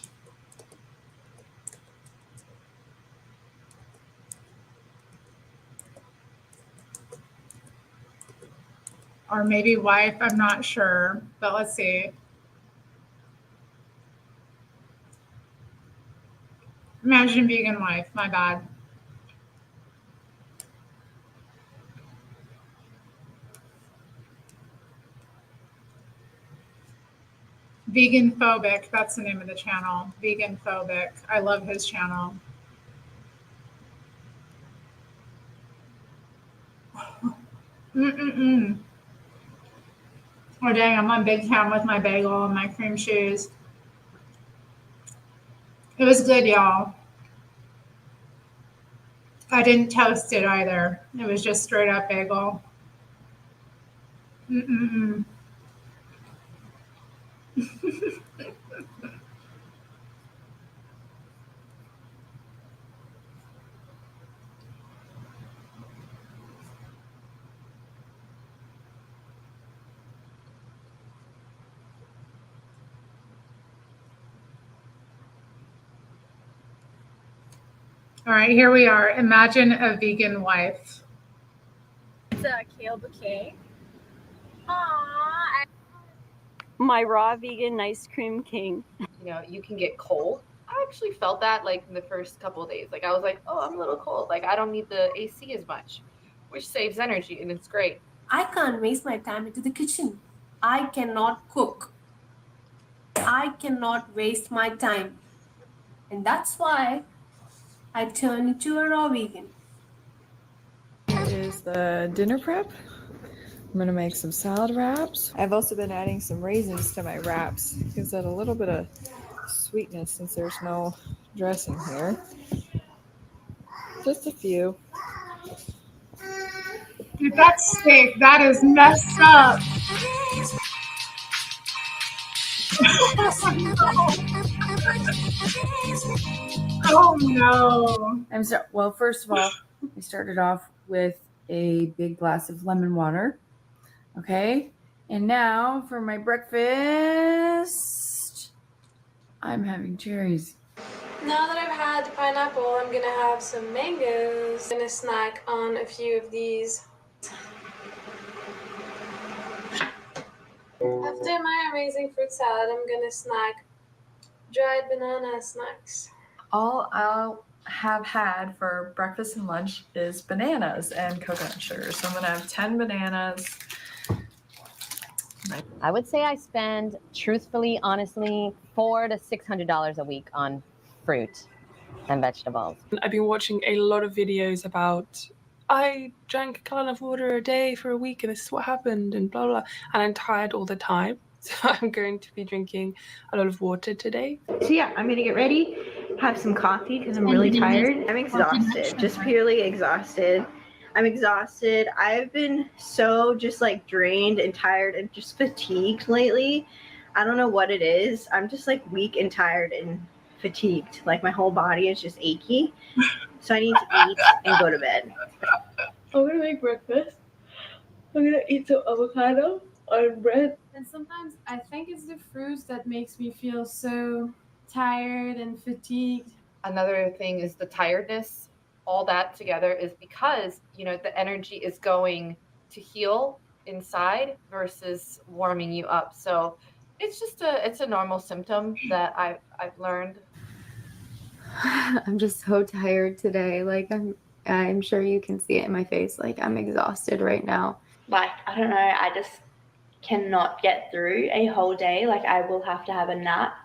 Or maybe wife, I'm not sure, but let's see. Imagine vegan wife, my bad. Vegan Phobic, that's the name of the channel. Vegan Phobic. I love his channel. Oh dang, I'm on Big Town with my bagel and my cream cheese. It was good, y'all. I didn't toast it either. It was just straight up bagel. All right, here we are. Imagine a vegan wife. It's a kale bouquet. Aww. My raw vegan ice cream king. You know, you can get cold. I actually felt that like in the first couple of days. Like I was like, oh, I'm a little cold. Like I don't need the AC as much, which saves energy and it's great. I can't waste my time into the kitchen. I cannot cook. I cannot waste my time. And that's why I turned into a raw vegan. Is the dinner prep. I'm gonna make some salad wraps. I've also been adding some raisins to my wraps. Gives that a little bit of sweetness since there's no dressing here. Just a few. Dude, that's steak. That is messed up. Oh no. Well, first of all, we started off with a big glass of lemon water. Okay. And now for my breakfast, I'm having cherries. Now that I've had the pineapple, I'm gonna have some mangoes. I'm gonna snack on a few of these. After my amazing fruit salad, I'm gonna snack dried banana snacks. All I'll have had for breakfast and lunch is bananas and coconut sugar. So I'm gonna have 10 bananas. I would say I spend, truthfully, honestly, $400 to $600 a week on fruit and vegetables. I've been watching a lot of videos about I drank a gallon of water a day for a week and this is what happened and blah, blah, and I'm tired all the time. So I'm going to be drinking a lot of water today. So yeah, I'm gonna get ready, have some coffee because I'm really tired. I'm exhausted, just purely exhausted. I'm exhausted. I've been so just like drained and tired and just fatigued lately. I don't know what it is. I'm just like weak and tired and fatigued. Like my whole body is just achy. So I need to eat and go to bed. I'm gonna make breakfast. I'm gonna eat some avocado on bread. And sometimes I think it's the fruits that makes me feel so tired and fatigued. Another thing is the tiredness. All that together is because, you know, the energy is going to heal inside versus warming you up. So it's just it's a normal symptom that I've learned. I'm just so tired today. Like I'm sure you can see it in my face. Like I'm exhausted right now. Like, I don't know, I just cannot get through a whole day. Like, I will have to have a nap.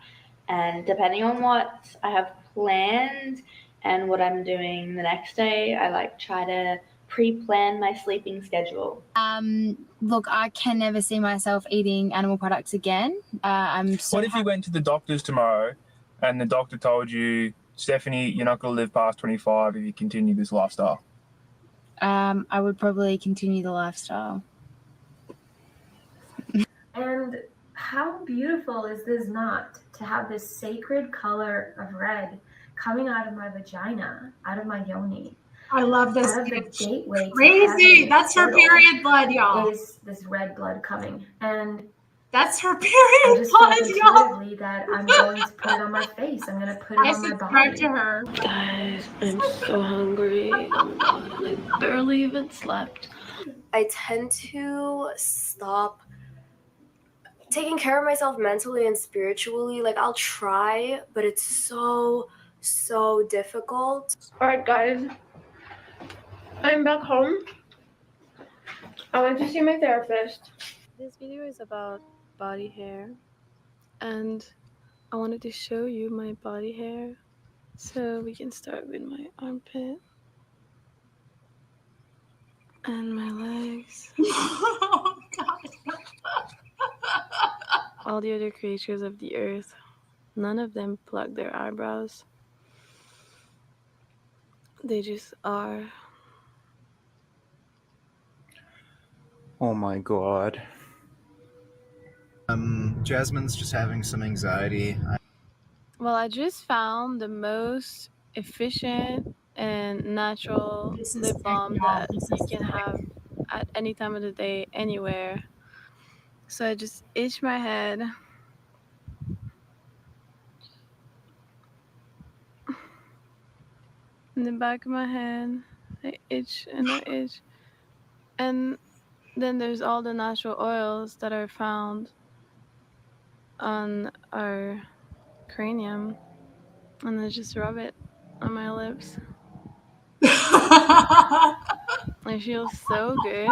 And depending on what I have planned and what I'm doing the next day, I like try to pre-plan my sleeping schedule. Look, I can never see myself eating animal products again. I'm so What if you went to the doctors tomorrow and the doctor told you, Stephanie, you're not going to live past 25 if you continue this lifestyle? I would probably continue the lifestyle. And how beautiful is this not to have this sacred color of red coming out of my vagina, out of my yoni? I love this. Out of the gateway to Crazy. heaven, That's her portal period blood, y'all. is this red blood coming. And that's her I period just blood, felt y'all. intuitively that I'm going to put it on my face. I'm going to put it I on my subscribe body. to her. Guys, I'm so hungry. I like barely even slept. I tend to stop taking care of myself mentally and spiritually. Like I'll try, but it's so difficult. All right, guys, I'm back home. I went to see my therapist. This video is about body hair, and I wanted to show you my body hair. So we can start with my armpit and my legs. Oh, God. All the other creatures of the earth, none of them pluck their eyebrows. They just are. Oh my god. Jasmine's just having some anxiety. Well, I just found the most efficient and natural lip balm that you can have at any time of the day, anywhere. So I just itch my head. In the back of my head, I itch and I itch. And then there's all the natural oils that are found on our cranium. And I just rub it on my lips. It feels so good.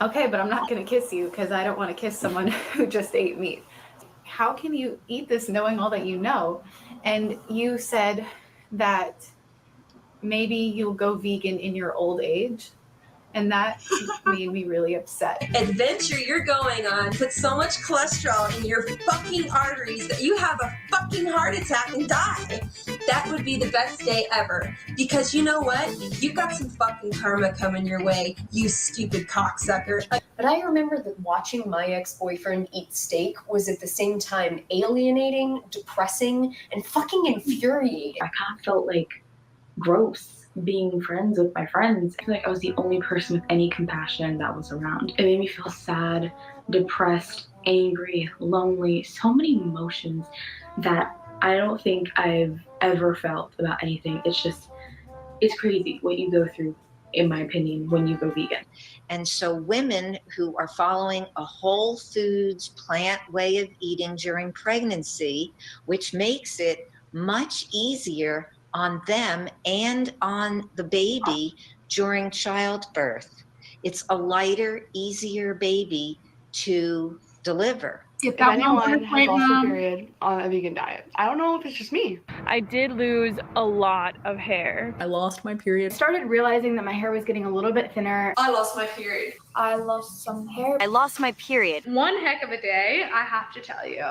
Okay, but I'm not gonna kiss you because I don't want to kiss someone who just ate meat. How can you eat this knowing all that you know? And you said that maybe you'll go vegan in your old age. And that made me really upset. Adventure you're going on puts so much cholesterol in your fucking arteries that you have a fucking heart attack and die. That would be the best day ever. Because you know what? You've got some fucking karma coming your way, you stupid cocksucker. But I remember that watching my ex-boyfriend eat steak was at the same time alienating, depressing, and fucking infuriating. I kind of felt like gross being friends with my friends. I feel like I was the only person with any compassion that was around. It made me feel sad, depressed, angry, lonely, so many emotions that I don't think I've ever felt about anything. It's crazy what you go through, in my opinion, when you go vegan. And so women who are following a whole foods plant way of eating during pregnancy, which makes it much easier on them and on the baby during childbirth. It's a lighter, easier baby to deliver. If anyone has lost their period on a vegan diet, I don't know if it's just me. I did lose a lot of hair. I lost my period. I started realizing that my hair was getting a little bit thinner. I lost my period. I lost some hair. I lost my period. One heck of a day, I have to tell you.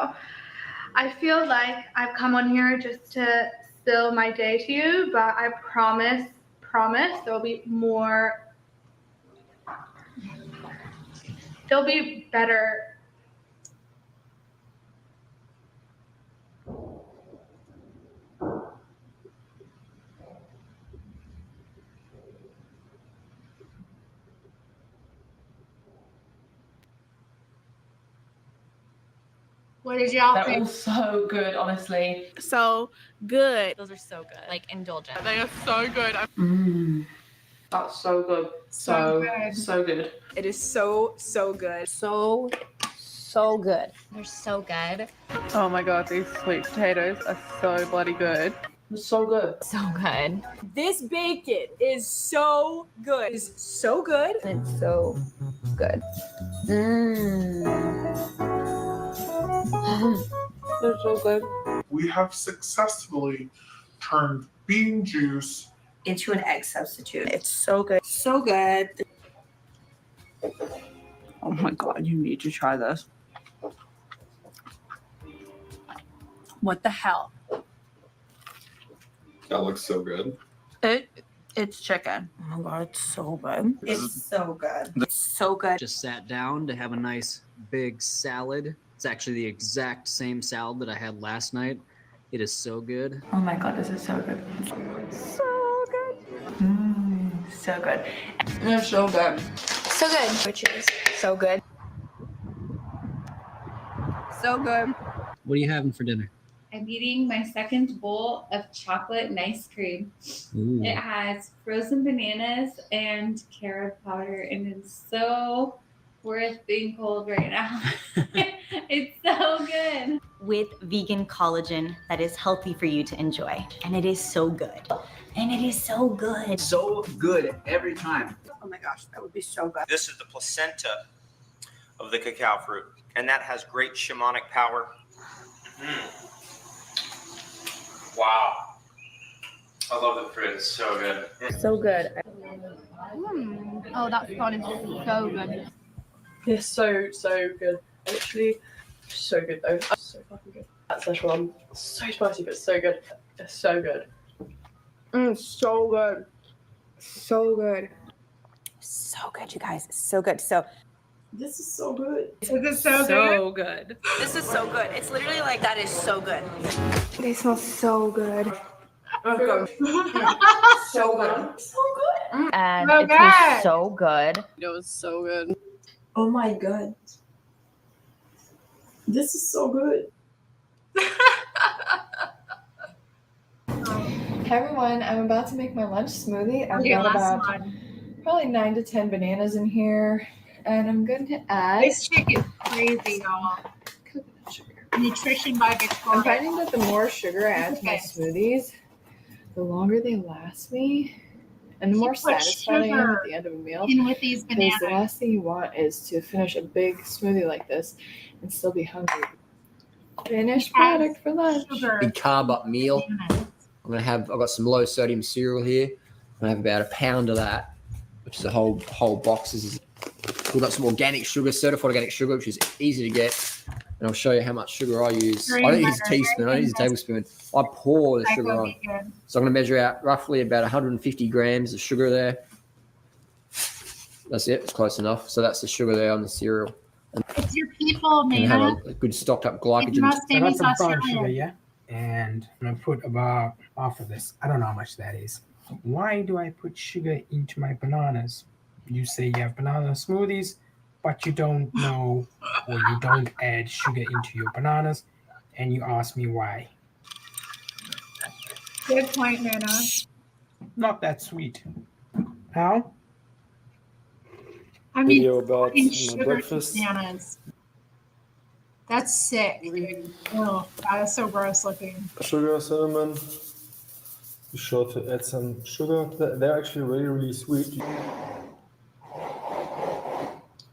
I feel like I've come on here just to spill my day to you, but I promise there'll be more. There'll be better. What did y'all They're think? all so good, honestly. So good. Those are so good. Like indulgent. They are so good. That's so good. So good. So good. It is so good. So good. They're so good. Oh my god, these sweet potatoes are so bloody good. It's so good. So good. This bacon is so good. It's so good. It's so good. They're so good. We have successfully turned bean juice into an egg substitute. It's so good. So good. Oh my god, you need to try this. What the hell? That looks so good. It's chicken. Oh my god, it's so good. It's so good. It's so good. Just sat down to have a nice big salad. It's actually the exact same salad that I had last night. It is so good. Oh my god, this is so good. So good. So good. They're so good. So good. Which is so good. So good. What are you having for dinner? I'm eating my second bowl of chocolate and ice cream. Ooh. It has frozen bananas and carob powder, and it's so worth being cold right now. It's so good. With vegan collagen that is healthy for you to enjoy. And it is so good. And it is so good. So good every time. Oh my gosh, that would be so good. This is the placenta of the cacao fruit, and that has great shamanic power. Wow. I love the fruit. It's so good. So good. Oh, that one is so good. It's so good. Literally so good though. So fucking good. That Szechuan, so spicy but so good. It's so good. So good. So good. So good, you guys. So good. So this is so good. Is it so good? This is so good. It's literally like that is so good. They smell so good. Oh god. So good. So good. And So it tastes so good. It was so good. Oh my god. This is so good. Hey everyone, I'm about to make my lunch smoothie. I've Your got last about one. probably 9 to 10 bananas in here, and I'm going to add. This chick is crazy, y'all. Nutrition by Victoria. I'm finding that the more sugar I add to my smoothies, the longer they last me, and the more You put satisfied I am sugar at the end of a meal. in with these Because the bananas. last thing you want is to finish a big smoothie like this and still be hungry. Finished product for lunch. Big carb up meal. I've got some low sodium cereal here. I'm gonna have about a pound of that, which is a whole box. We've got some organic sugar, certified organic sugar, which is easy to get. And I'll show you how much sugar I use. I don't use a teaspoon, I don't use a tablespoon. I pour the sugar on. So I'm gonna measure out roughly about 150 grams of sugar there. That's it, it's close enough. So that's the sugar there on the cereal. It's your people, And man. have a good stocked up It's glycogen. most I got famous some brown Australian. sugar, yeah? And I'm gonna put about half of this. I don't know how much that is. Why do I put sugar into my bananas? You say you have banana smoothies, but you don't know or you don't add sugar into your bananas, and you ask me why. Good point, Nana. Not that sweet. How? I mean, Video about fucking my sugar breakfast. bananas. That's sick, dude. Oh, that is so gross looking. Sugar, cinnamon. Be sure to add some sugar. They're actually really, really sweet.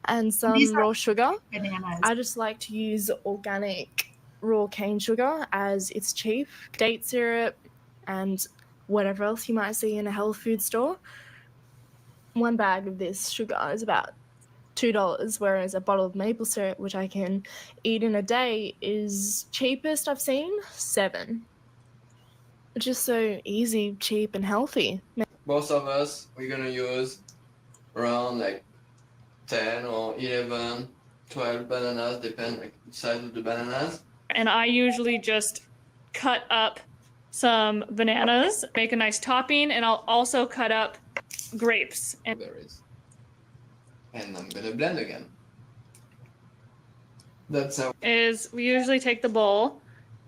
And some These are raw sugar. bananas. I just like to use organic raw cane sugar as it's cheap. Date syrup and whatever else you might see in a health food store. One bag of this sugar is about $2, whereas a bottle of maple syrup, which I can eat in a day, is cheapest I've seen $7. It's just so easy, cheap, and healthy. Most of us, we're gonna use around like 10 or 11, 12 bananas, depending on the size of the bananas. And I usually just cut up some bananas, make a nice topping, and I'll also cut up grapes. And berries. And I'm gonna blend again. That's how. Is we usually take the bowl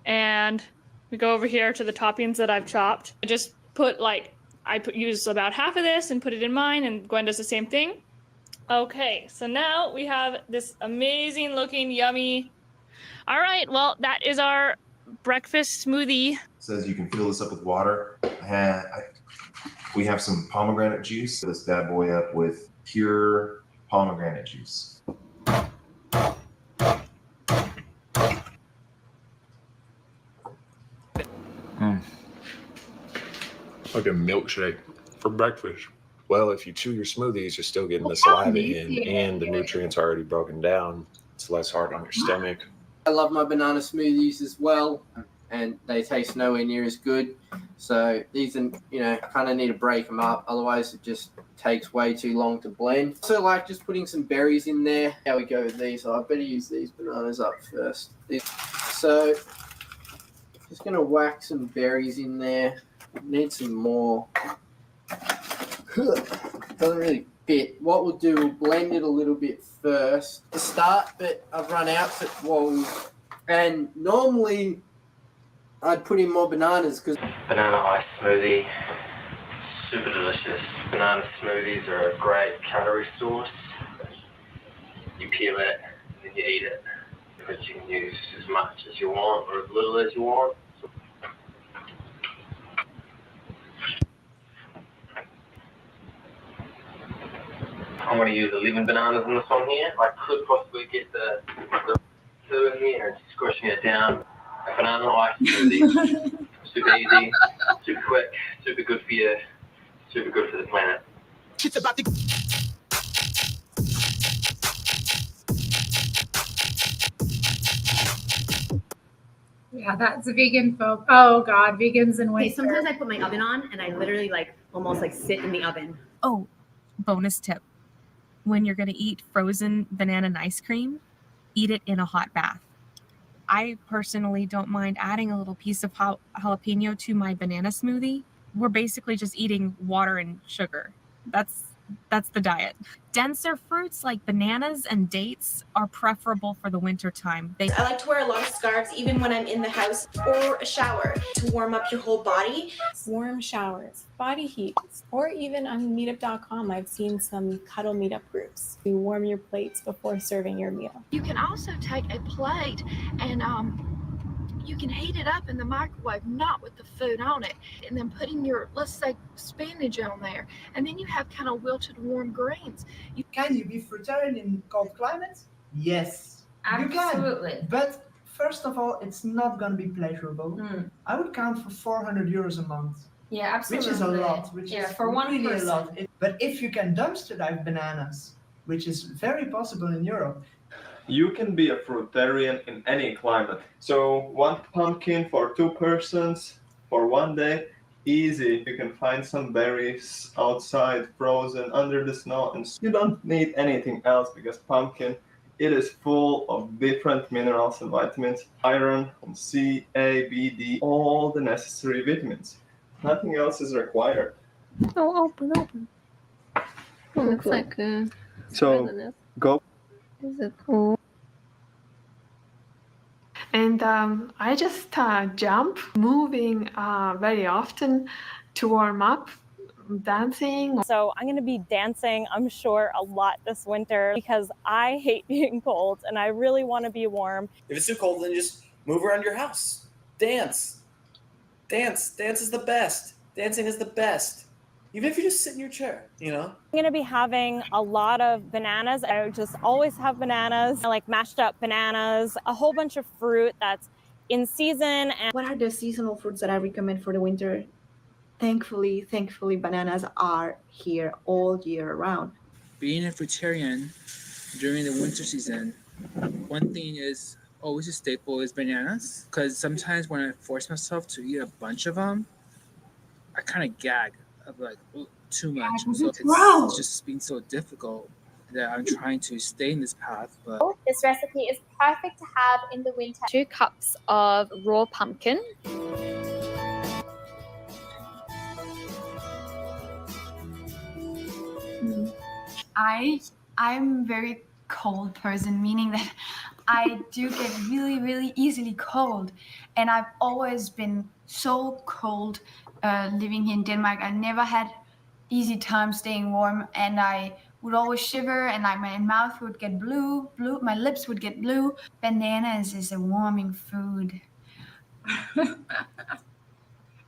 and we go over here to the toppings that I've chopped. I just put use about half of this and put it in mine, and Gwen does the same thing. Okay, so now we have this amazing looking, yummy. All right, well, that is our breakfast smoothie. It says you can fill this up with water. We have some pomegranate juice. Fill this bad boy up with pure pomegranate juice. Like a milkshake for breakfast. Well, if you chew your smoothies, you're still getting the saliva in, and the nutrients are already broken down. It's less hard on your stomach. I love my banana smoothies as well, and they taste nowhere near as good. So these are, kind of need to break them up. Otherwise, it just takes way too long to blend. Also like just putting some berries in there. How we go with these? I better use these bananas up first. So just going to whack some berries in there. Need some more. Doesn't really fit. What we'll do, we'll blend it a little bit first to start, but I've run out. And normally I'd put in more bananas because banana ice smoothie, super delicious. Banana smoothies are a great calorie source. You peel it and then you eat it, but you can use as much as you want or as little as you want. I'm going to use the living bananas in this one here. I could possibly get the two in here and squishing it down. A banana ice smoothie. Super easy, super quick, super good for you, super good for the planet. Shit's about to... Yeah, that's a vegan folk. Oh God, vegans and Okay, winter. sometimes I put my oven on and I literally almost sit in the oven. Oh, bonus tip. When you're going to eat frozen banana and ice cream, eat it in a hot bath. I personally don't mind adding a little piece of jalapeno to my banana smoothie. We're basically just eating water and sugar. That's the diet. Denser fruits like bananas and dates are preferable for the winter time. I like to wear a lot of scarves even when I'm in the house or a shower to warm up your whole body. Warm showers, body heat, or even on meetup.com, I've seen some cuddle meetup groups. You warm your plates before serving your meal. You can also take a plate and you can heat it up in the microwave, not with the food on it, and then putting your, let's say, spinach on there, and then you have kind of wilted warm greens. Can you be fruitarian in cold climates? Yes, Absolutely. You can. But first of all, it's not going to be pleasurable. I would count for 400 euros a month. Yeah, absolutely. Which is a lot. Which Yeah, is for one really person. a lot. But if you can dumpster dive bananas, which is very possible in Europe. You can be a fruitarian in any climate. So 1 pumpkin for 2 persons for 1 day, easy. You can find some berries outside, frozen under the snow, and you don't need anything else because pumpkin, it is full of different minerals and vitamins, iron, and C, A, B, D, all the necessary vitamins. Nothing else is required. Oh, open. Oh, looks like So go. Is it cool? And I just jump, moving very often to warm up, dancing. So I'm going to be dancing, I'm sure, a lot this winter because I hate being cold and I really want to be warm. If it's too cold, then just move around your house. Dance. Dance is the best. Dancing is the best. Even if you just sit in your chair, I'm going to be having a lot of bananas. I just always have bananas. I like mashed up bananas, a whole bunch of fruit that's in season. And what are the seasonal fruits that I recommend for the winter? Thankfully, bananas are here all year round. Being a fruitarian during the winter season, one thing is always a staple is bananas. Because sometimes when I force myself to eat a bunch of them, I kind of gag. Of like too much, so it's just been so difficult that I'm trying to stay in this path. But this recipe is perfect to have in the winter. 2 cups of raw pumpkin. I'm very cold person, meaning that I do get really, really easily cold. And I've always been so cold living here in Denmark. I never had easy time staying warm, and I would always shiver, and like my mouth would get blue, my lips would get blue. Bananas is a warming food.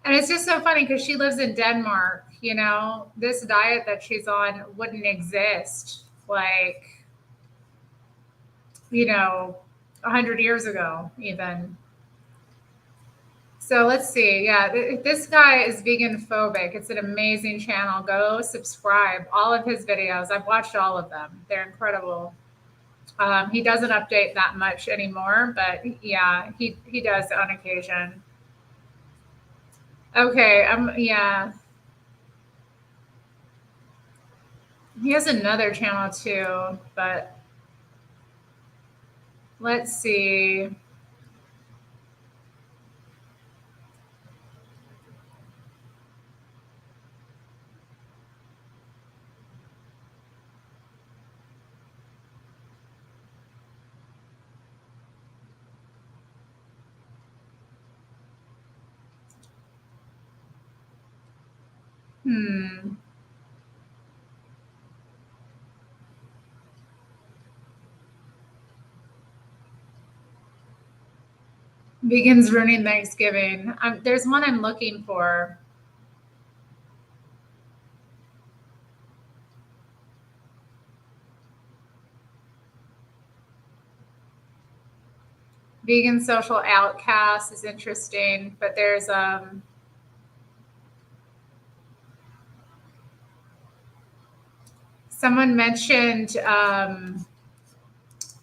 And it's just so funny because she lives in Denmark, you know, this diet that she's on wouldn't exist like, you know, 100 years ago, even. So let's see. Yeah, this guy is vegan phobic. It's an amazing channel. Go subscribe. All of his videos, I've watched all of them. They're incredible. He doesn't update that much anymore, but yeah, he does on occasion. Okay, yeah. He has another channel too, but let's see. Vegans ruining Thanksgiving. There's one I'm looking for. Vegan social outcast is interesting, but there's someone mentioned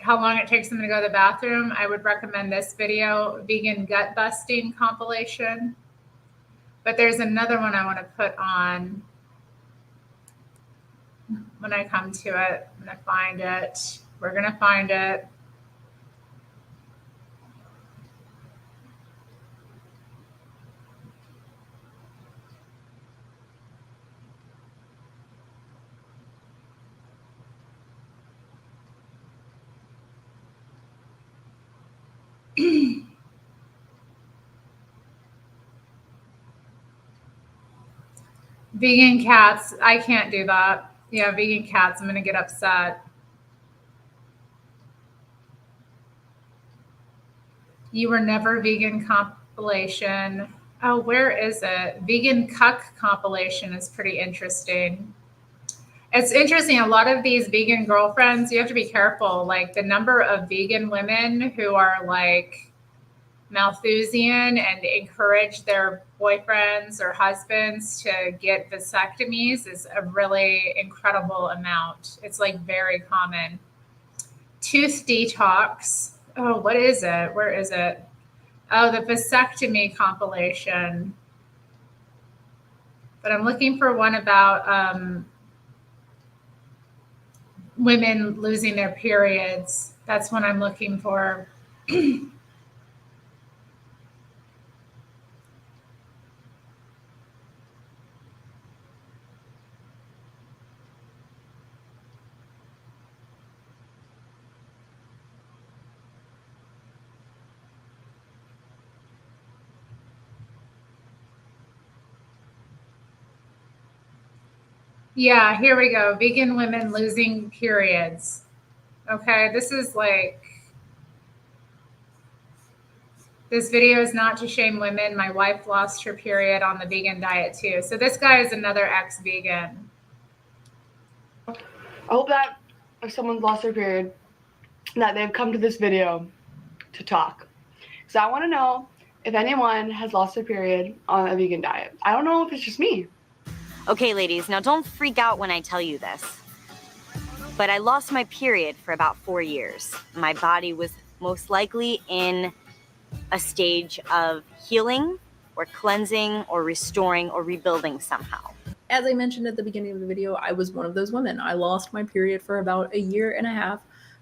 how long it takes them to go to the bathroom. I would recommend this video, vegan gut busting compilation. But there's another one I want to put on when I come to it. I'm going to find it. We're going to find it. Vegan cats, I can't do that. Yeah, vegan cats, I'm going to get upset. You were never vegan compilation. Oh, where is it? Vegan cuck compilation is pretty interesting. It's interesting. A lot of these vegan girlfriends, you have to be careful. Like the number of vegan women who are like Malthusian and encourage their boyfriends or husbands to get vasectomies is a really incredible amount. It's like very common. Tooth detox. Oh, what is it? Where is it? Oh, the vasectomy compilation. But I'm looking for one about women losing their periods. That's what I'm looking for. Yeah, here we go. Vegan women losing periods. Okay, this is like, this video is not to shame women. My wife lost her period on the vegan diet too. So this guy is another ex-vegan. I hope that if someone's lost their period, that they've come to this video to talk. So I want to know if anyone has lost their period on a vegan diet. I don't know if it's just me. Okay, ladies, now don't freak out when I tell you this. But I lost my period for about 4 years. My body was most likely in a stage of healing or cleansing or restoring or rebuilding somehow. As I mentioned at the beginning of the video, I was one of those women. I lost my period for about 1.5 years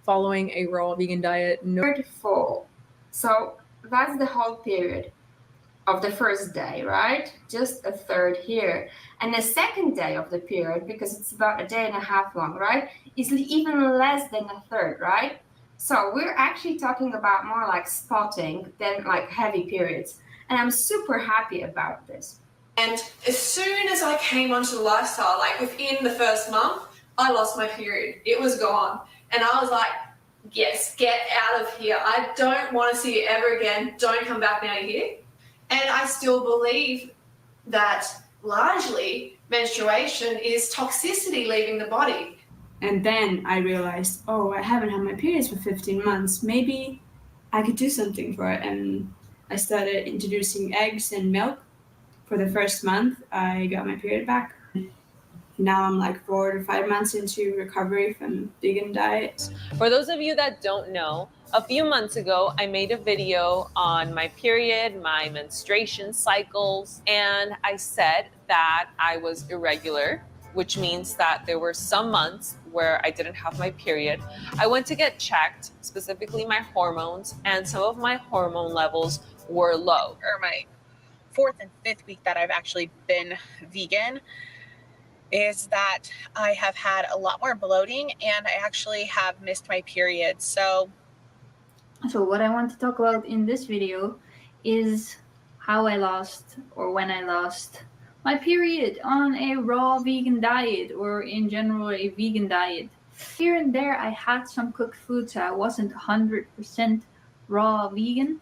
following a raw vegan diet. 34. So that's the whole period of the first day, right? Just a third here. And the second day of the period, because it's about 1.5 days long, right, is even less than a third, right? So we're actually talking about more like spotting than like heavy periods. And I'm super happy about this. And as soon as I came onto the lifestyle, like within the first month, I lost my period. It was gone. And I was like, yes, get out of here. I don't want to see you ever again. Don't come back now here. And I still believe that largely menstruation is toxicity leaving the body. And then I realized, oh, I haven't had my periods for 15 months. Maybe I could do something for it. And I started introducing eggs and milk. For the first month, I got my period back. Now I'm like 4 to 5 months into recovery from vegan diet. For those of you that don't know, a few months ago, I made a video on my period, my menstruation cycles, and I said that I was irregular, which means that there were some months where I didn't have my period. I went to get checked, specifically my hormones, and some of my hormone levels were low. Or my 4th and 5th week that I've actually been vegan is that I have had a lot more bloating and I actually have missed my period. So what I want to talk about in this video is how I lost, or when I lost, my period on a raw vegan diet, or in general a vegan diet. Here and there I had some cooked food, so I wasn't 100% raw vegan.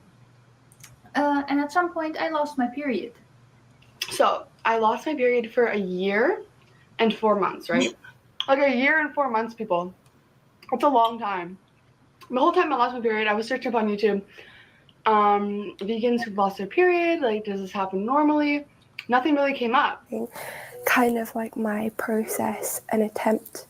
And at some point I lost my period. So I lost my period for a year and 4 months, right? Like a year and 4 months, people. That's a long time. The whole time I lost my period, I was searching up on YouTube. Vegans who've lost their period, like, does this happen normally? Nothing really came up. Kind of like my process and attempt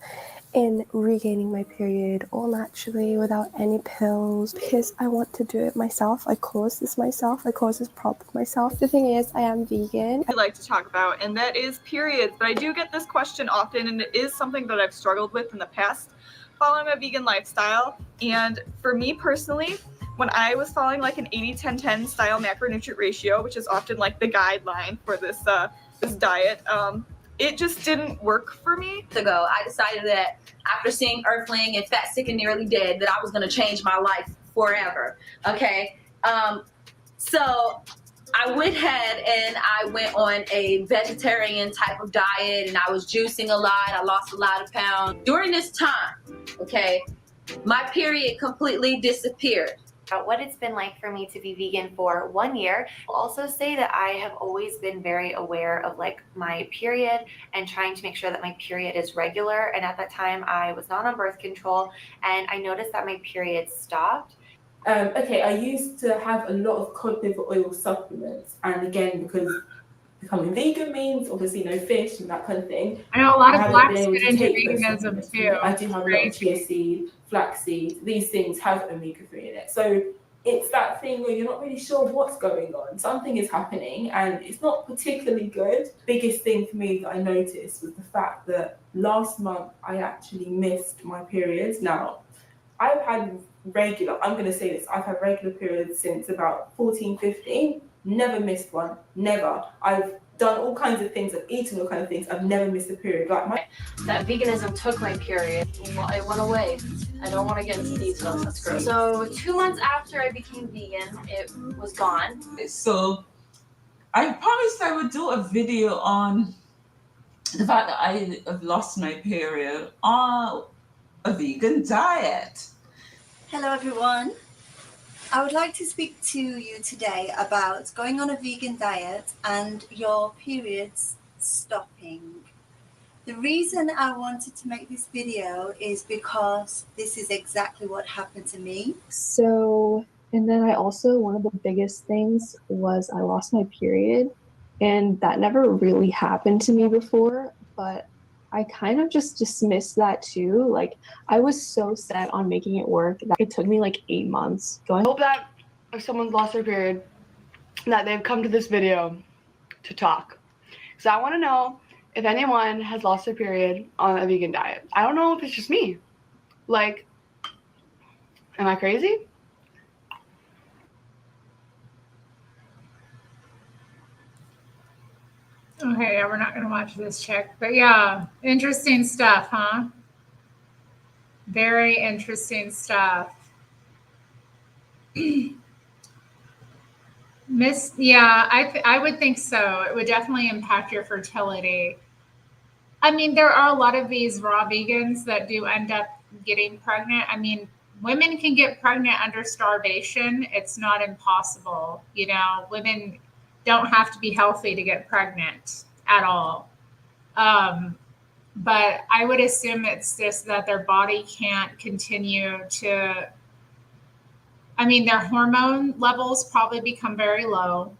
in regaining my period all naturally without any pills, because I want to do it myself. I caused this myself. I caused this problem myself. The thing is, I am vegan. I like to talk about, and that is periods. But I do get this question often, and it is something that I've struggled with in the past following a vegan lifestyle. And for me personally, when I was following like an 80-10-10 style macronutrient ratio, which is often like the guideline for this this diet, it just didn't work for me. Ago, I decided that after seeing Earthling and Fat, Sick, and Nearly Dead, that I was going to change my life forever. Okay, so I went ahead and I went on a vegetarian type of diet, and I was juicing a lot. I lost a lot of pounds. During this time, okay, my period completely disappeared. What it's been like for me to be vegan for 1 year. I'll also say that I have always been very aware of like my period and trying to make sure that my period is regular. And at that time I was not on birth control, and I noticed that my period stopped. Okay, I used to have a lot of cod liver oil supplements, and again, because becoming vegan means obviously no fish and that kind of thing. I know a lot of haven't blacks been able get to into take those veganism supplements. too. I do have a lot of chia seed, flaxseed. These things have omega-3 in it. So it's that thing where you're not really sure what's going on. Something is happening and it's not particularly good. Biggest thing for me that I noticed was the fact that last month I actually missed my periods. Now, I've had regular, I'm going to say this, I've had regular periods since about 14, 15. Never missed one, never. I've done all kinds of things, I've eaten all kinds of things, I've never missed a period. Like that veganism took my period. It went away. I don't want to get into details, that's gross. So 2 months after I became vegan, it was gone. So I promised I would do a video on the fact that I have lost my period on a vegan diet. Hello everyone. I would like to speak to you today about going on a vegan diet and your periods stopping. The reason I wanted to make this video is because this is exactly what happened to me. So, and then I also, one of the biggest things was I lost my period, and that never really happened to me before, but I kind of just dismissed that too. Like, I was so set on making it work that it took me like 8 months. I hope that if someone's lost their period, that they've come to this video to talk. So I want to know if anyone has lost their period on a vegan diet. I don't know if it's just me. Like, am I crazy? Okay, yeah, we're not going to watch this chick. But yeah, interesting stuff, huh? Very interesting stuff. I would think so. It would definitely impact your fertility. I mean, there are a lot of these raw vegans that do end up getting pregnant. I mean, women can get pregnant under starvation. It's not impossible. You know, women don't have to be healthy to get pregnant at all. But I would assume it's just that their body can't continue to, I mean, their hormone levels probably become very low.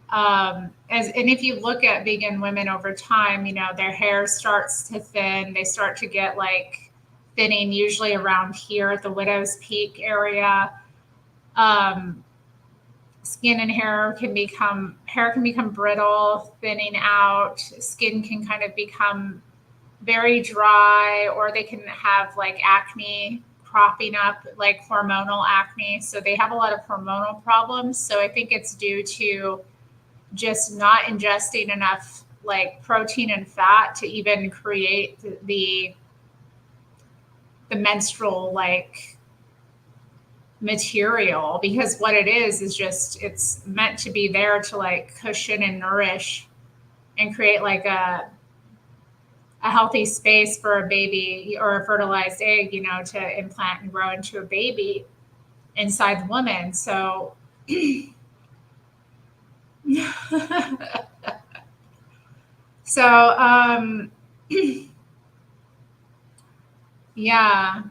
And if you look at vegan women over time, you know, their hair starts to thin. They start to get like thinning, usually around here at the widow's peak area. Skin and hair can become brittle, thinning out. Skin can kind of become very dry, or they can have like acne cropping up, like hormonal acne. So they have a lot of hormonal problems. So I think it's due to just not ingesting enough like protein and fat to even create the menstrual like material, because what it is just, it's meant to be there to like cushion and nourish and create like a healthy space for a baby or a fertilized egg, you know, to implant and grow into a baby inside the woman. So so yeah.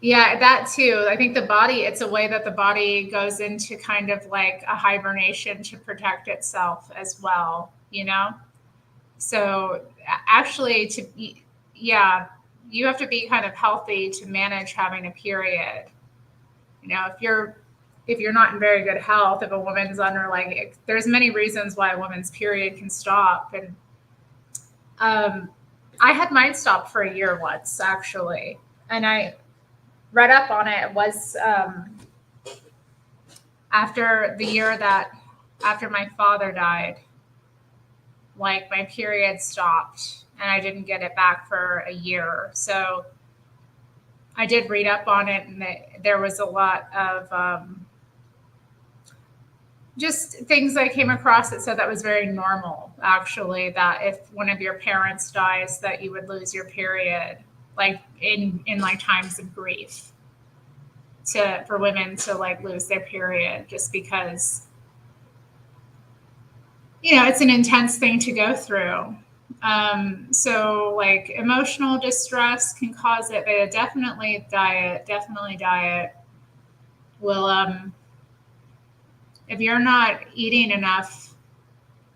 Yeah, that too. I think the body, it's a way that the body goes into kind of like a hibernation to protect itself as well, you know? So actually yeah, you have to be kind of healthy to manage having a period. You know, if you're not in very good health, if a woman's under like, there's many reasons why a woman's period can stop. And I had mine stop for a year once actually. And I read up on it. It was after the year that after my father died, like my period stopped and I didn't get it back for a year. So I did read up on it, and there was a lot of just things I came across that said that was very normal, actually, that if one of your parents dies, that you would lose your period, like in like times of grief, for women to like lose their period, just because, you know, it's an intense thing to go through. So like emotional distress can cause it, but definitely diet will, if you're not eating enough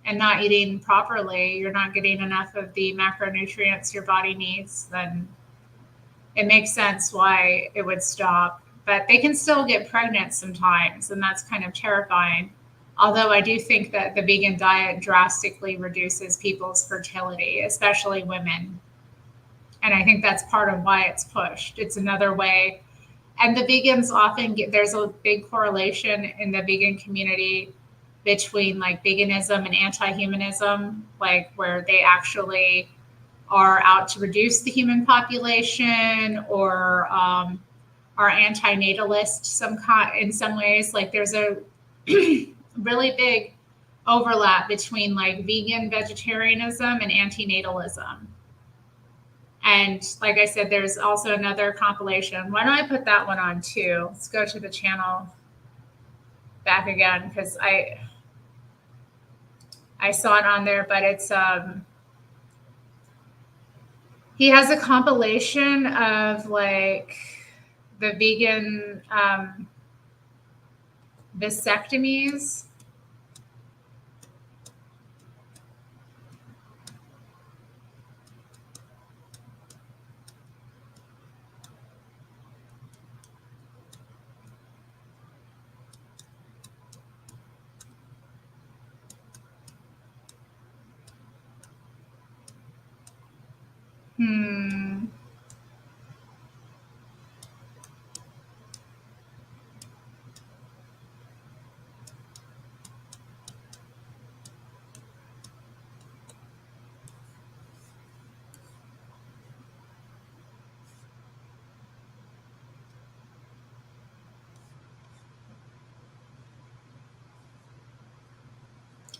and not eating properly, you're not getting enough of the macronutrients your body needs, then it makes sense why it would stop. But they can still get pregnant sometimes, and that's kind of terrifying. Although I do think that the vegan diet drastically reduces people's fertility, especially women. And I think that's part of why it's pushed. It's another way. And the vegans often there's a big correlation in the vegan community between like veganism and anti-humanism, like where they actually are out to reduce the human population, or are anti-natalist in some ways. Like there's a really big overlap between like vegan vegetarianism and anti-natalism. And like I said, there's also another compilation. Why don't I put that one on too? Let's go to the channel back again, because I saw it on there, but it's he has a compilation of like the vegan vasectomies.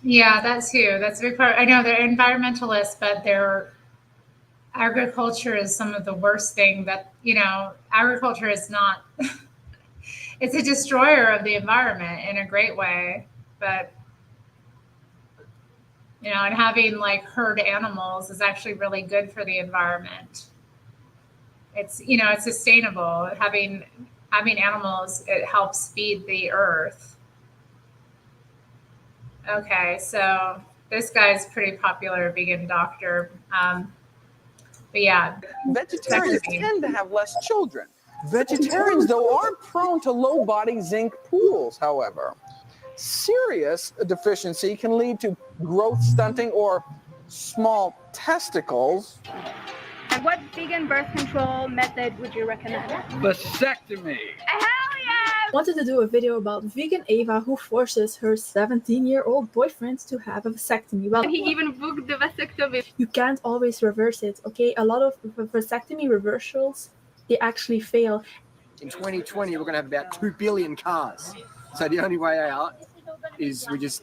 Yeah, that too. That's a big part. I know they're environmentalists, but their agriculture is some of the worst thing that, agriculture is not, it's a destroyer of the environment in a great way. But, and having like herd animals is actually really good for the environment. It's sustainable. Having animals, it helps feed the earth. Okay, so this guy's pretty popular vegan doctor. But yeah, Vegetarians tend to have less children. Vegetarians, though, are prone to low-body zinc pools, however. Serious deficiency can lead to growth stunting or small testicles. And what vegan birth control method would you recommend? Vasectomy. Wanted to do a video about vegan Ava who forces her 17-year-old boyfriend to have a vasectomy. Well, And he even booked the vasectomy. you can't always reverse it, okay? A lot of vasectomy reversals, they actually fail. In 2020, we're going to have about 2 billion cars. So the only way out is we just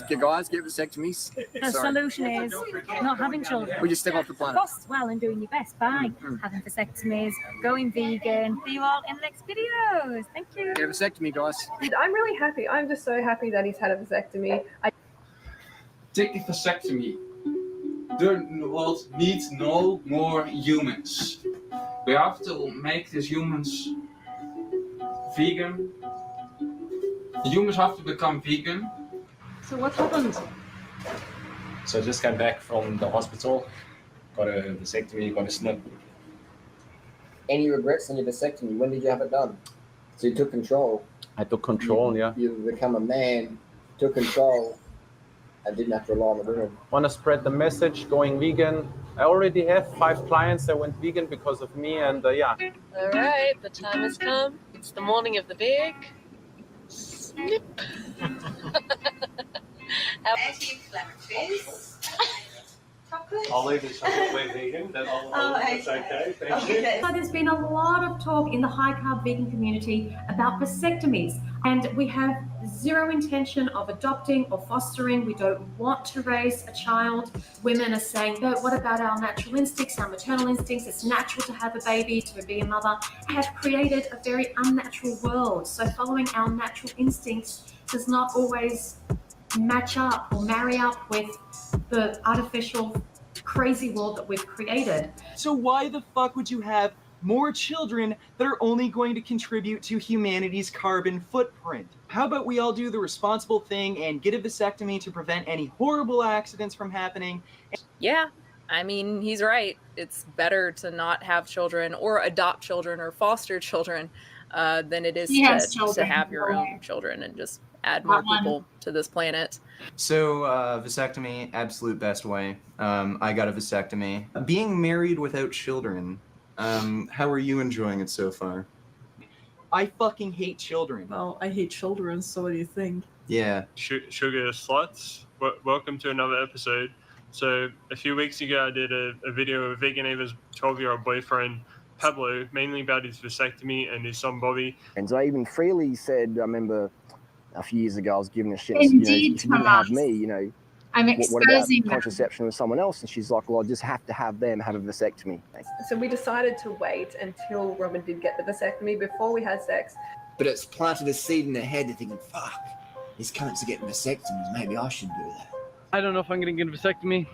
get vasectomies. The solution is not having children. We just step off the planet. Costs well and doing your best by having vasectomies, going vegan. See you all in the next videos. Thank you. Get a vasectomy, guys. I'm really happy. I'm just so happy that he's had a vasectomy. Take the vasectomy. The world needs no more humans. We have to make these humans vegan. The humans have to become vegan. So what happened? So I just came back from the hospital, got a vasectomy, got a snip. Any regrets on your vasectomy? When did you have it done? So you took control. I took control, yeah. You become a man, took control, and didn't have to rely on the women. Want to spread the message, going vegan. I already have 5 clients that went vegan because of me, and yeah. All right, the time has come. It's the morning of the big snip. Anti-inflammatories. I'll leave the chocolate way vegan, then it's okay, thank you. So there's been a lot of talk in the high-carb vegan community about vasectomies, and we have zero intention of adopting or fostering. We don't want to raise a child. Women are saying, but what about our natural instincts, our maternal instincts? It's natural to have a baby, to be a mother. Have created a very unnatural world. So following our natural instincts does not always match up or marry up with the artificial crazy world that we've created. So why the fuck would you have more children that are only going to contribute to humanity's carbon footprint? How about we all do the responsible thing and get a vasectomy to prevent any horrible accidents from happening? Yeah, I mean, he's right. It's better to not have children or adopt children or foster children than it is to have your own children and just add more people to this planet. So vasectomy, absolute best way. I got a vasectomy. Being married without children, how are you enjoying it so far? I fucking hate children. Well, I hate children, so what do you think? Yeah. Sugar sluts, welcome to another episode. So a few weeks ago I did a video of Vegan Ava's 12-year-old boyfriend Pablo, mainly about his vasectomy, and his son Bobby. And so I even freely said, I remember a few years ago I was giving a shit. Indeed, if you didn't have me, I'm what about exposing them. contraception with someone else? And she's like, well, I just have to have them have a vasectomy. So we decided to wait until Robin did get the vasectomy before we had sex. But it's planted a seed in their head. They're thinking, fuck, these cunts are getting vasectomies. Maybe I should do that. I don't know if I'm going to get a vasectomy.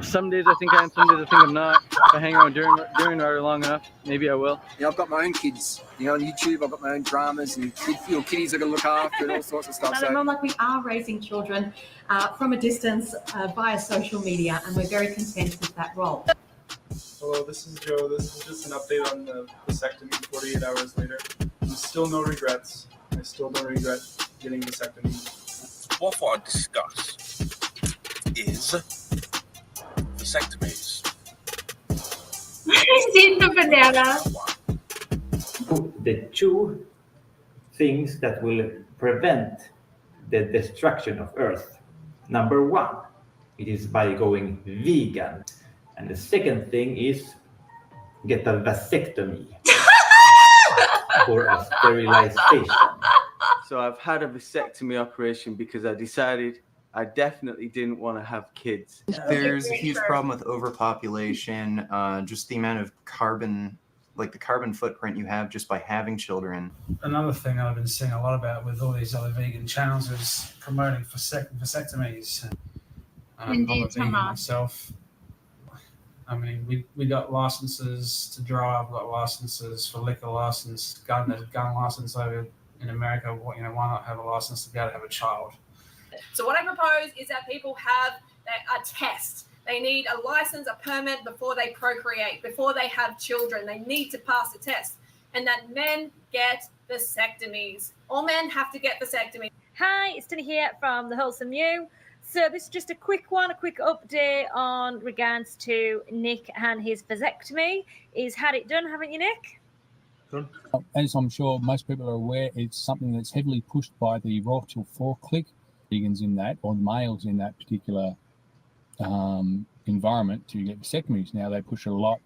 Some days I think I am, some days I think I'm not. If I hang around during her long enough, maybe I will. Yeah, I've got my own kids. On YouTube, I've got my own dramas and kitties I've got to look after and all sorts of stuff. It's not like we are raising children from a distance via social media, and we're very content with that role. Hello, this is Joe. This is just an update on the vasectomy 48 hours later. Still no regrets. I still don't regret getting a vasectomy. What I discuss is vasectomies. I've seen the banana. The 2 things that will prevent the destruction of Earth. Number 1, it is by going vegan. And the second thing is get a vasectomy for a sterilization. So I've had a vasectomy operation because I decided I definitely didn't want to have kids. There's a huge problem with overpopulation, just the amount of carbon, like the carbon footprint you have just by having children. Another thing I've been seeing a lot about with all these other vegan channels is promoting vasectomies. I'm a vegan myself. I mean, we got licenses to drive, got licenses for liquor license, gun license over in America. Why not have a license to be able to have a child? So what I propose is that people have a test. They need a license, a permit before they procreate, before they have children. They need to pass a test. And that men get vasectomies. All men have to get vasectomies. Hi, it's Tinny here from The Wholesome You. So this is just a quick update on regards to Nick and his vasectomy. He's had it done, haven't you, Nick? As I'm sure most people are aware, it's something that's heavily pushed by the Raw Till 4 clique, vegans in that, or males in that particular environment to get vasectomies. Now they push a lot.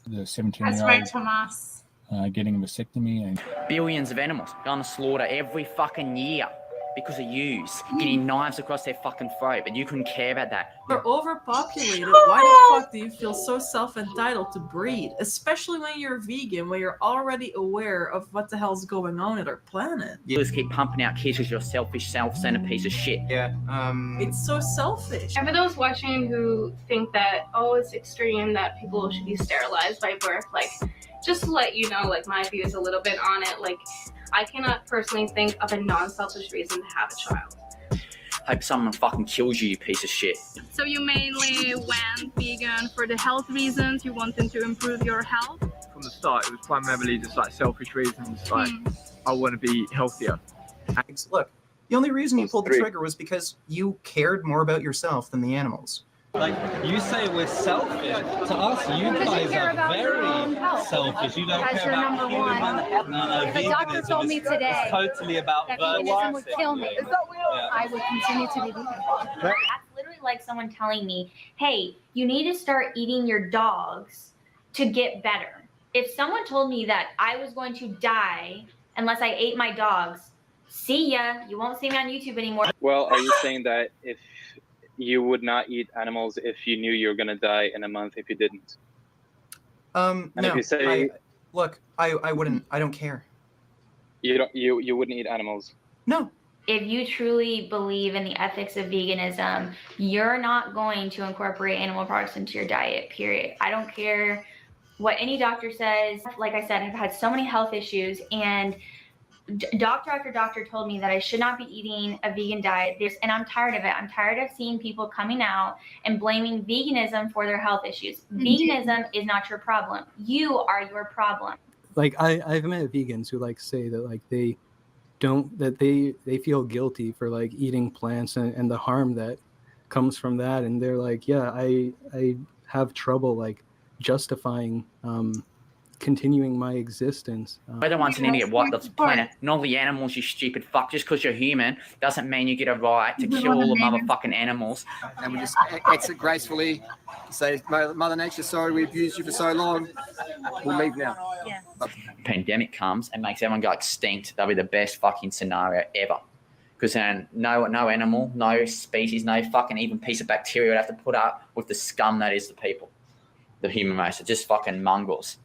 The 17-year-old. That's right, Tomas. Getting a vasectomy and billions of animals going to slaughter every fucking year because of yous getting knives across their fucking throat, but you couldn't care about that. We're overpopulated. Why the fuck do you feel so self-entitled to breed? Especially when you're vegan, when you're already aware of what the hell's going on at our planet. You just keep pumping out kids because you're a selfish, self-centered piece of shit. Yeah. It's so selfish. And for those watching who think that, oh, it's extreme that people should be sterilized by birth, like, just to let you know, like, my views a little bit on it, like, I cannot personally think of a non-selfish reason to have a child. Hope someone fucking kills you, you piece of shit. So you mainly went vegan for the health reasons? You wanted to improve your health? From the start, it was primarily just like selfish reasons, like I want to be healthier. Look, the only reason you pulled the trigger was because you cared more about yourself than the animals. Like, you say we're selfish. To us, you guys are very selfish. You don't care about human. If a doctor told me today totally about that veganism would kill me, I would continue to be vegan. That's literally like someone telling me, hey, you need to start eating your dogs to get better. If someone told me that I was going to die unless I ate my dogs, see ya. You won't see me on YouTube anymore. Well, are you saying that if you would not eat animals if you knew you were going to die in a month if you didn't? No. If you say, I wouldn't. I don't care. You wouldn't eat animals. No. If you truly believe in the ethics of veganism, you're not going to incorporate animal products into your diet, period. I don't care what any doctor says. Like I said, I've had so many health issues, and doctor after doctor told me that I should not be eating a vegan diet. And I'm tired of it. I'm tired of seeing people coming out and blaming veganism for their health issues. Veganism is not your problem. You are your problem. Like I've met vegans who like say that like they feel guilty for like eating plants and the harm that comes from that, and they're like, yeah, I have trouble like justifying continuing my existence. We're the ones who need to get wiped off the planet, not the animals, you stupid fuck. Just because you're human doesn't mean you get a right to kill all the motherfucking animals. And we just exit gracefully, say, Mother Nature, sorry we abused you for so long. We'll leave now. Yeah. Pandemic comes and makes everyone go extinct. That'll be the best fucking scenario ever. Because then no animal, no species, no fucking even piece of bacteria would have to put up with the scum that is the people. The human race are just fucking mongrels.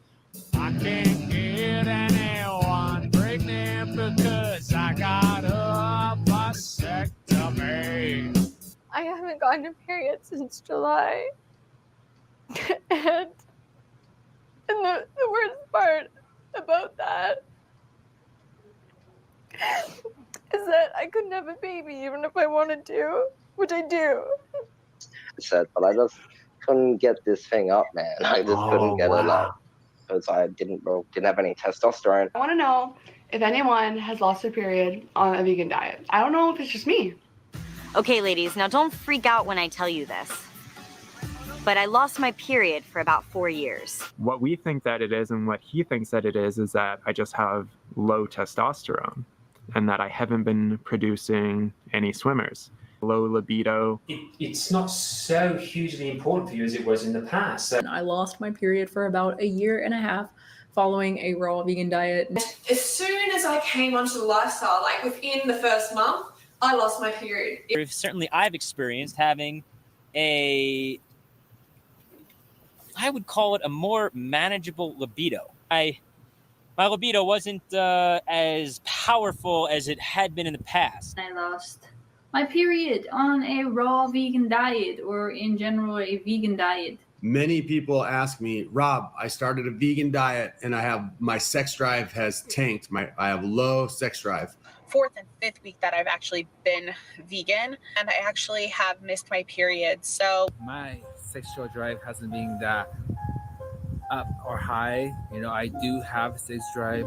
I can't get anyone pregnant because I got a vasectomy. I haven't gotten a period since July. and the worst part about that is that I couldn't have a baby even if I wanted to, which I do. But I just couldn't get this thing up, man. I just couldn't get it up. Because I didn't have any testosterone. I want to know if anyone has lost their period on a vegan diet. I don't know if it's just me. Okay, ladies, now don't freak out when I tell you this. But I lost my period for about 4 years. What we think that it is and what he thinks that it is that I just have low testosterone and that I haven't been producing any swimmers. Low libido. It's not so hugely important for you as it was in the past. I lost my period for about 1.5 years following a raw vegan diet. As soon as I came onto the lifestyle, like within the first month, I lost my period. Certainly I've experienced having I would call it a more manageable libido. My libido wasn't as powerful as it had been in the past. I lost my period on a raw vegan diet, or in general a vegan diet. Many people ask me, Rob, I started a vegan diet and my sex drive has tanked. I have low sex drive. 4th and 5th week that I've actually been vegan, and I actually have missed my period. So my sexual drive hasn't been that up or high. You know, I do have sex drive,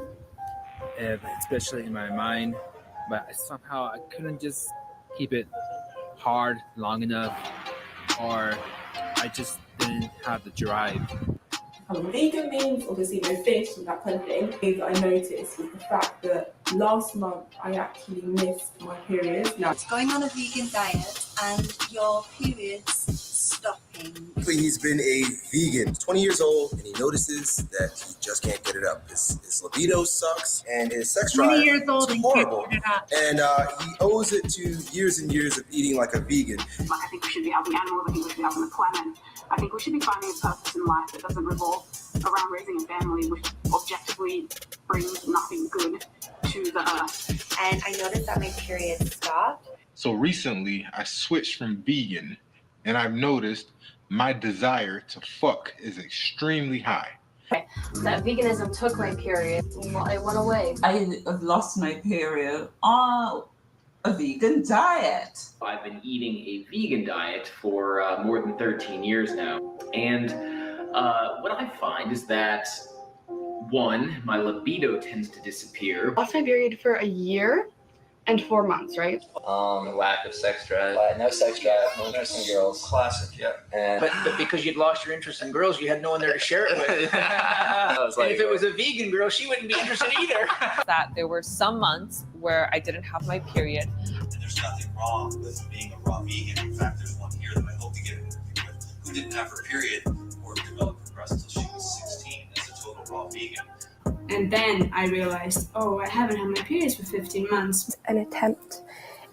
especially in my mind, but somehow I couldn't just keep it hard long enough, or I just didn't have the drive. Vegan means obviously no fish and that kind of thing. Thing I noticed was the fact that last month I actually missed my periods. Now it's going on a vegan diet and your periods stopping. He's been a vegan, 20 years old, and he notices that he just can't get it up. His libido sucks, and his sex drive 20 years old is and horrible. can't get it up. And he owes it to years and years of eating like a vegan. I think we should be helping animals. I think we should be helping the planet. I think we should be finding a purpose in life that doesn't revolve around raising a family, which objectively brings nothing good to the earth. And I noticed that my period stopped. So recently, I switched from vegan, and I've noticed my desire to fuck is extremely high. That veganism took my period. It went away. I have lost my period on a vegan diet. I've been eating a vegan diet for more than 13 years now. And what I find is that, one, my libido tends to disappear. Lost my period for a year and 4 months, right? Lack of sex drive. No sex drive, no interest in girls. Classic, yeah. But because you'd lost your interest in girls, you had no one there to share it with. And if it was a vegan girl, she wouldn't be interested either. That there were some months where I didn't have my period. And there's nothing wrong with being a raw vegan. In fact, there's one here that I hope to get an interview with who didn't have her period or develop her breast until she was 16 as a total raw vegan. And then I realized, oh, I haven't had my periods for 15 months. An attempt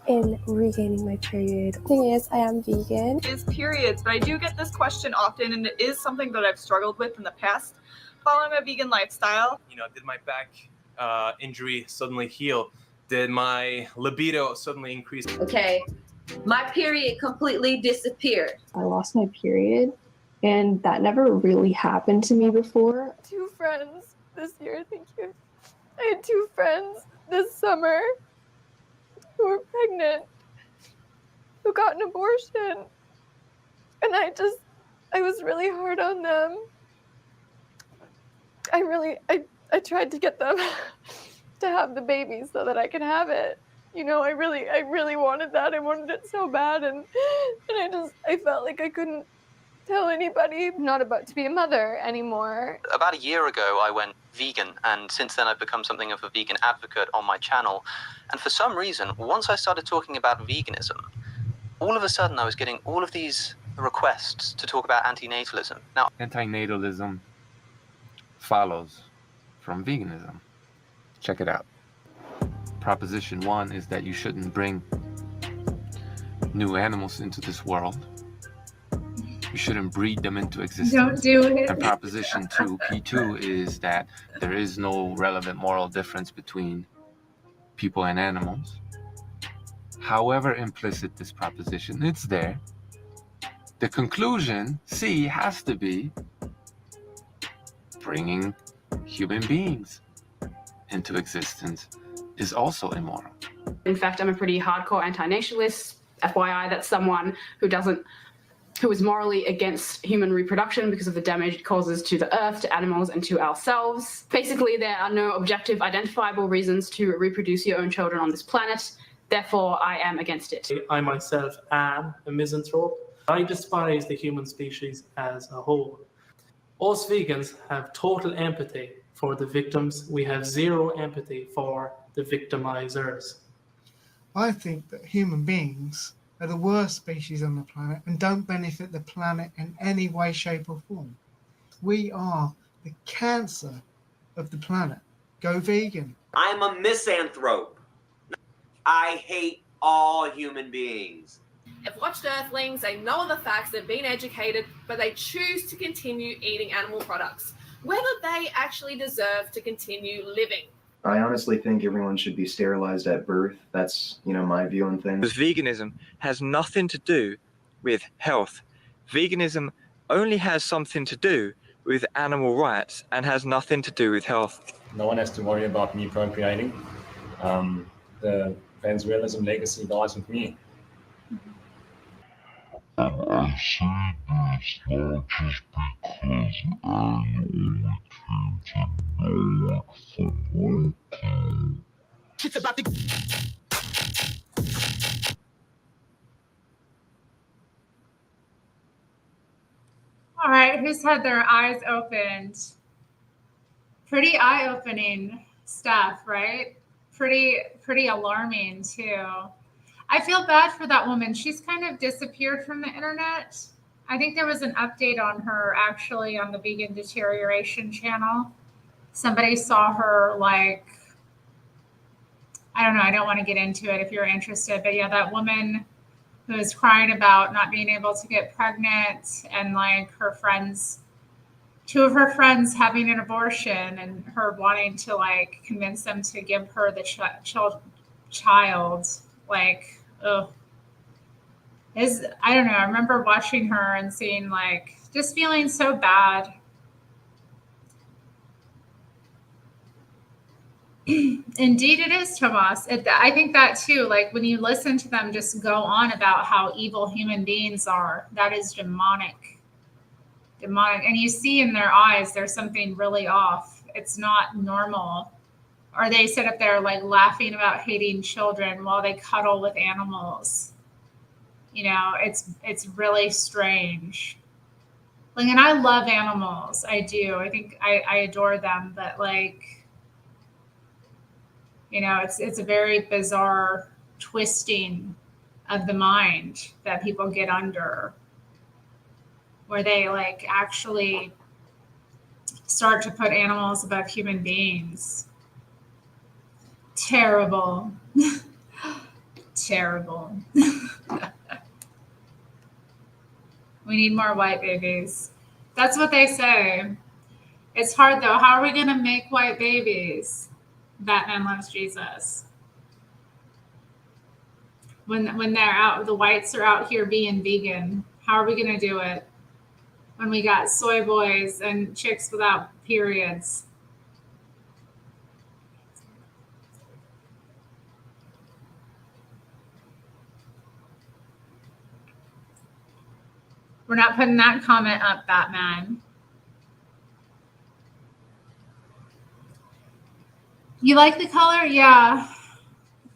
in regaining my period. The thing is, I am vegan. Is periods, but I do get this question often, and it is something that I've struggled with in the past following a vegan lifestyle. You know, did my back injury suddenly heal? Did my libido suddenly increase? Okay, my period completely disappeared. I lost my period, and that never really happened to me before. 2 friends this year, thank you. I had 2 friends this summer who were pregnant, who got an abortion. And I was really hard on them. I tried to get them to have the baby so that I could have it. You know, I really wanted that. I wanted it so bad, and I felt like I couldn't tell anybody. I'm not about to be a mother anymore. About a year ago, I went vegan, and since then I've become something of a vegan advocate on my channel. And for some reason, once I started talking about veganism, all of a sudden I was getting all of these requests to talk about antinatalism. Now, Antinatalism follows from veganism. Check it out. Proposition 1 is that you shouldn't bring new animals into this world. You shouldn't breed them into existence. Don't do it. And proposition 2, P2, is that there is no relevant moral difference between people and animals. However implicit this proposition, it's there. The conclusion, C, has to be bringing human beings into existence is also immoral. In fact, I'm a pretty hardcore anti-natalist. FYI, that's someone who is morally against human reproduction because of the damage it causes to the earth, to animals, and to ourselves. Basically, there are no objective, identifiable reasons to reproduce your own children on this planet. Therefore, I am against it. I myself am a misanthrope. I despise the human species as a whole. Us vegans have total empathy for the victims. We have zero empathy for the victimizers. I think that human beings are the worst species on the planet and don't benefit the planet in any way, shape or form. We are the cancer of the planet. Go vegan. I'm a misanthrope. I hate all human beings. I've watched Earthlings, they know the facts, they've been educated, but they choose to continue eating animal products, whether they actually deserve to continue living. I honestly think everyone should be sterilized at birth. That's, my view on things. Veganism has nothing to do with health. Veganism only has something to do with animal rights and has nothing to do with health. No one has to worry about me procreating. The transrealism legacy lies with me. I say this not just because I only came to know it from working. It's about to... All right, who's had their eyes opened? Pretty eye-opening stuff, right? Pretty alarming too. I feel bad for that woman. She's kind of disappeared from the internet. I think there was an update on her actually on the Vegan Deterioration channel. Somebody saw her like, I don't know, I don't want to get into it if you're interested, but yeah, that woman who was crying about not being able to get pregnant and like her friends, two of her friends having an abortion and her wanting to like convince them to give her the child. Like, oh, I don't know. I remember watching her and seeing like, just feeling so bad. Indeed it is, Tomas. I think that too, like when you listen to them just go on about how evil human beings are, that is demonic. And you see in their eyes, there's something really off. It's not normal. Or they sit up there like laughing about hating children while they cuddle with animals. It's really strange. Like, and I love animals. I do. I think I adore them, but like, it's a very bizarre twisting of the mind that people get under, where they like actually start to put animals above human beings. Terrible. Terrible. We need more white babies. That's what they say. It's hard though. How are we going to make white babies? Batman loves Jesus. When they're out, the whites are out here being vegan. How are we going to do it? When we got soy boys and chicks without periods. We're not putting that comment up, Batman. You like the color? Yeah.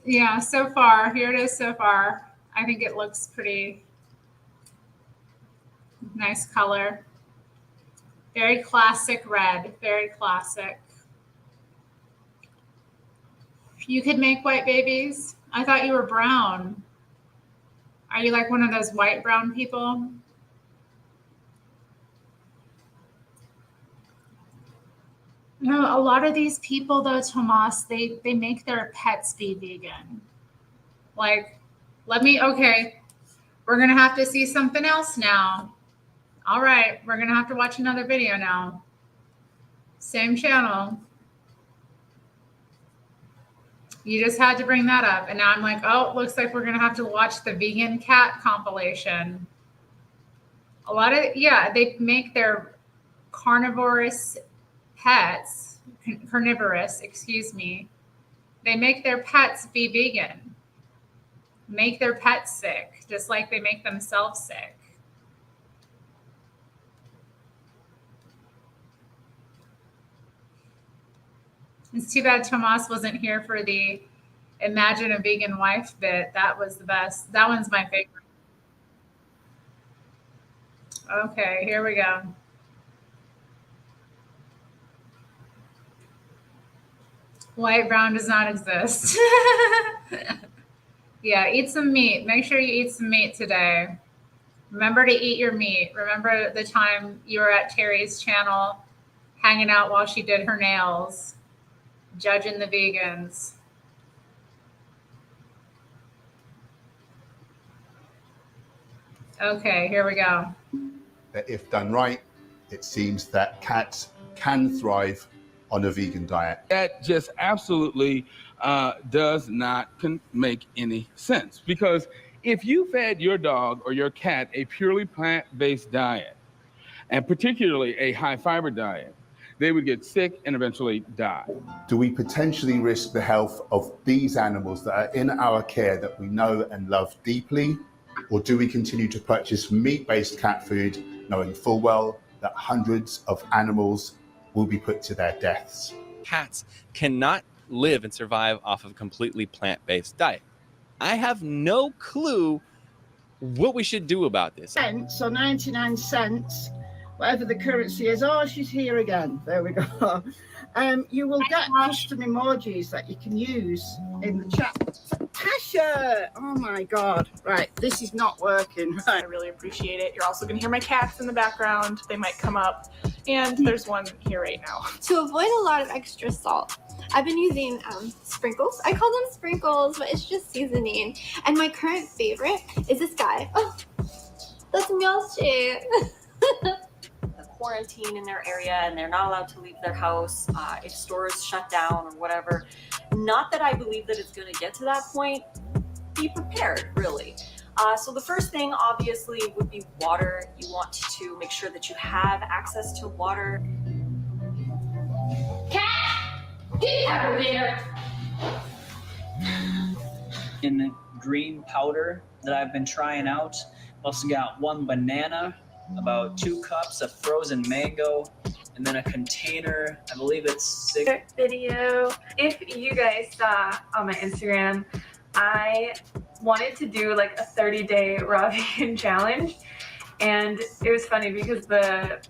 Yeah, so far. Here it is so far. I think it looks pretty nice color. Very classic red. Very classic. You could make white babies? I thought you were brown. Are you like one of those white brown people? No, a lot of these people though, Tomas, they make their pets be vegan. Like, okay, we're going to have to see something else now. All right, we're going to have to watch another video now. Same channel. You just had to bring that up. And now I'm like, oh, looks like we're going to have to watch the vegan cat compilation. A lot of, they make their carnivorous, excuse me. They make their pets be vegan. Make their pets sick, just like they make themselves sick. It's too bad Tomas wasn't here for the Imagine a Vegan Wife bit. That was the best. That one's my favorite. Okay, here we go. White brown does not exist. Yeah, eat some meat. Make sure you eat some meat today. Remember to eat your meat. Remember the time you were at Terry's channel hanging out while she did her nails, judging the vegans. Okay, here we go. That if done right, it seems that cats can thrive on a vegan diet. That just absolutely does not make any sense, because if you fed your dog or your cat a purely plant-based diet, and particularly a high-fiber diet, they would get sick and eventually die. Do we potentially risk the health of these animals that are in our care that we know and love deeply? Or do we continue to purchase meat-based cat food, knowing full well that hundreds of animals will be put to their deaths? Cats cannot live and survive off of a completely plant-based diet. I have no clue what we should do about this. Cents or 99 cents, whatever the currency is. Oh, she's here again. There we go. You will get custom emojis that you can use in the chat. Tasha! Oh my God. Right, this is not working. I really appreciate it. You're also going to hear my cats in the background. They might come up. And there's one here right now. To avoid a lot of extra salt, I've been using sprinkles. I call them sprinkles, but it's just seasoning. And my current favorite is this guy. Oh, that's Milchi. Quarantine in their area and they're not allowed to leave their house if stores shut down or whatever. Not that I believe that it's going to get to that point. Be prepared, really. So the first thing obviously would be water. You want to make sure that you have access to water. Cat! Get out of there! In the green powder that I've been trying out, also got 1 banana, about 2 cups of frozen mango, and then a container. I believe it's 6. Video. If you guys saw on my Instagram, I wanted to do like a 30-day raw vegan challenge, and it was funny because the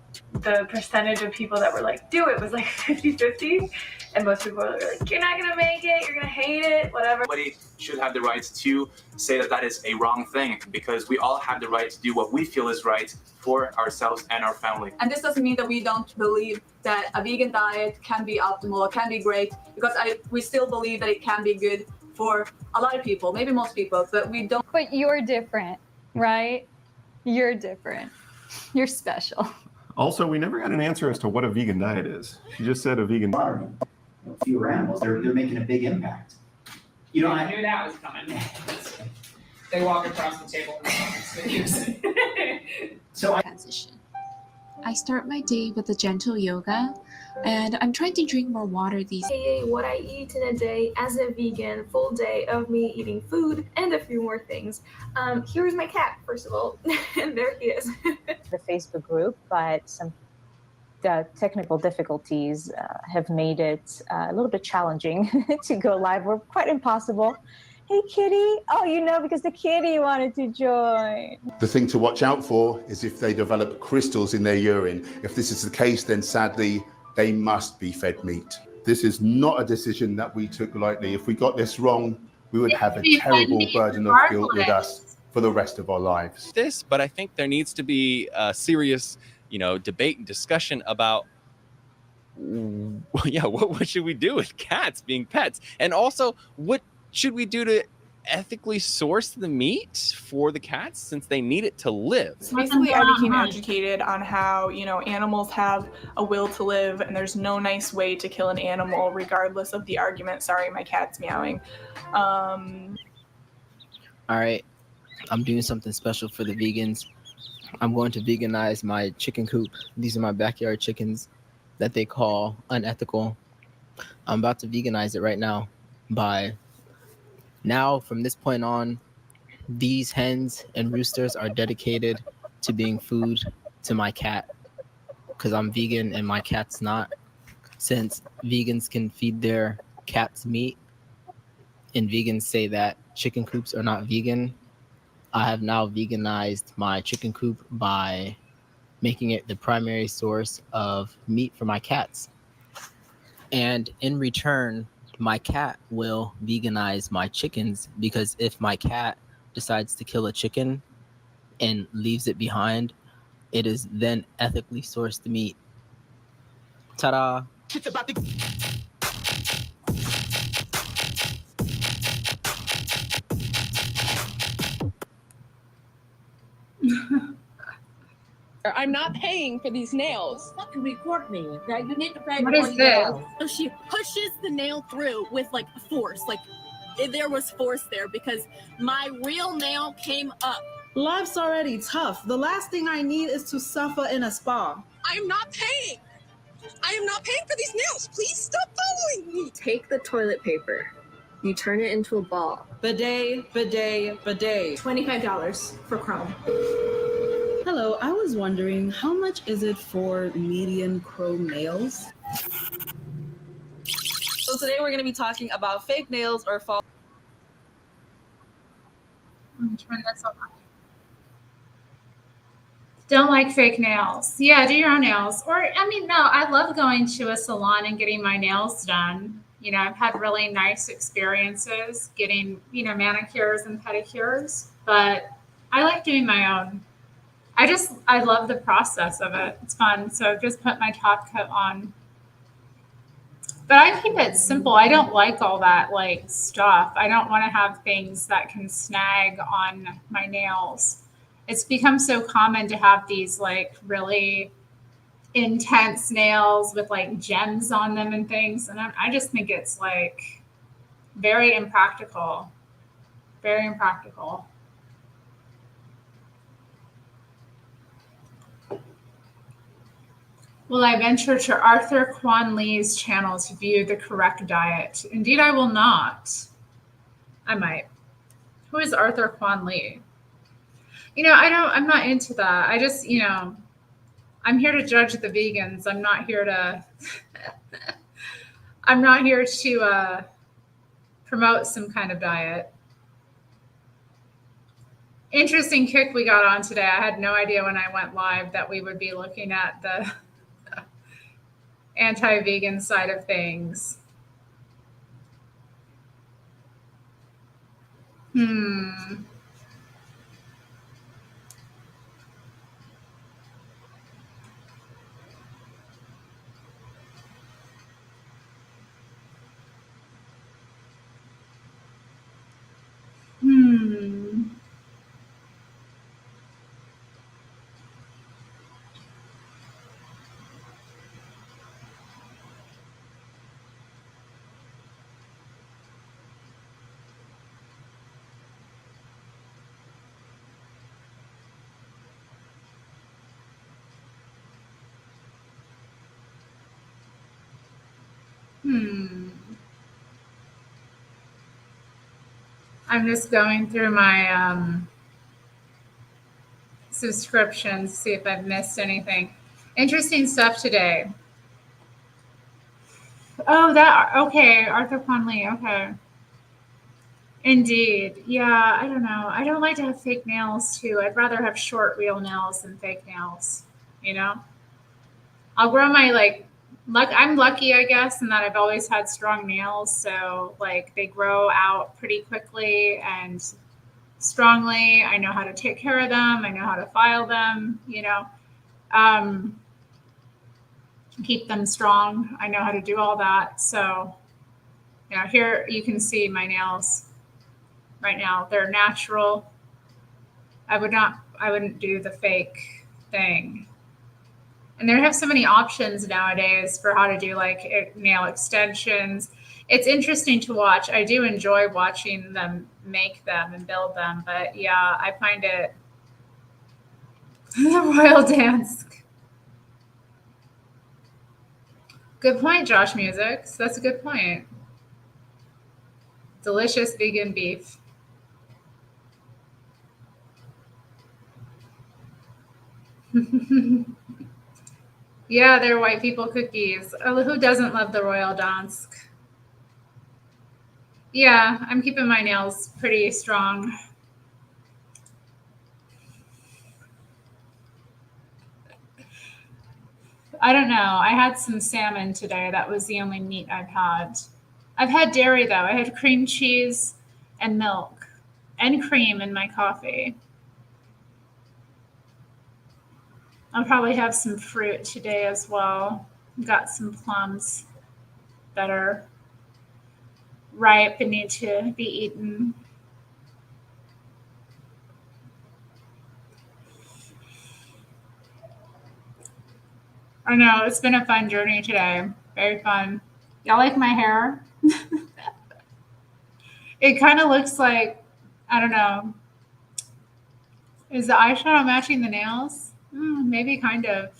percentage of people that were like, do it, was like 50-50, and most people were like, you're not gonna make it, you're gonna hate it, whatever. Everybody should have the right to say that that is a wrong thing, because we all have the right to do what we feel is right for ourselves and our family. And this doesn't mean that we don't believe that a vegan diet can be optimal, can be great, because we still believe that it can be good for a lot of people, maybe most people, but we don't. But you're different, right? You're different. You're special. Also, we never got an answer as to what a vegan diet is. She just said a vegan diet. Fewer animals, they're making a big impact. You know, I knew that was coming. They walk across the table and so transition. I start my day with a gentle yoga, and I'm trying to drink more water these days. What I eat in a day as a vegan, full day of me eating food and a few more things. Here's my cat, first of all, and there he is. The Facebook group, but the technical difficulties have made it a little bit challenging to go live, or quite impossible. Hey, kitty. Oh, you know, because the kitty wanted to join. The thing to watch out for is if they develop crystals in their urine. If this is the case, then sadly, they must be fed meat. This is not a decision that we took lightly. If we got this wrong, we would have a terrible burden of guilt with us for the rest of our lives. But I think there needs to be a serious, debate and discussion about, what should we do with cats being pets? And also, what should we do to ethically source the meat for the cats, since they need it to live? So basically, I became educated on how, animals have a will to live, and there's no nice way to kill an animal regardless of the argument. Sorry, my cat's meowing. All right, I'm doing something special for the vegans. I'm going to veganize my chicken coop. These are my backyard chickens that they call unethical. I'm about to veganize it right now. From this point on, these hens and roosters are dedicated to being food to my cat, because I'm vegan and my cat's not. Since vegans can feed their cats meat, and vegans say that chicken coops are not vegan, I have now veganized my chicken coop by making it the primary source of meat for my cats. And in return, my cat will veganize my chickens, because if my cat decides to kill a chicken and leaves it behind, it is then ethically sourced meat. Ta-da! I'm not paying for these nails. Fucking report me. Now you need to pay. What is this? So she pushes the nail through with like force. Like there was force there because my real nail came up. Life's already tough. The last thing I need is to suffer in a spa. I am not paying. I am not paying for these nails. Please stop following me. Take the toilet paper. You turn it into a ball. Bidet, bidet, bidet. $25 for Chrome. Hello, I was wondering, how much is it for median chrome nails? So today we're going to be talking about fake nails or false. Let me turn this off. Don't like fake nails. Yeah, do your own nails. Or, I mean, no, I love going to a salon and getting my nails done. You know, I've had really nice experiences getting, you know, manicures and pedicures, but I like doing my own. I love the process of it. It's fun. So I've just put my top coat on. But I keep it simple. I don't like all that like stuff. I don't want to have things that can snag on my nails. It's become so common to have these like really intense nails with like gems on them and things. And I just think it's like very impractical. Very impractical. Will I venture to Arthur Kwan Lee's channel to view the correct diet? Indeed, I will not. I might. Who is Arthur Kwan Lee? You know, I'm not into that. I just, you know, I'm here to judge the vegans. I'm not here to, promote some kind of diet. Interesting kick we got on today. I had no idea when I went live that we would be looking at the anti-vegan side of things. I'm just going through my subscriptions to see if I've missed anything. Interesting stuff today. Oh, okay, Arthur Conley, okay. Indeed. Yeah, I don't know. I don't like to have fake nails too. I'd rather have short, real nails than fake nails, you know? I'll grow my I'm lucky, I guess, in that I've always had strong nails. So like they grow out pretty quickly and strongly. I know how to take care of them. I know how to file them, you know, keep them strong. I know how to do all that. So, you know, here you can see my nails right now. They're natural. I wouldn't do the fake thing. And they have so many options nowadays for how to do like nail extensions. It's interesting to watch. I do enjoy watching them make them and build them. But yeah, I find it the royal dance. Good point, Josh Music. That's a good point. Delicious vegan beef. Yeah, they're white people cookies. Oh, who doesn't love the royal Dansk? Yeah, I'm keeping my nails pretty strong. I don't know. I had some salmon today. That was the only meat I've had. I've had dairy, though. I had cream cheese and milk and cream in my coffee. I'll probably have some fruit today as well. Got some plums that are ripe and need to be eaten. I know, it's been a fun journey today. Very fun. Y'all like my hair? It kind of looks like, I don't know, is the eyeshadow matching the nails? Maybe kind of.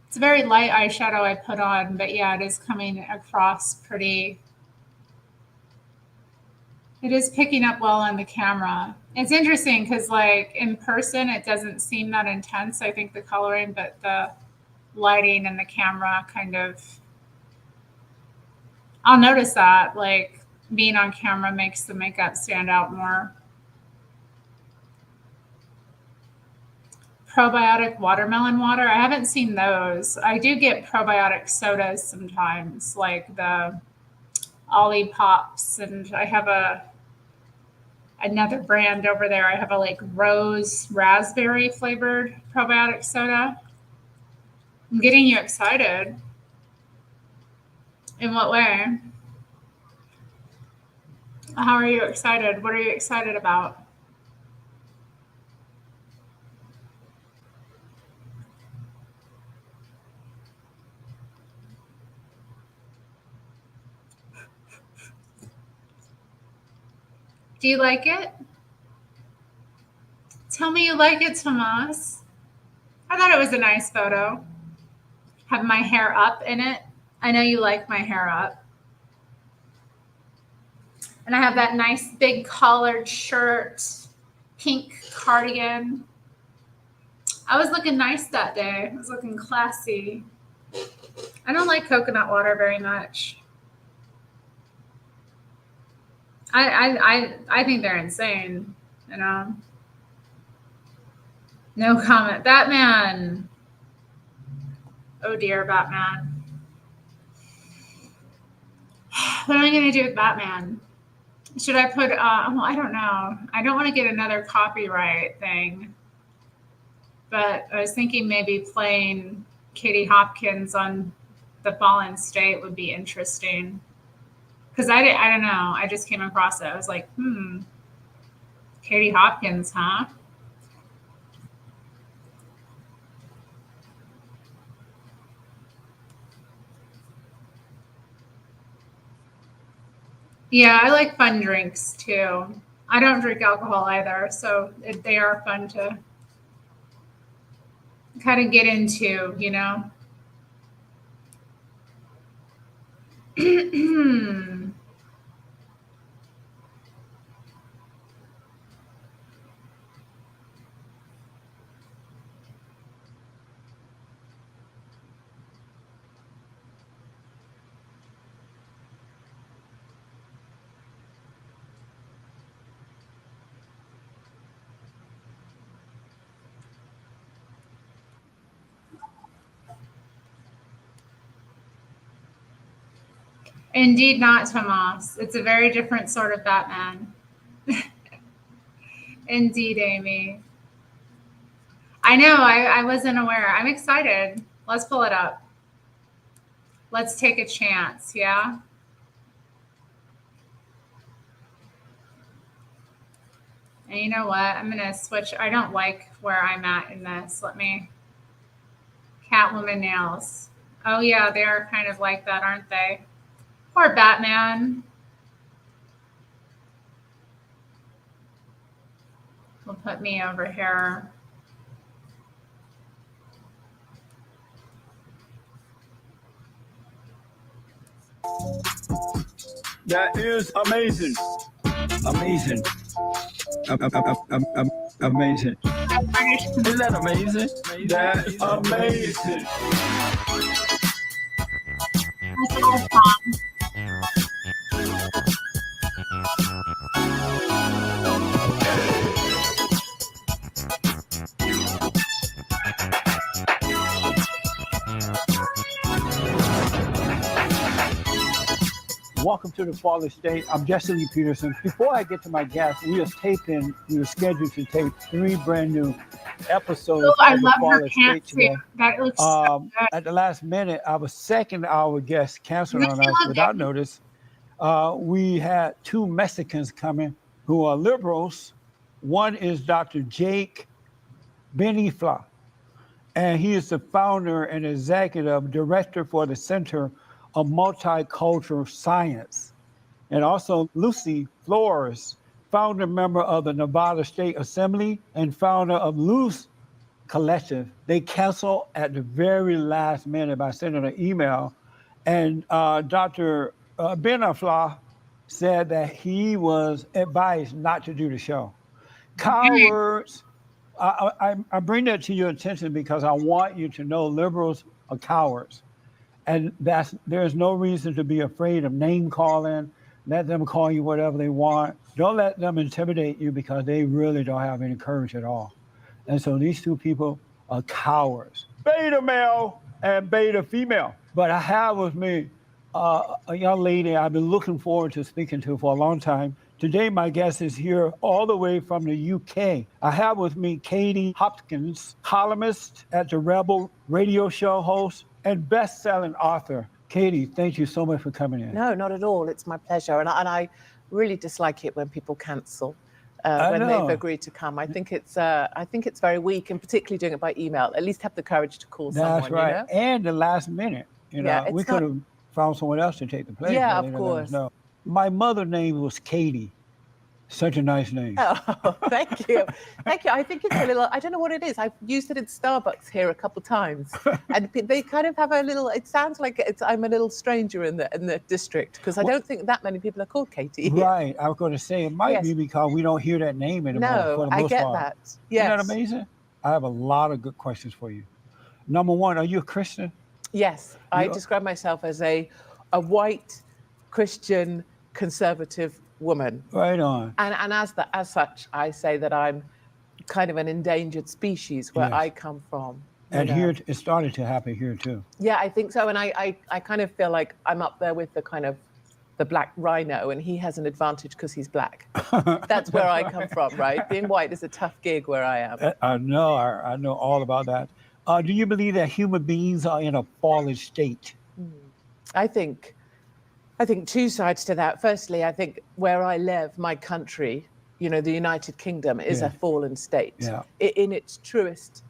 It's a very light eyeshadow I put on, but yeah, it is coming across pretty. It is picking up well on the camera. It's interesting because like in person, it doesn't seem that intense, I think the coloring, but the lighting and the camera kind of, I'll notice that like being on camera makes the makeup stand out more. Probiotic watermelon water. I haven't seen those. I do get probiotic sodas sometimes, like the Ollie Pops, and I have another brand over there. I have a like rose raspberry flavored probiotic soda. I'm getting you excited. In what way? How are you excited? What are you excited about? Do you like it? Tell me you like it, Tomas. I thought it was a nice photo. Have my hair up in it. I know you like my hair up. And I have that nice big collared shirt, pink cardigan. I was looking nice that day. I was looking classy. I don't like coconut water very much. I think they're insane, you know. No comment. Batman. Oh dear, Batman. What am I going to do with Batman? Should I put, well, I don't know. I don't want to get another copyright thing. But I was thinking maybe playing Katie Hopkins on The Fallen State would be interesting. Because I don't know. I just came across it. I was like, Katie Hopkins, huh? Yeah, I like fun drinks too. I don't drink alcohol either, so they are fun to kind of get into, you know. Indeed not, Tomas. It's a very different sort of Batman. Indeed, Amy. I know, I wasn't aware. I'm excited. Let's pull it up. Let's take a chance, yeah? And you know what? I'm going to switch. I don't like where I'm at in this. Let me. Catwoman nails. Oh, yeah, they are kind of like that, aren't they? Poor Batman. We'll put me over here. That is amazing. Amazing. Amazing. Isn't that amazing? That's amazing. welcome to the Fall Estate. I'm Jesse Lee Peterson. Before I get to my guest, we are scheduled to tape 3 brand new episodes Oh, I of the love Fall her Estate today. pantsuit. That looks so good. At the last minute, our second hour guest canceled Does on she us look without good? notice. We had 2 Mexicans coming who are liberals. One is Dr. Jake Benifla, and he is the founder and executive director for the Center of Multicultural Science. And also Lucy Flores, founder member of the Nevada State Assembly and founder of Loose Collective. They canceled at the very last minute by sending an email. And Dr. Benifla said that he was advised not to do the show. Cowards. I bring that to your attention because I want you to know liberals are cowards. And there's no reason to be afraid of name calling. Let them call you whatever they want. Don't let them intimidate you because they really don't have any courage at all. And so these 2 people are cowards. Beta male and beta female. But I have with me a young lady I've been looking forward to speaking to for a long time. Today, my guest is here all the way from the UK. I have with me Katie Hopkins, columnist at the Rebel radio show host and best-selling author. Katie, thank you so much for coming in. No, not at all. It's my pleasure. And I really dislike it when people cancel when they've agreed to come. I think it's very weak, and particularly doing it by email. At least have the courage to call someone. That's right. You know? And the last minute, we could have found someone else to take the place. Yeah, but they of didn't let us course. know. My mother's name was Katie. Such a nice name. Oh, thank you. Thank you. I think it's a little, I don't know what it is. I've used it in Starbucks here a couple times. And they kind of have a little, it sounds like I'm a little stranger in the district because I don't think that many people are called Katie. Right. I was going to say it might be because we don't hear that name anymore. No, for the most I get part. that. Isn't that Yes. amazing? I have a lot of good questions for you. Number one, are you a Christian? Yes. I describe myself as a white Christian conservative woman. Right on. And as such, I say that I'm kind of an endangered species where I come from. And here, it started to happen here too. Yeah, I think so. And I kind of feel like I'm up there with the kind of the black rhino, and he has an advantage because he's black. That's where I come from, right? Being white is a tough gig where I am. I know all about that. Do you believe that human beings are in a fallen state? I think 2 sides to that. Firstly, I think where I live, my country, the United Kingdom is a fallen state. Yeah. In its truest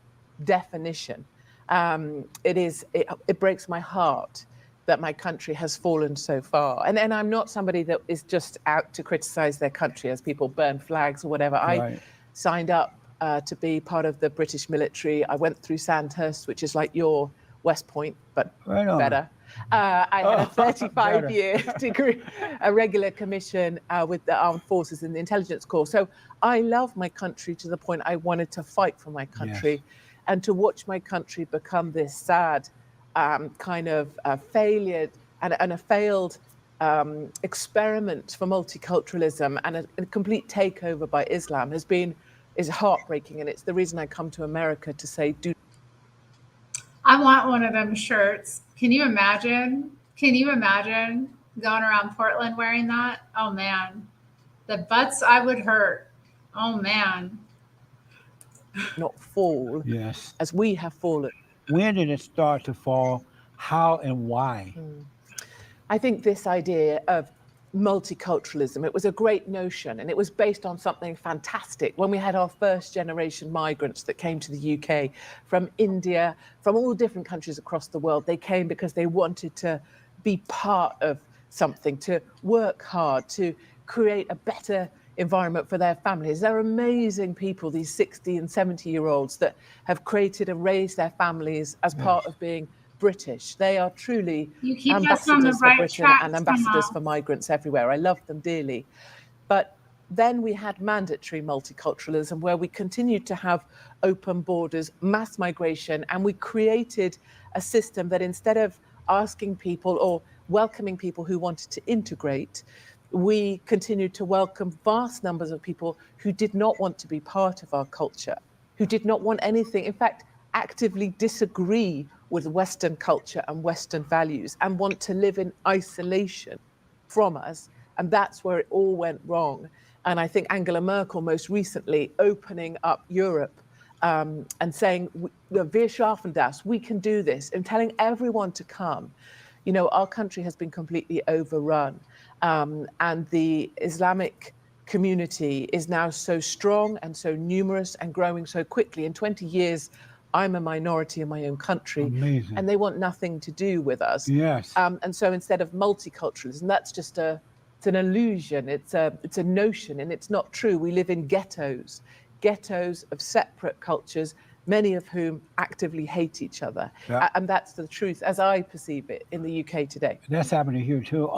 definition. It breaks my heart that my country has fallen so far. And I'm not somebody that is just out to criticize their country as people burn flags or whatever. I signed up to be part of the British military. I went through Sandhurst, which is like your West Point, but better. I had a 35-year degree, a regular commission with the Armed Forces and the Intelligence Corps. So I love my country to the point I wanted to fight for my country and to watch my country become this sad kind of failure and a failed experiment for multiculturalism and a complete takeover by Islam is heartbreaking. And it's the reason I come to America to say, I want one of them shirts. Can you imagine? Going around Portland wearing that? Oh man, the butts I would hurt. Oh man. Not fall as we have fallen. When did it start to fall? How and why? I think this idea of multiculturalism, it was a great notion and it was based on something fantastic. When we had our first generation migrants that came to the UK from India, from all different countries across the world, they came because they wanted to be part of something, to work hard, to create a better environment for their families. They're amazing people, these 60 and 70-year-olds that have created and raised their families as part of being British. They are truly ambassadors for Britain and ambassadors for migrants everywhere. I love them dearly. But then we had mandatory multiculturalism where we continued to have open borders, mass migration, and we created a system that instead of asking people or welcoming people who wanted to integrate, we continued to welcome vast numbers of people who did not want to be part of our culture, who did not want anything, in fact, actively disagree with Western culture and Western values and want to live in isolation. from us. And that's where it all went wrong. And I think Angela Merkel most recently opening up Europe and saying, wir schaffen das, we can do this, and telling everyone to come. You know, our country has been completely overrun. And the Islamic community is now so strong and so numerous and growing so quickly. In 20 years, I'm a minority in my own country. Amazing. And they want nothing to do with us. Yes. And so instead of multiculturalism, that's just it's an illusion, it's a notion, and it's not true. We live in ghettos of separate cultures, many of whom actively hate each other. Yeah. And that's the truth as I perceive it in the UK today. That's happening here too.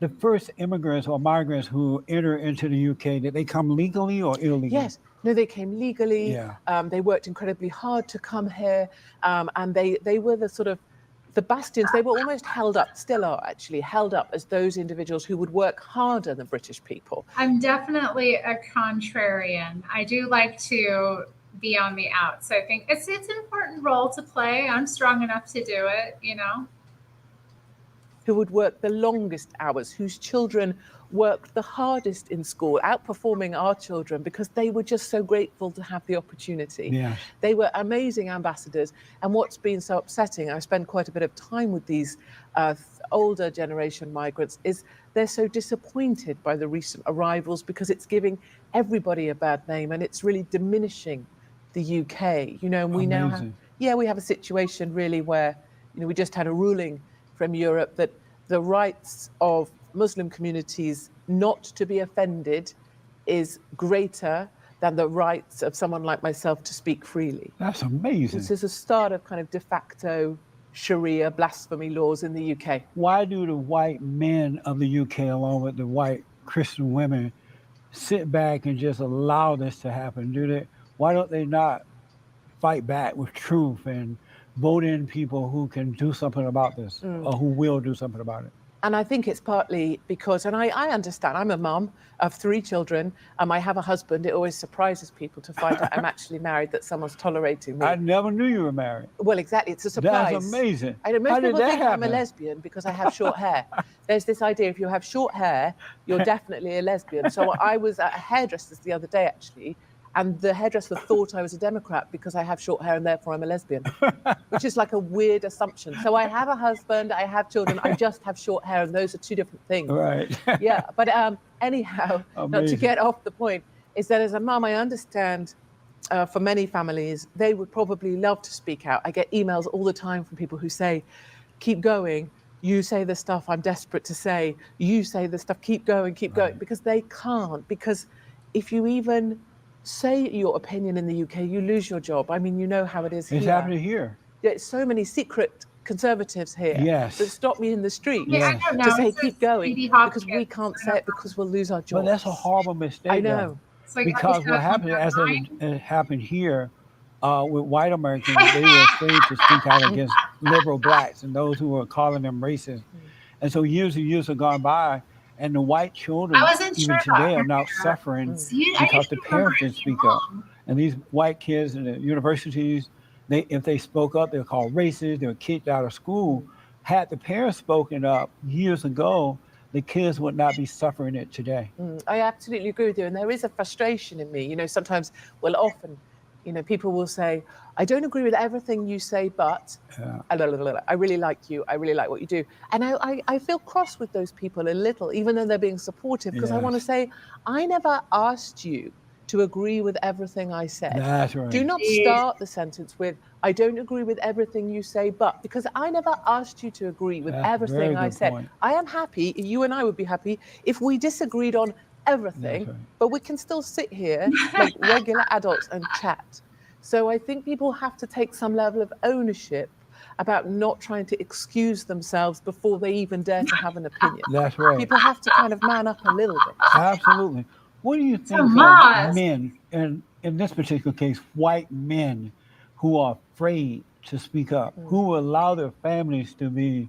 The first immigrants or migrants who enter into the UK, did they come legally or illegally? Yes, no, they came legally. Yeah. They worked incredibly hard to come here, and they were the sort of the bastions. They were almost held up, still are actually held up as those individuals who would work harder than British people. I'm definitely a contrarian. I do like to be on the outs. I think it's an important role to play. I'm strong enough to do it, you know. Who would work the longest hours, whose children worked the hardest in school, outperforming our children because they were just so grateful to have the opportunity. Yes. They were amazing ambassadors. And what's been so upsetting, I spend quite a bit of time with these older generation migrants, is they're so disappointed by the recent arrivals because it's giving everybody a bad name and it's really diminishing the UK. You know, and we now have, we have a situation really where, you know, we just had a ruling from Europe that the rights of Muslim communities not to be offended is greater than the rights of someone like myself to speak freely. That's amazing. This is a start of kind of de facto Sharia blasphemy laws in the UK. Why do the white men of the UK, along with the white Christian women, sit back and just allow this to happen? Why don't they not fight back with truth and vote in people who can do something about this or who will do something about it? And I think it's partly because, and I understand, I'm a mum of 3 children, I have a husband. It always surprises people to find out I'm actually married, that someone's tolerating me. I never knew you were married. Well, exactly, it's a surprise. That's amazing. I know most How did people that think happen? I'm a lesbian because I have short hair. There's this idea, if you have short hair, you're definitely a lesbian. So I was at a hairdresser's the other day, actually, and the hairdresser thought I was a Democrat because I have short hair and therefore I'm a lesbian, which is like a weird assumption. So I have a husband, I have children, I just have short hair, and those are 2 different things. Right. Yeah, but anyhow, not to get off the point, is that as a mum, I understand for many families, they would probably love to speak out. I get emails all the time from people who say, keep going. You say the stuff I'm desperate to say. You say the stuff, keep going, because they can't. Because if you even say your opinion in the UK, you lose your job. I mean, you know how it is here. It's happening here. There's so many secret conservatives here Yes. that stop me in the street Yes. to say keep going because we can't say it because we'll lose our jobs. But that's a horrible mistake. I know. Because what happened, as it happened here with white Americans, they were afraid to speak out against liberal blacks and those who were calling them racist. And so years and years have gone by, and the white children, even today, are now suffering because the parents didn't speak up. And these white kids in the universities, if they spoke up, they were called racist, they were kicked out of school. Had the parents spoken up years ago, the kids would not be suffering it today. I absolutely agree with you. And there is a frustration in me. You know, sometimes, well, often, you know, people will say, I don't agree with everything you say, but I really like you. I really like what you do. And I feel cross with those people a little, even though they're being supportive, because I want to say, I never asked you to agree with everything I said. That's right. Do not start the sentence with, I don't agree with everything you say, but, because I never asked you to agree with everything I said. Point. I am happy, you and I would be happy, if we disagreed on everything, but we can still sit here like regular adults and chat. So I think people have to take some level of ownership about not trying to excuse themselves before they even dare to have an opinion. That's right. People have to kind of man up a little bit. Absolutely. What do you think of men, and in this particular case, white men who are afraid to speak up, who allow their families to be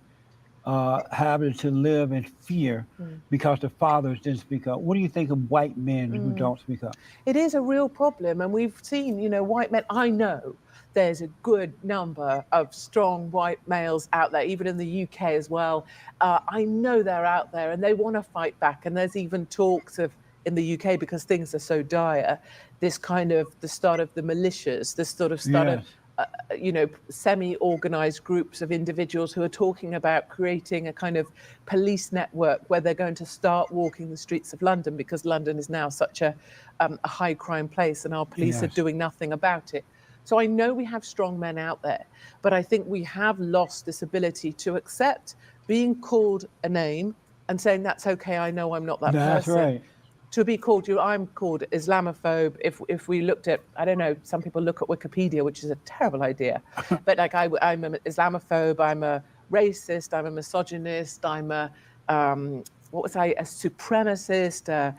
having to live in fear because the fathers didn't speak up? What do you think of white men who don't speak up? It is a real problem, and we've seen, you know, white men. I know there's a good number of strong white males out there, even in the UK as well. I know they're out there and they want to fight back. And there's even talks of, in the UK, because things are so dire, this kind of the start of the militias, the sort of start of, semi-organized groups of individuals who are talking about creating a kind of police network where they're going to start walking the streets of London, because London is now such a high crime place and our police are doing nothing about it. So I know we have strong men out there, but I think we have lost this ability to accept being called a name and saying, that's okay, I know I'm not that That's person. right. To be called I'm called Islamophobe. If we looked at, I don't know, some people look at Wikipedia, which is a terrible idea, but like I'm an Islamophobe, I'm a racist, I'm a misogynist, I'm a supremacist,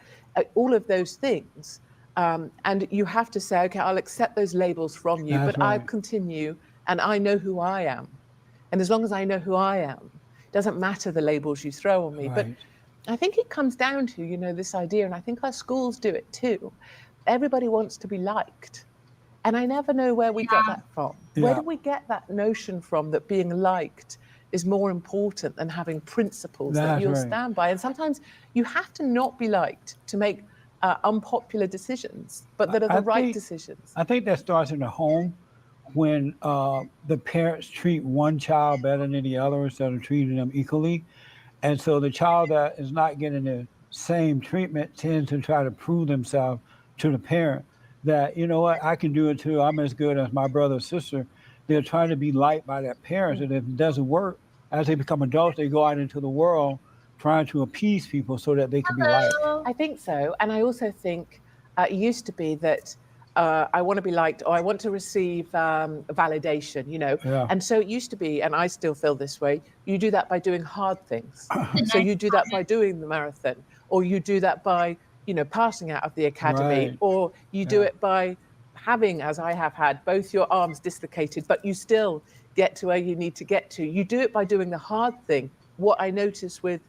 all of those things. And you have to say, okay, I'll accept those labels from you, but I continue and I know who I am. And as long as I know who I am, it doesn't matter the labels you throw on me. But I think it comes down to, this idea, and I think our schools do it too. Everybody wants to be liked. And I never know where we get that from. Where do we get that notion from that being liked is more important than having principles that you'll stand by? And sometimes you have to not be liked to make unpopular decisions, but that are the right decisions. I think that starts in the home when the parents treat one child better than the other instead of treating them equally. And so the child that is not getting the same treatment tends to try to prove themselves to the parent that, you know what, I can do it too. I'm as good as my brother or sister. They're trying to be liked by their parents. And if it doesn't work, as they become adults, they go out into the world trying to appease people so that they can be liked. I think so. And I also think it used to be that I want to be liked or I want to receive validation, And so it used to be, and I still feel this way, you do that by doing hard things. So you do that by doing the marathon, or you do that by, passing out of the academy, or you do it by having, as I have had, both your arms dislocated, but you still get to where you need to get to. You do it by doing the hard thing. What I notice with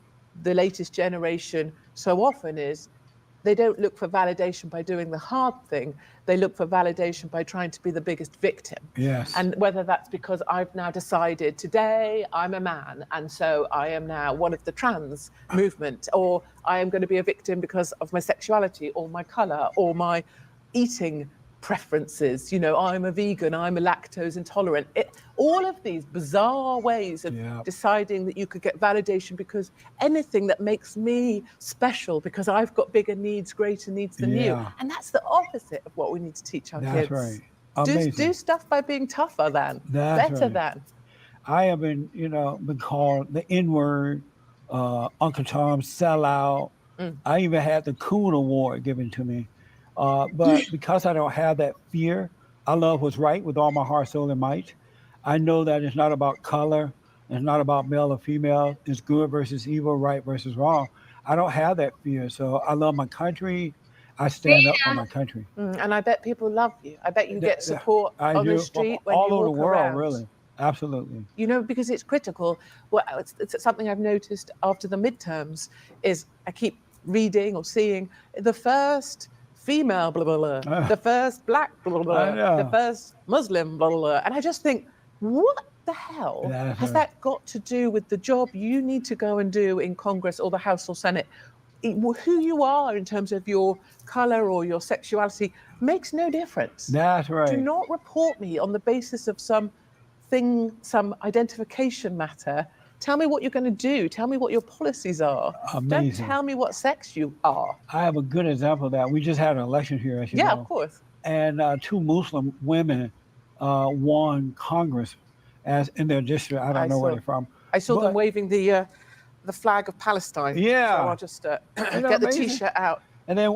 the latest generation so often is they don't look for validation by doing the hard thing. They look for validation by trying to be the biggest victim. Yes. And whether that's because I've now decided today I'm a man and so I am now one of the trans movement, or I am going to be a victim because of my sexuality or my color or my eating preferences. I'm a vegan, I'm a lactose intolerant. All of these bizarre ways of deciding that you could get validation because anything that makes me special because I've got bigger needs, greater needs than you. And that's the opposite of what we need to teach our kids. That's right. Do stuff by being tougher than, better than. I have been, been called the N-word, Uncle Tom, sellout. I even had the Coon Award given to me. But because I don't have that fear, I love what's right with all my heart, soul, and might. I know that it's not about color. It's not about male or female. It's good versus evil, right versus wrong. I don't have that fear. So I love my country. I stand up for my country. And I bet people love you. I bet you get support on the street when all you over walk the world, around. really. Absolutely. Because it's critical. Well, it's something I've noticed after the midterms is I keep reading or seeing the first female, blah, blah, blah, the first black, blah, blah, blah, the first Muslim, blah, blah, blah. And I just think, what the hell has that got to do with the job you need to go and do in Congress or the House or Senate? Who you are in terms of your color or your sexuality makes no difference. That's right. Do not report me on the basis of some identification matter. Tell me what you're going to do. Tell me what your policies are. Amazing. Don't tell me what sex you are. I have a good example of that. We just had an election here, as you know. Yeah, of course. And 2 Muslim women won Congress as in their district. I don't know where they're from. I saw them waving the flag of Palestine. Yeah. So I'll just get the T-shirt out. And then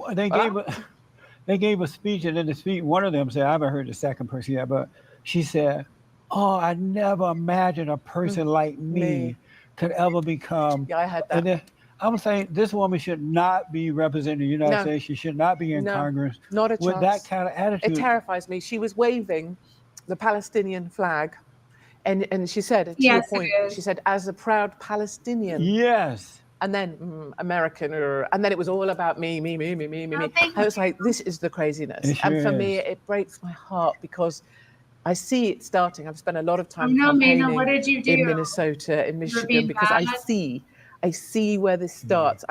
they gave a speech, and in the speech, one of them said, I haven't heard the second person yet, but she said, "Oh, I never imagined a person like me could ever become." Yeah, I had that. And then I'm saying this woman should not be representing the United States. She should not be in Congress. Not a chance. With that kind of attitude. It terrifies me. She was waving the Palestinian flag. And she said, to your point, she said, as a proud Palestinian. Yes. And then American, and then it was all about me. I was like, this is the craziness. It sure and for is. me, it breaks my heart because I see it starting. I've spent a lot of time no, campaigning Mina, what did you do? in Minnesota, in Michigan, because I see where this starts.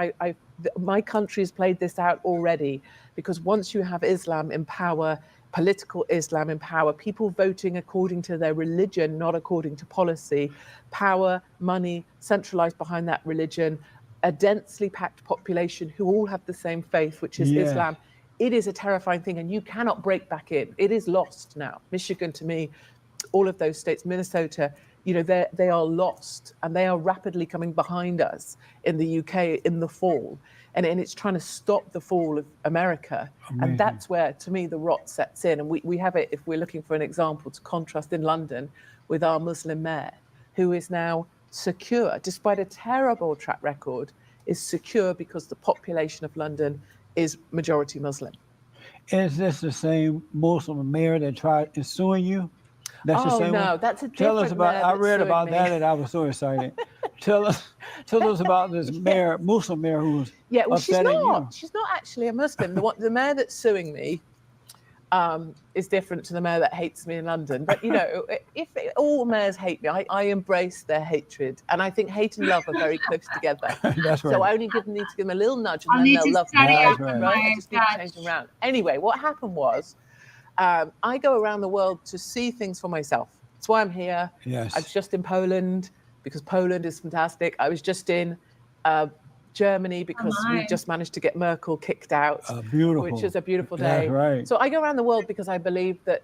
My country has played this out already, because once you have Islam in power, political Islam in power, people voting according to their religion, not according to policy, power, money, centralized behind that religion, a densely packed population who all have the same faith, which is Islam. It is a terrifying thing, and you cannot break back in. It is lost now. Michigan, to me, all of those states, Minnesota, they are lost, and they are rapidly coming behind us in the UK in the fall. And it's trying to stop the fall of America. Amazing. And that's where, to me, the rot sets in. And we have it, if we're looking for an example to contrast in London, with our Muslim mayor, who is now secure, despite a terrible track record, is secure because the population of London is majority Muslim. Is this the same Muslim mayor that tried suing you? That's the same no, one? that's a Tell us different about. mayor I that's read suing about me. that, and I was so excited. Tell us about this mayor, Muslim mayor, who was upsetting you. She's not actually a Muslim. The mayor that's suing me is different to the mayor that hates me in London. But if all mayors hate me, I embrace their hatred, and I think hate and love are very close together. That's right. So I only need to give them a little nudge, and I'll then need they'll to love study me. up Right. on Right? my I just need to change them around. Anyway, what happened was, I go around the world to see things for myself. That's why I'm here. Yes. I was just in Poland because Poland is fantastic. I was just in Germany because we just managed to get Merkel kicked out, Beautiful. which is a beautiful day. That's right. So I go around the world because I believe that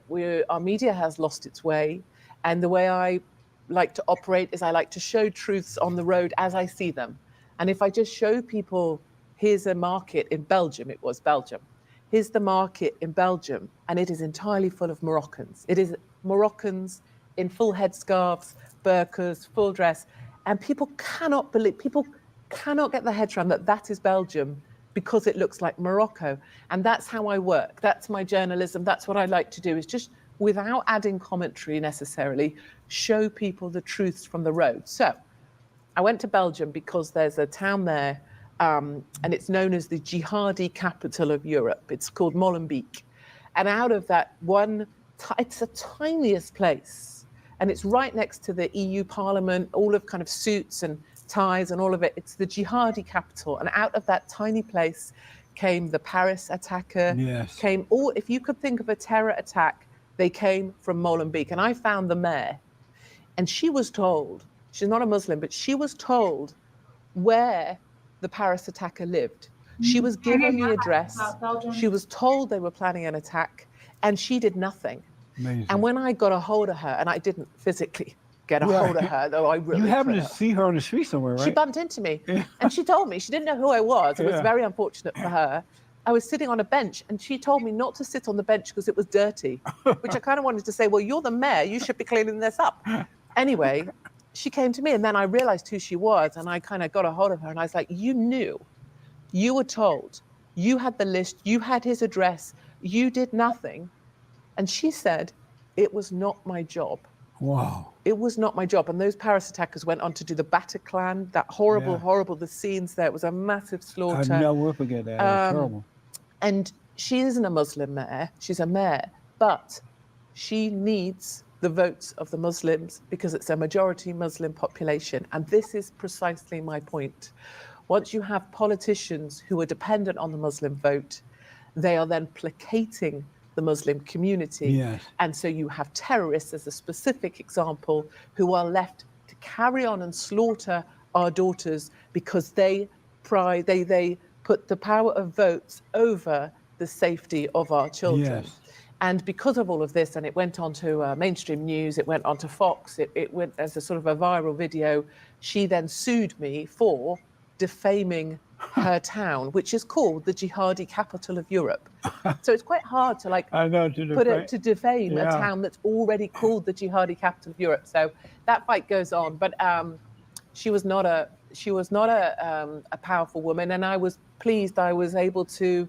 our media has lost its way, and the way I like to operate is I like to show truths on the road as I see them. And if I just show people, here's a market in Belgium, it was Belgium. Here's the market in Belgium, and it is entirely full of Moroccans. It is Moroccans in full headscarves, burqas, full dress, and people cannot get their heads around that is Belgium because it looks like Morocco. And that's how I work. That's my journalism. That's what I like to do, is just, without adding commentary necessarily, show people the truths from the road. So I went to Belgium because there's a town there, and it's known as the jihadi capital of Europe. It's called Molenbeek. And out of that it's the tiniest place. And it's right next to the EU Parliament, all of kind of suits and ties and all of it. It's the jihadi capital. And out of that tiny place came the Paris attacker, came all, if you could think of a terror attack, they came from Molenbeek. And I found the mayor, and she was told, she's not a Muslim, but she was told where the Paris attacker lived. She was given the address. She was told they were planning an attack, and she did nothing. Amazing. And when I got a hold of her, and I didn't physically get a hold of her, though I really You happened to could have. see her on the street somewhere, right? She bumped into me, and she told me, she didn't know who I was. It was very unfortunate for her. I was sitting on a bench, and she told me not to sit on the bench because it was dirty, which I kind of wanted to say, well, you're the mayor, you should be cleaning this up. Anyway, she came to me, and then I realized who she was, and I kind of got a hold of her, and I was like, you knew, you were told, you had the list, you had his address, you did nothing. And she said, it was not my job. Wow. It was not my job. And those Paris attackers went on to do the Bataclan, that horrible, the scenes there. It was a massive slaughter. I never will forget that. It was terrible. And she isn't a Muslim mayor. She's a mayor. But she needs the votes of the Muslims because it's a majority Muslim population. And this is precisely my point. Once you have politicians who are dependent on the Muslim vote, they are then placating the Muslim community. Yes. And so you have terrorists, as a specific example, who are left to carry on and slaughter our daughters because they put the power of votes over the safety of our children. Yes. And because of all of this, and it went on to mainstream news, it went on to Fox, it went as a sort of a viral video, she then sued me for defaming her town, which is called the jihadi capital of Europe. So it's quite hard to to defame a town that's already called the jihadi capital of Europe. So that fight goes on. But she was not a powerful woman, and I was pleased I was able to,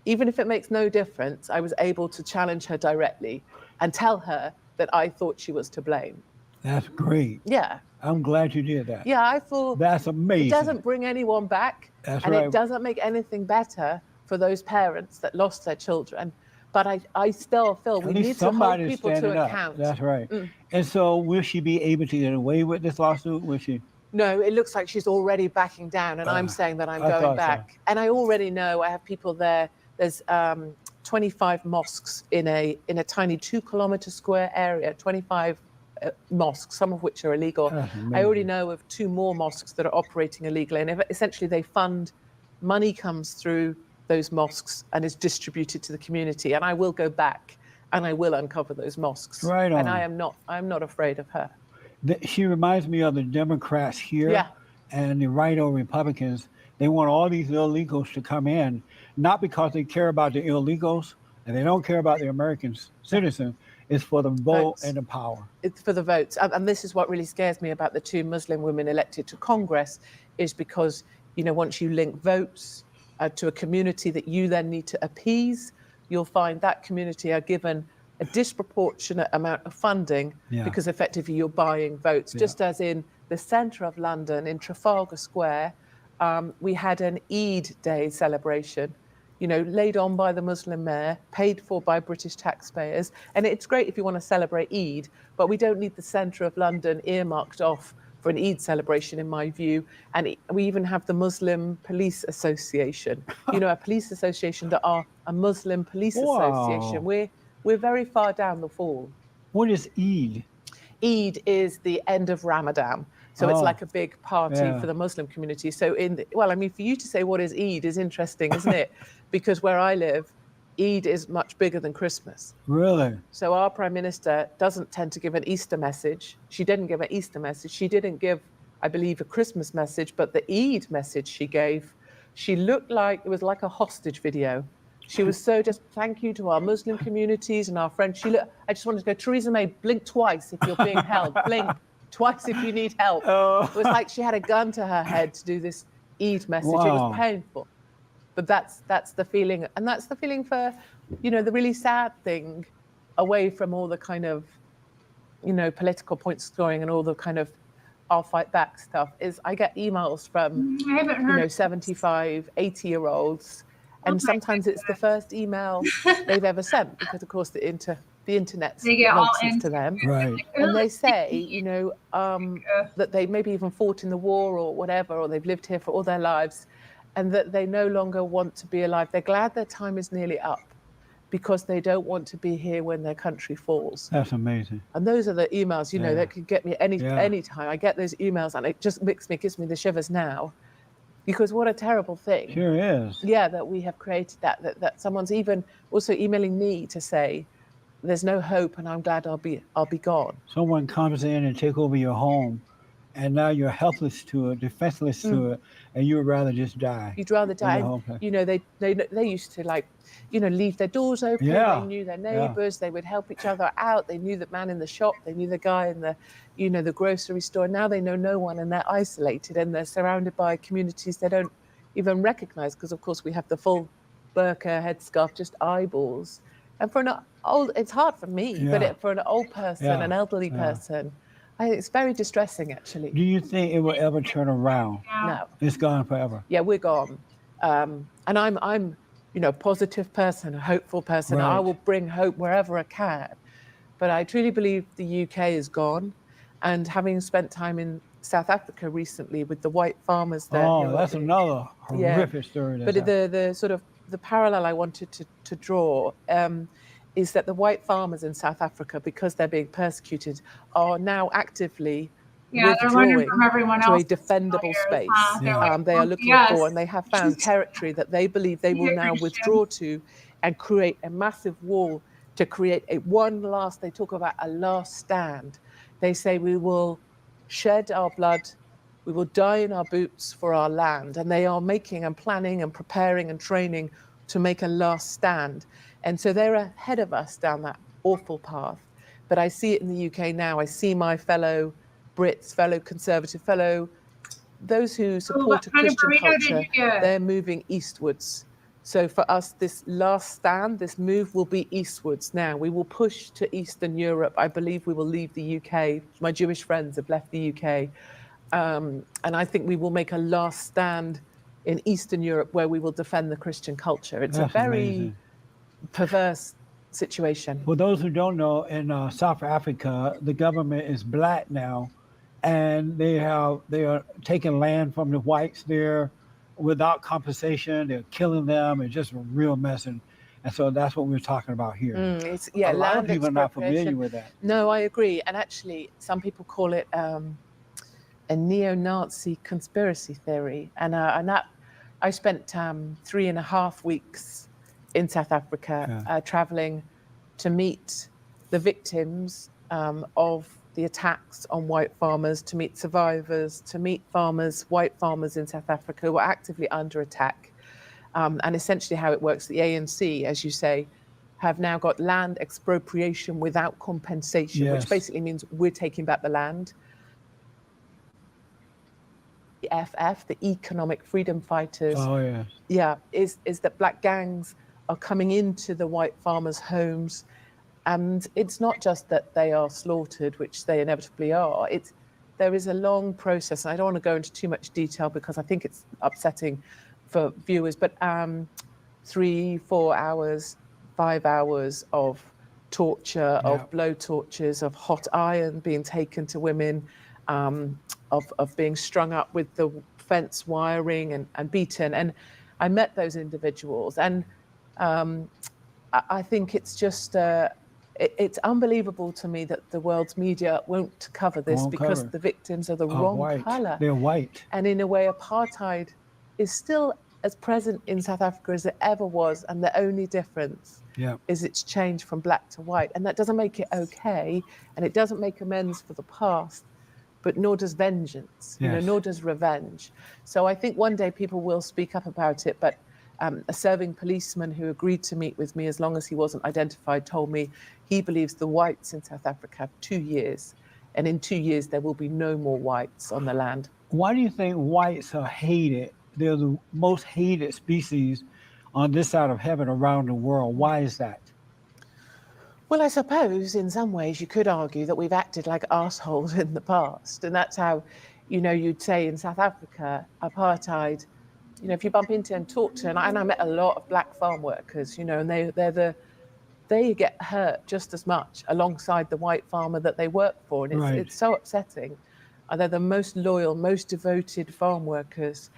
even if it makes no difference, I was able to challenge her directly and tell her that I thought she was to blame. That's great. Yeah. I'm glad you did that. Yeah, I thought that's amazing. It doesn't bring anyone back, That's and right. it doesn't make anything better for those parents that lost their children. But I still feel we At need least to hold somebody's people standing to up. account. That's right. Mm. And so will she be able to get away with this lawsuit? Will she? No, it looks like she's already backing down, and I'm saying that I'm I going thought so. back. And I already know I have people there. There's 25 mosques in a tiny 2-kilometer square area, 25 mosques, some of which are illegal. That's I already amazing. know of 2 more mosques that are operating illegally, and essentially they fund, money comes through those mosques and is distributed to the community. And I will go back and I will uncover those mosques. Right And on. I'm not afraid of her. She reminds me of the Democrats here Yeah. and the right-o Republicans. They want all these illegals to come in, not because they care about the illegals and they don't care about the American citizens. It's for the vote Votes. and the power. It's for the votes. And this is what really scares me about the 2 Muslim women elected to Congress, is because, once you link votes to a community that you then need to appease, you'll find that community are given a disproportionate amount of funding because effectively you're buying votes. Just as in the centre of London, in Trafalgar Square, we had an Eid Day celebration, laid on by the Muslim mayor, paid for by British taxpayers. And it's great if you want to celebrate Eid, but we don't need the centre of London earmarked off for an Eid celebration, in my view. And we even have the Muslim Police Association, a police association that are a Muslim police association. We're very far down the fall. What is Eid? Eid is the end of Ramadan. So it's like a big party for the Muslim community. So for you to say what is Eid is interesting, isn't it? Because where I live, Eid is much bigger than Christmas. Really? So our Prime Minister doesn't tend to give an Easter message. She didn't give an Easter message. She didn't give, I believe, a Christmas message, but the Eid message she gave, she looked like, it was like a hostage video. She was so just, thank you to our Muslim communities and our friends. I just wanted to go, Theresa May, blink twice if you're being held. Blink twice if you need help. It was like she had a gun to her head to do this Eid message. It was painful. But that's the feeling. And that's the feeling for, the really sad thing, away from all the kind of, political point scoring and all the kind of I'll fight back stuff, is I get emails from, 75, 80-year-olds. And sometimes it's the first email they've ever sent because, of course, the internet's nonsense to them. Right. And they say, that they maybe even fought in the war or whatever, or they've lived here for all their lives, and that they no longer want to be alive. They're glad their time is nearly up because they don't want to be here when their country falls. That's amazing. And those are the emails, that could get me any time. I get those emails and it just gives me the shivers now. Because what a terrible thing. Sure is. Yeah, that we have created that someone's even also emailing me to say, there's no hope and I'm glad I'll be gone. Someone comes in and take over your home and now you're helpless to it, defenseless to it, and you would rather just die. You'd rather die. And, they used to leave their doors open. Yeah. They knew their neighbors. They would help each other out. They knew the man in the shop. They knew the guy in the grocery store. Now they know no one and they're isolated and they're surrounded by communities they don't even recognize because, of course, we have the full burqa, headscarf, just eyeballs. And for it's hard for me, but for an old person, an elderly person, it's very distressing, actually. Do you think it will ever turn around? No. It's gone forever. Yeah, we're gone. And I'm a positive person, a hopeful person. Right. I will bring hope wherever I can. But I truly believe the UK is gone. And having spent time in South Africa recently with the white farmers there. Oh, that's another horrific story. But the sort of the parallel I wanted to draw is that the white farmers in South Africa, because they're being persecuted, are now actively withdrawing from everyone to a else. defendable space. They They are looking for, and they have found territory that they believe they will now withdraw to and create a massive wall to create they talk about a last stand. They say we will shed our blood, we will die in our boots for our land. And they are making and planning and preparing and training to make a last stand. And so they're ahead of us down that awful path. But I see it in the UK now. I see my fellow Brits, fellow Conservative, those who support a Christian culture, they're moving eastwards. So for us, this last stand, this move will be eastwards now. We will push to Eastern Europe. I believe we will leave the UK. My Jewish friends have left the UK. And I think we will make a last stand in Eastern Europe where we will defend the Christian culture. It's a very perverse situation. For those who don't know, in South Africa, the government is black now, and they are taking land from the whites there without compensation. They're killing them. It's just a real mess, and so that's what we're talking about here. It's a lot of land people are not familiar expropriation. with that. No, I agree. And actually, some people call it a neo-Nazi conspiracy theory. And that I spent 3.5 weeks in South Africa traveling to meet the victims of the attacks on white farmers, to meet survivors, to meet farmers, white farmers in South Africa who are actively under attack. And essentially how it works, the ANC, as you say, have now got land expropriation without compensation, which basically means we're taking back the land. The EFF, the Economic Freedom Fighters, is that black gangs are coming into the white farmers' homes. And it's not just that they are slaughtered, which they inevitably are. There is a long process. And I don't want to go into too much detail because I think it's upsetting for viewers, but 3, 4 hours, 5 hours of torture, of blow tortures, of hot iron being taken to women, of being strung up with the fence wiring and beaten. And I met those individuals, and I think it's just it's unbelievable to me that the world's media won't cover this because the victims are the wrong color. They're white. And in a way, apartheid is still as present in South Africa as it ever was, and the only difference is it's changed from black to white. And that doesn't make it okay, and it doesn't make amends for the past, but nor does vengeance, nor does revenge. So I think one day people will speak up about it, but a serving policeman who agreed to meet with me as long as he wasn't identified told me he believes the whites in South Africa have 2 years, and in 2 years there will be no more whites on the land. Why do you think whites are hated? They're the most hated species on this side of heaven around the world. Why is that? Well, I suppose in some ways you could argue that we've acted like arseholes in the past, and that's how, you'd say in South Africa, apartheid, if you bump into and talk to, and I met a lot of black farm workers, and they get hurt just as much alongside the white farmer that they work for, and it's so upsetting. They're the most loyal, most devoted farm workers,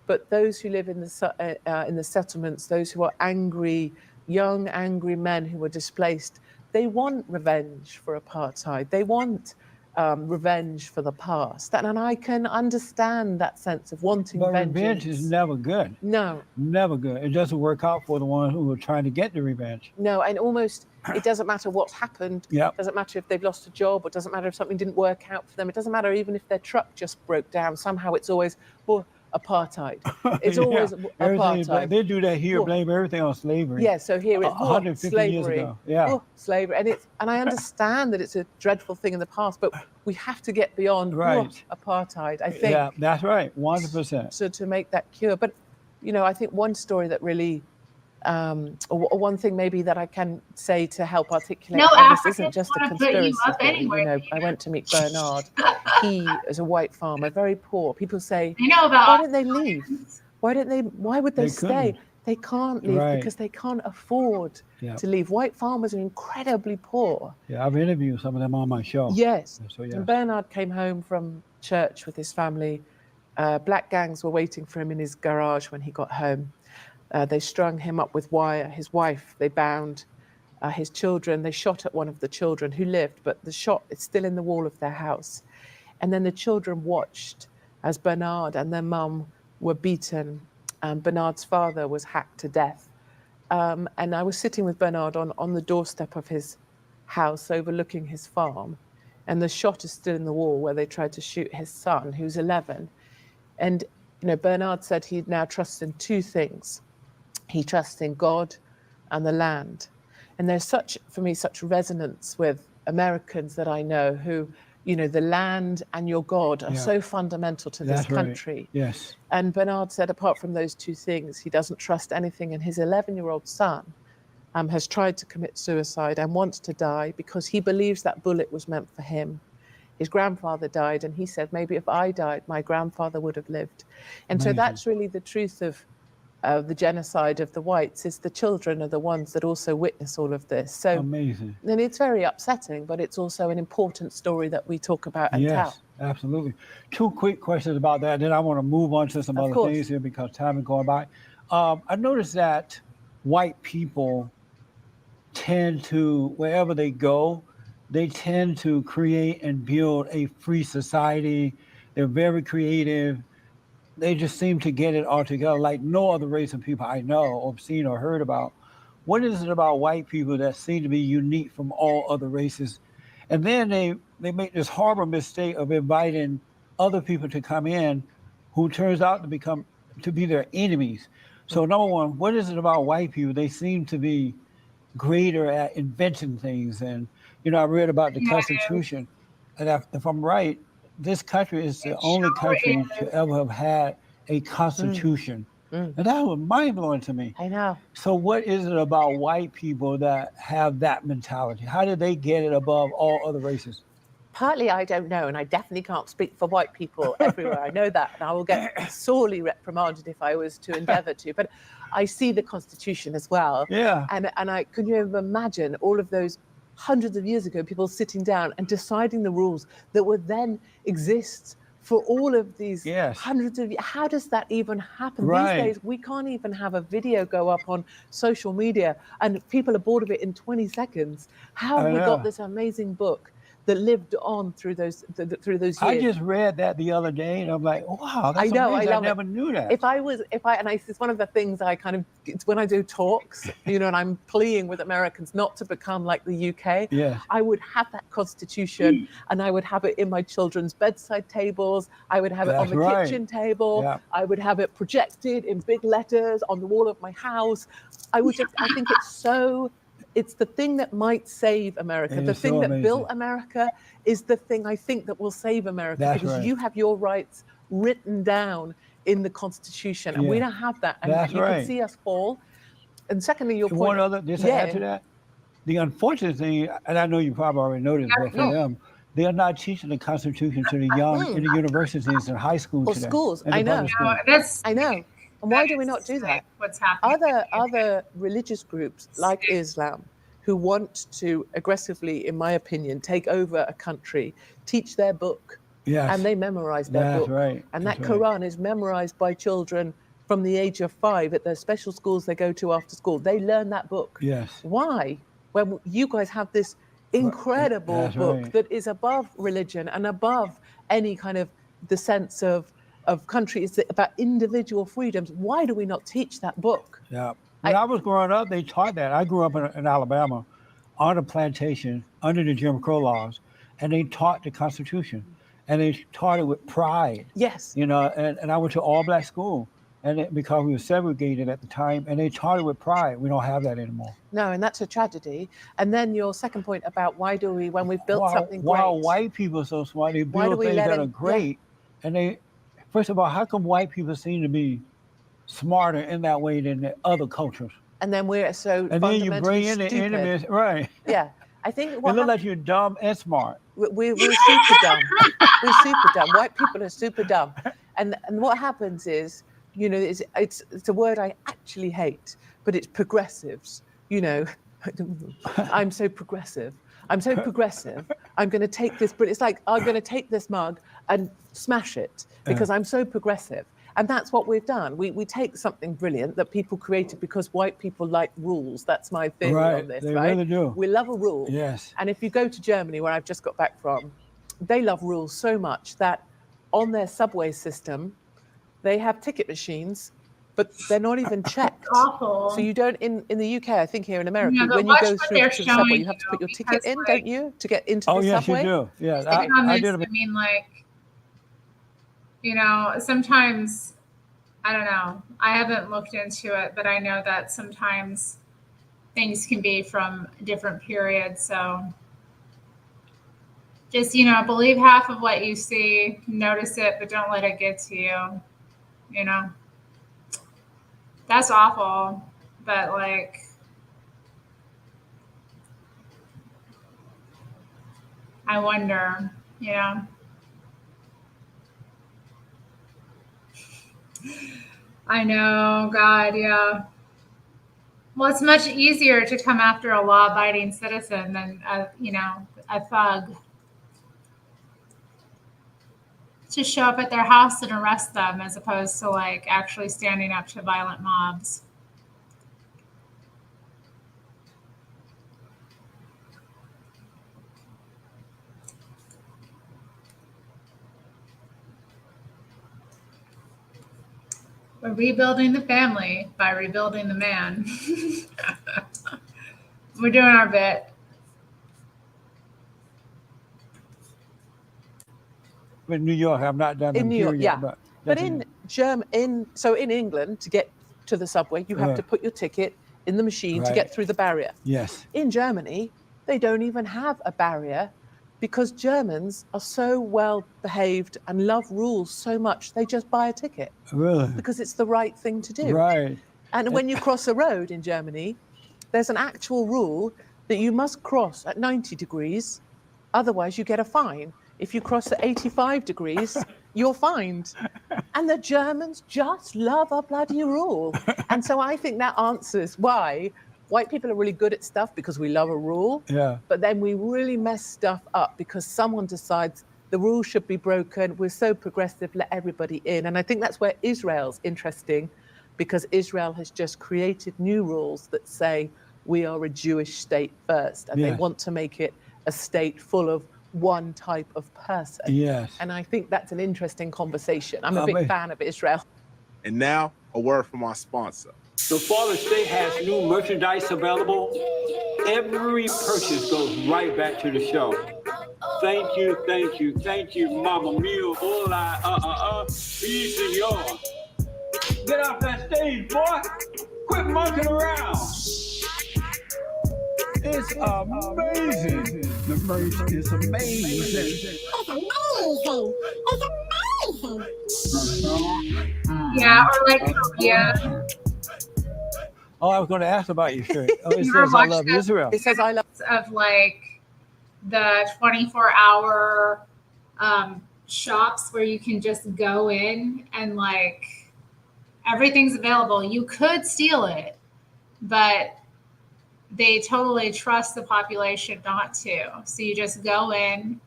but those who live in the settlements, those who are angry, young, angry men who were displaced, they want revenge for apartheid. They want revenge for the past. And I can understand that sense of wanting vengeance. But revenge is never good. No. Never good. It doesn't work out for the ones who are trying to get the revenge. No, and almost it doesn't matter what's happened. It doesn't matter if they've lost a job, or it doesn't matter if something didn't work out for them. It doesn't matter even if their truck just broke down. Somehow it's always, well, apartheid. It's always apartheid. They do that here, blame everything on slavery. Yeah, so here it's 150 slavery. years ago. Yeah. Slavery. And I understand that it's a dreadful thing in the past, but we have to get beyond apartheid, I think. Yeah, that's right, 100%. So to make that cure. But, I think one story that really, or one thing maybe that I can say to help articulate how this isn't just a conspiracy theory. I went to meet Bernard. He is a white farmer, very poor. People say, why don't they leave? Why would they stay? They can't leave because they can't afford to leave. White farmers are incredibly poor. Yeah, I've interviewed some of them on my show. Yes. So, And Bernard came home from church with his family. Black gangs were waiting for him in his garage when he got home. They strung him up with wire. His wife, they bound. His children, they shot at one of the children who lived, but the shot is still in the wall of their house. And then the children watched as Bernard and their mum were beaten. Bernard's father was hacked to death. And I was sitting with Bernard on the doorstep of his house overlooking his farm. And the shot is still in the wall where they tried to shoot his son, who's 11. And, Bernard said he now trusts in 2 things. He trusts in God and the land. And there's for me, such resonance with Americans that I know who, the land and your God are so fundamental to this country. Right. Yes. And Bernard said, apart from those 2 things, he doesn't trust anything. And his 11-year-old son has tried to commit suicide and wants to die because he believes that bullet was meant for him. His grandfather died, and he said, maybe if I died, my grandfather would have lived. And so that's really the truth of the genocide of the whites is the children are the ones that also witness all of this. So amazing. And it's very upsetting, but it's also an important story that we talk about and tell. Yes, absolutely. Two quick questions about that. Then I want to move on to some Of other course. things here because time is going by. I noticed that white people tend to, wherever they go, they tend to create and build a free society. They're very creative. They just seem to get it all together like no other race of people I know or seen or heard about. What is it about white people that seem to be unique from all other races? And then they make this horrible mistake of inviting other people to come in who turns out to be their enemies. So number one, what is it about white people? They seem to be greater at inventing things. And, I read about the Constitution. And if I'm right, this country is the only country to ever have had a constitution. And that was mind-blowing to me. I know. So what is it about white people that have that mentality? How did they get it above all other races? Partly I don't know, and I definitely can't speak for white people everywhere. I know that, and I will get sorely reprimanded if I was to endeavour to. But I see the Constitution as well. Yeah. And can you imagine all of those hundreds of years ago, people sitting down and deciding the rules that would then exist for all of these hundreds of years? How does that even happen? Right. These days, we can't even have a video go up on social media, and people are bored of it in 20 seconds. How have we got this amazing book that lived on through those years? I just read that the other day, and I'm like, wow, that's I know, amazing. I love never knew that. It's one of the things it's when I do talks, and I'm pleading with Americans not to become like the UK. Yes. I would have that Constitution, and I would have it in my children's bedside tables. I would have it on the kitchen table. Yeah. I would have it projected in big letters on the wall of my house. I think it's the thing that might save America. It The is thing so that amazing. built America is the thing I think that will save America, That's because right. you have your rights written down in the Constitution, and we Yeah. don't have that. And That's you right. can see us fall. And secondly, your point. One other, just to add to that, the unfortunate thing, and I know you probably already noticed, but for them, they are not teaching the Constitution to the young in the universities and high school Or today. schools. in the I know. public schools. I know. And why do we not do that? What's happening? Other religious groups like Islam, who want to aggressively, in my opinion, take over a country, teach their book, Yes. and they memorize their That's book. right. And That's that right. Quran is memorized by children from the age of 5 at the special schools they go to after school. They learn that book. Yes. Why? When you guys have this incredible That's book right. that is above religion and above any kind of the sense of country, it's about individual freedoms. Why do we not teach that book? Yeah. When I was growing up, they taught that. I grew up in Alabama on a plantation under the Jim Crow laws, and they taught the Constitution, and they taught it with pride. Yes. And I went to all black school, and because we were segregated at the time, and they taught it with pride. We don't have that anymore. No, and that's a tragedy. And then your second point about why do we, when we've built something great. While white people are so smart, they Why do build we things let that them- are great, and they, first of all, how come white people seem to be smarter in that way than the other cultures? And then we're so And then you fundamentally bring in the stupid. enemies, right? Yeah, I think It what looks like you're dumb and smart. we're super dumb. We're super dumb. White people are super dumb. And what happens is, it's a word I actually hate, but it's progressives. I'm so progressive. I'm so progressive. I'm going to take this, but it's like I'm going to take this mug and smash it because I'm so progressive. And that's what we've done. We take something brilliant that people created because white people like rules. That's my theory Right, on this, they right? really do. We love a rule. Yes. And if you go to Germany, where I've just got back from, they love rules so much that on their subway system, they have ticket machines, but they're not even checked. Awful. So you don't, in the UK, I think here in America, Yeah, but when you watch go what through they're to the subway, showing you have to you, put your ticket because, in, don't you, to get into Oh, the yes, subway? you do. Yeah, The I comments, did. I mean, like, sometimes, I don't know. I haven't looked into it, but I know that sometimes things can be from different periods. So just, believe half of what you see, notice it, but don't let it get to you. That's awful. But, like, I wonder, I know, God, yeah. Well, it's much easier to come after a law-abiding citizen than a thug. To show up at their house and arrest them as opposed to like actually standing up to violent mobs. We're rebuilding the family by rebuilding the man. We're doing our bit. In New York, I've not done In New York, yeah. But in England, to get to the subway, you have to put your ticket in the machine to get through the barrier. Yes. In Germany, they don't even have a barrier because Germans are so well behaved and love rules so much, they just buy a ticket. Really? Because it's the right thing to do. Right. And when you cross a road in Germany, there's an actual rule that you must cross at 90 degrees, otherwise you get a fine. If you cross at 85 degrees, you're fined. And the Germans just love a bloody rule. And so I think that answers why white people are really good at stuff because we love a rule. Yeah. But then we really mess stuff up because someone decides the rule should be broken. We're so progressive, let everybody in. And I think that's where Israel's interesting because Israel has just created new rules that say we are a Jewish state first. And they want to make it a state full of one type of person. Yes. And I think that's an interesting conversation. I'm a big fan of Israel. And now, a word from our sponsor. The Father State has new merchandise available. Every purchase goes right back to the show. Thank you, thank you, thank you, Mama Mia. Hola, señor. Get off that stage, boy. Quit monkeying around. It's amazing. The merch is amazing. It's amazing. It's amazing. Yeah, or like Korea. Oh, I was going to ask about your shirt. Oh, it You says ever I watched love the- Israel. It says I love of like the 24-hour shops where you can just go in and like everything's available. You could steal it, but they totally trust the population not to. So you just go in,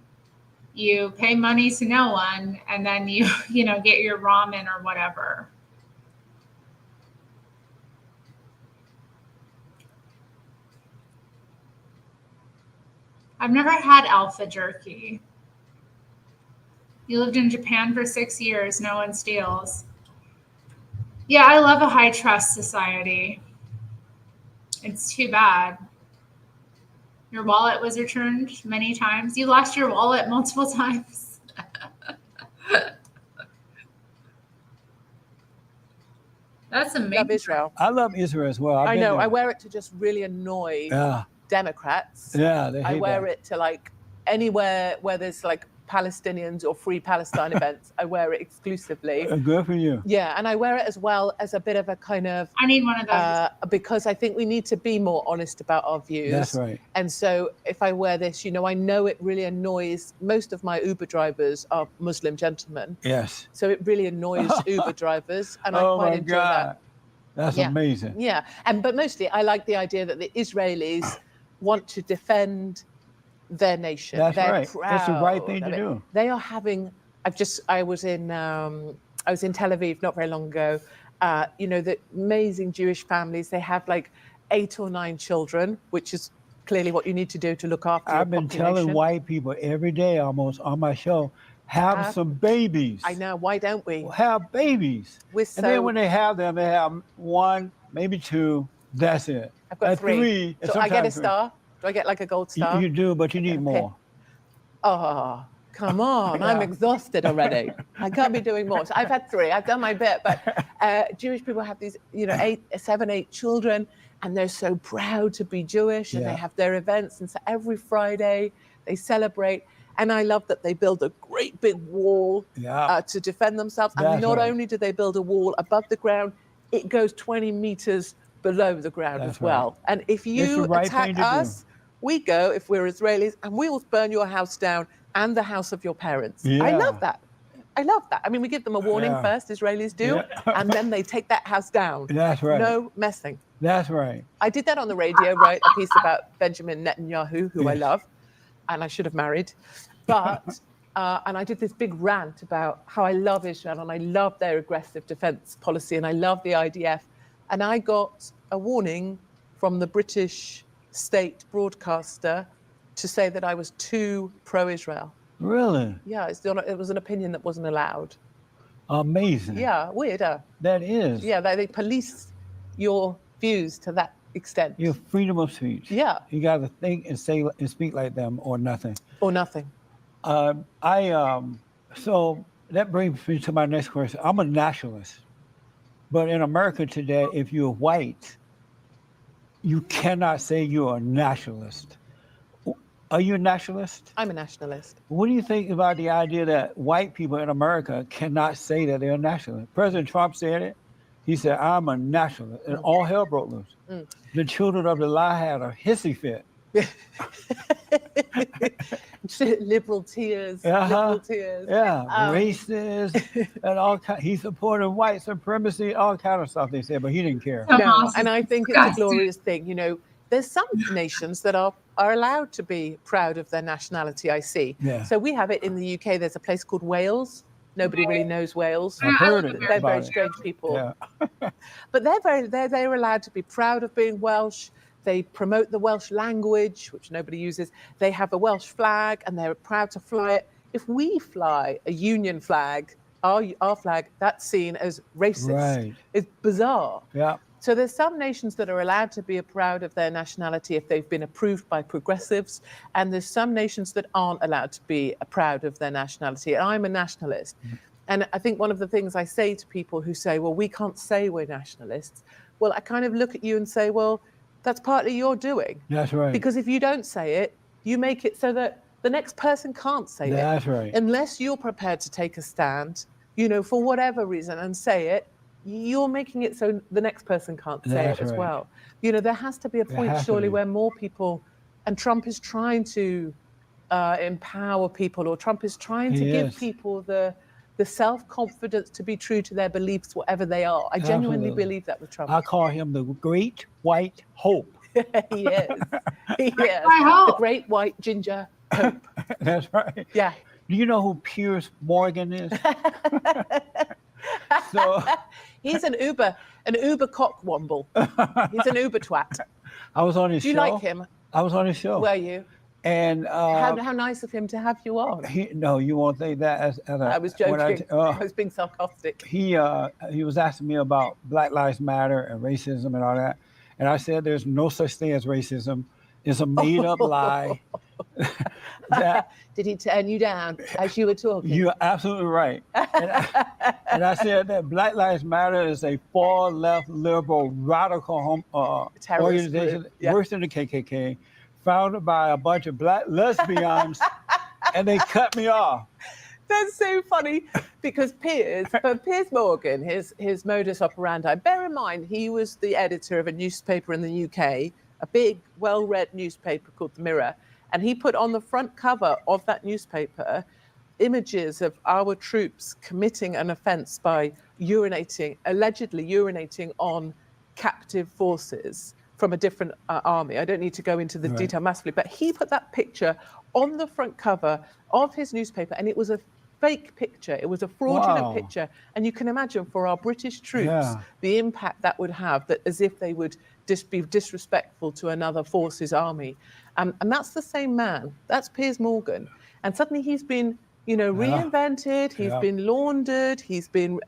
you pay money to no one, and then you get your ramen or whatever. I've never had alpha jerky. You lived in Japan for 6 years. No one steals. Yeah, I love a high trust society. It's too bad. Your wallet was returned many times. You lost your wallet multiple times. That's amazing. Love Israel. I love Israel as well. I know. I wear it to just really annoy Democrats. Yeah, they I hate wear that. it to like anywhere where there's like Palestinians or Free Palestine events. I wear it exclusively. Good for you. Yeah, and I wear it as well as a bit of a kind of. I need one of those. Because I think we need to be more honest about our views. That's right. And so if I wear this, I know it really annoys most of my Uber drivers are Muslim gentlemen. Yes. So it really annoys Uber drivers, and I Oh quite my enjoy God. that. That's Yeah. amazing. Yeah, but mostly I like the idea that the Israelis want to defend their nation. That's They're right. That's the right thing proud to of it. do. They are having. I was in Tel Aviv not very long ago. The amazing Jewish families. They have like 8 or 9 children, which is clearly what you need to do to look after. I've your been population. telling white people every day almost on my show, have some babies. I know. Why don't we? Have babies. We're And then so- when they have them, they have 1, maybe 2. That's it. I've got At 3. and So I get a sometimes star. Do I get like a gold star? You do, but you need more. Oh, come on. I'm Yeah. exhausted already. I can't be doing more. So I've had 3. I've done my bit. But Jewish people have these, 7, 8 children, and they're so proud to be Jewish, and Yeah. they have their events. And so every Friday they celebrate. And I love that they build a great big wall to defend themselves. And That's not right. only do they build a wall above the ground, it goes 20 meters below the ground That's as well. right. And if It's the you right attack thing to do. us, we go, if we're Israelis, and we will burn your house down and the house of your parents. I Yeah. love that. I love that. I mean, we give them a warning Yeah. first, Israelis do, and then they take that house down. That's right. No messing. That's right. I did that on the radio, write a piece about Benjamin Netanyahu, who I Yes. love, and I should have married. But, and I did this big rant about how I love Israel and I love their aggressive defense policy and I love the IDF. And I got a warning from the British state broadcaster to say that I was too pro-Israel. Really? Yeah, it was an opinion that wasn't allowed. Amazing. Yeah, weird, huh? That is. Yeah, they police your views to that extent. Your freedom of speech. Yeah. You got to think and say and speak like them or nothing. Or nothing. So that brings me to my next question. I'm a nationalist, but in America today, if you're white, you cannot say you're a nationalist. Are you a nationalist? I'm a nationalist. What do you think about the idea that white people in America cannot say that they're nationalist? President Trump said it. He said, I'm a nationalist, and all hell broke loose. The children of the lie had a hissy fit. Liberal tears. Uh-huh. Liberal tears. Yeah, racist and all kind. He supported white supremacy, all kind of stuff they said, but he didn't care. No, and I think it's a glorious thing. You know, there's some nations that are allowed to be proud of their nationality, I see. Yeah. So we have it in the UK. There's a place called Wales. Nobody really knows Wales. I've heard it They're about very it. strange people. Yeah. But they're allowed to be proud of being Welsh. They promote the Welsh language, which nobody uses. They have a Welsh flag and they're proud to fly it. If we fly a Union flag, our flag, that's seen as racist. Right. It's bizarre. Yeah. So there's some nations that are allowed to be proud of their nationality if they've been approved by progressives, and there's some nations that aren't allowed to be proud of their nationality. And I'm a nationalist. And I think one of the things I say to people who say, well, we can't say we're nationalists, well, I kind of look at you and say, well, that's partly your doing. That's right. Because if you don't say it, you make it so that the next person can't say it. That's right. Unless you're prepared to take a stand, you know, for whatever reason and say it, you're making it so the next person can't say That's it as right. well. You know, there has to be a There point, has to surely, be. where more people, and Trump is trying to empower people, or Trump is trying to He give is. people the self-confidence to be true to their beliefs, whatever they are. I genuinely Absolutely. believe that with Trump. I call him the great white hope. He is. He is. my The hope. great white ginger hope. That's right. Yeah. Do you know who Piers Morgan is? So He's an Uber cockwomble. He's an Uber twat. I was on his Do you show. like him? I was on his show. Were you? And How nice of him to have you on. no, you won't think that as a, I was joking. when I was being sarcastic. he was asking me about Black Lives Matter and racism and all that, and I said there's no such thing as racism. It's a made-up lie. Did he turn you down as you were talking? You're absolutely right. And I said that Black Lives Matter is a far-left, liberal, radical Terrorist organization, group, yeah. worse than the KKK, founded by a bunch of black lesbians, and they cut me off. That's so funny because Piers Morgan, his modus operandi, bear in mind, he was the editor of a newspaper in the UK, a big, well-read newspaper called The Mirror, and he put on the front cover of that newspaper images of our troops committing an offence by allegedly urinating on captive forces from a different army. I don't need to go into the detail massively, but he put that picture on the front cover of his newspaper, and it was a fake picture. It was a fraudulent Wow. picture. And you can imagine for our British troops, Yeah. the impact that would have, that as if they would be disrespectful to another force's army. And that's the same man. That's Piers Morgan. And suddenly he's been, reinvented. He's been laundered.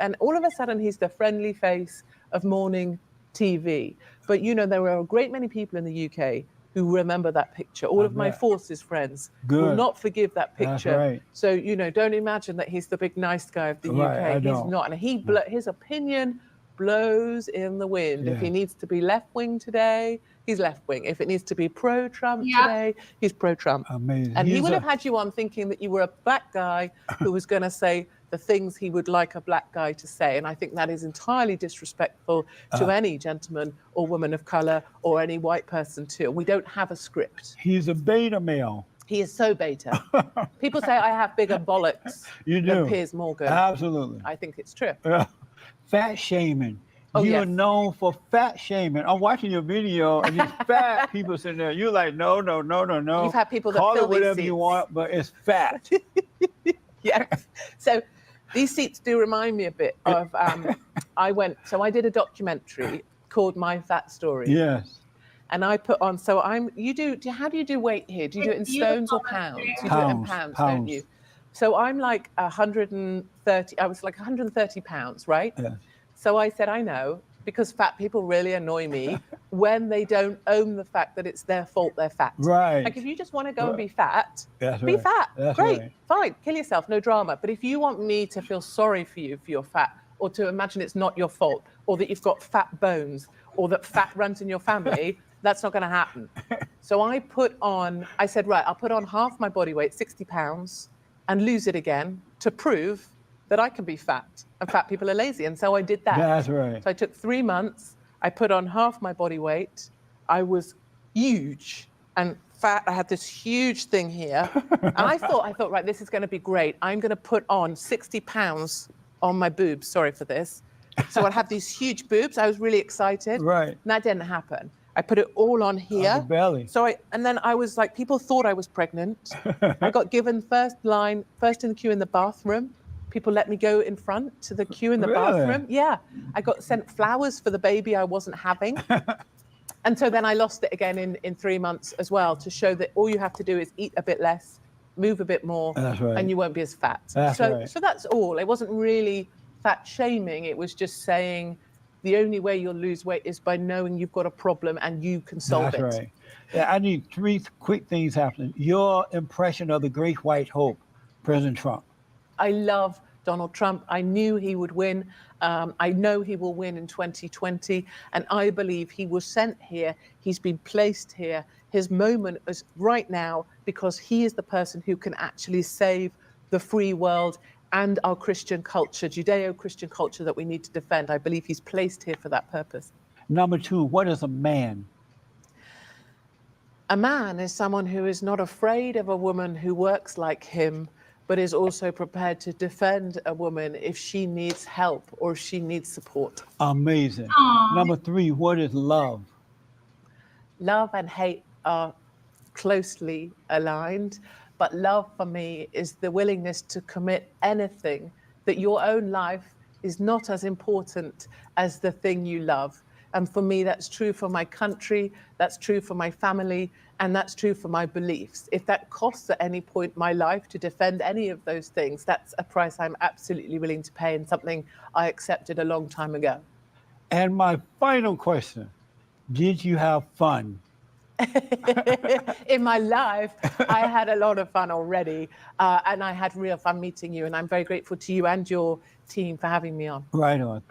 And all of a sudden he's the friendly face of morning TV. But, there are a great many people in the UK who remember that picture. All of my bet. forces friends will Good. not forgive that That's picture. right. So, don't imagine that he's the big nice guy of the Right, I UK. He's don't. not. And his opinion blows in the wind. If Yeah. he needs to be left-wing today, he's left-wing. If it needs to be pro-Trump Yep. today, he's pro-Trump. Amazing. And he He's would a- have had you on thinking that you were a black guy who was going to say the things he would like a black guy to say. And I think that is entirely disrespectful to any gentleman or woman of color or any white person too. We don't have a script. He's a beta male. He is so beta. People say I have bigger bollocks You than do. Piers Morgan. Absolutely. I think it's true. Fat shaming. Oh, you are yes. known for fat shaming. I'm watching your video and these fat people sitting there. You're like, no. You've had people that call fill it whatever these you seats. want, but it's fat. Yes. So these seats do remind me a bit of. I did a documentary called My Fat Story. Yes. And I put on. So how do you do weight here? Do you do it in stones or pounds? You do it in pounds, don't you? So I'm like 130. I was like 130 pounds, right? Yeah. So I said, I know, because fat people really annoy me when they don't own the fact that it's their fault they're fat. Right. Like if you just want to go and be fat, That's be right. fat. That's Great, right. fine, kill yourself, no drama. But if you want me to feel sorry for you for your fat, or to imagine it's not your fault, or that you've got fat bones, or that fat runs in your family, that's not going to happen. So I said, right, I'll put on half my body weight, 60 pounds, and lose it again to prove that I can be fat, and fat people are lazy. And so I did that. That's right. So I took 3 months, I put on half my body weight, I was huge and fat. I had this huge thing here. And I thought, right, this is going to be great. I'm going to put on 60 pounds on my boobs. Sorry for this. So I'd have these huge boobs. I was really excited. Right. And that didn't happen. I put it all on here. On the belly. And then I was like, people thought I was pregnant. I got given first in the queue in the bathroom. People let me go in front to the queue in the bathroom. Yeah. I got sent flowers for the baby I wasn't having. And so then I lost it again in 3 months as well, to show that all you have to do is eat a bit less, move a bit more, That's right. and you won't be as fat. That's right. So that's all. It wasn't really fat shaming. It was just saying the only way you'll lose weight is by knowing you've got a problem and you can solve it. That's right. Yeah, I need 3 quick things happening. Your impression of the great white hope, President Trump. I love Donald Trump. I knew he would win. I know he will win in 2020. And I believe he was sent here. He's been placed here. His moment is right now because he is the person who can actually save the free world and our Christian culture, Judeo-Christian culture that we need to defend. I believe he's placed here for that purpose. Number 2, what is a man? A man is someone who is not afraid of a woman who works like him, but is also prepared to defend a woman if she needs help or if she needs support. Amazing. Aww. Number 3, what is love? Love and hate are closely aligned, but love for me is the willingness to commit anything, that your own life is not as important as the thing you love. And for me, that's true for my country, that's true for my family, and that's true for my beliefs. If that costs at any point my life to defend any of those things, that's a price I'm absolutely willing to pay and something I accepted a long time ago. And my final question, did you have fun? In my life, I had a lot of fun already, and I had real fun meeting you, and I'm very grateful to you and your team for having me on. Right on.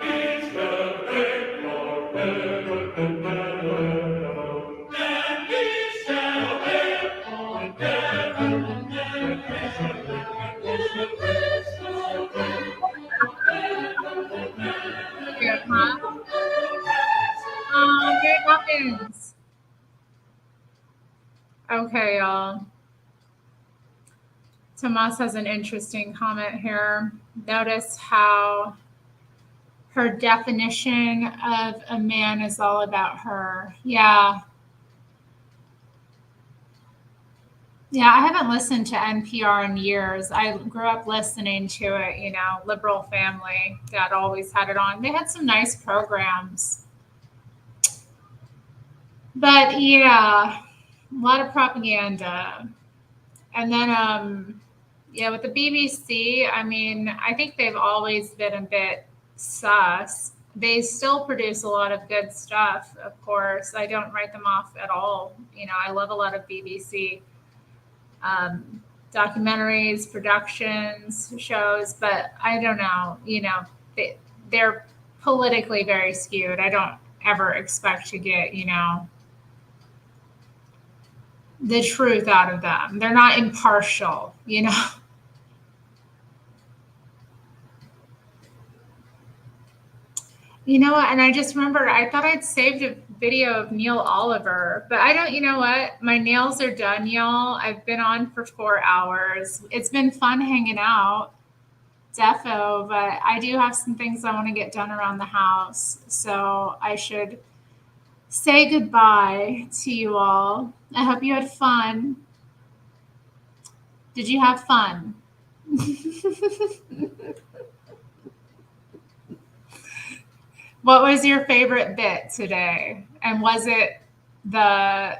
Great Hawkins. Okay, y'all. Tomas has an interesting comment here. Notice how her definition of a man is all about her. Yeah. Yeah, I haven't listened to NPR in years. I grew up listening to it, you know, liberal family. Dad always had it on. They had some nice programs. But yeah, a lot of propaganda. And then, yeah, with the BBC, I mean, I think they've always been a bit sus. They still produce a lot of good stuff, of course. I don't write them off at all. You know, I love a lot of BBC documentaries, productions, shows, but I don't know, you know, they're politically very skewed. I don't ever expect to get, you know, the truth out of them. They're not impartial, you know. You know what? And I just remembered, I thought I'd saved video of Neil Oliver, but I don't, you know what? My nails are done, y'all. I've been on for 4 hours. It's been fun hanging out, defo, but I do have some things I want to get done around the house. So I should say goodbye to you all. I hope you had fun. Did you have fun? What was your favorite bit today? And was it the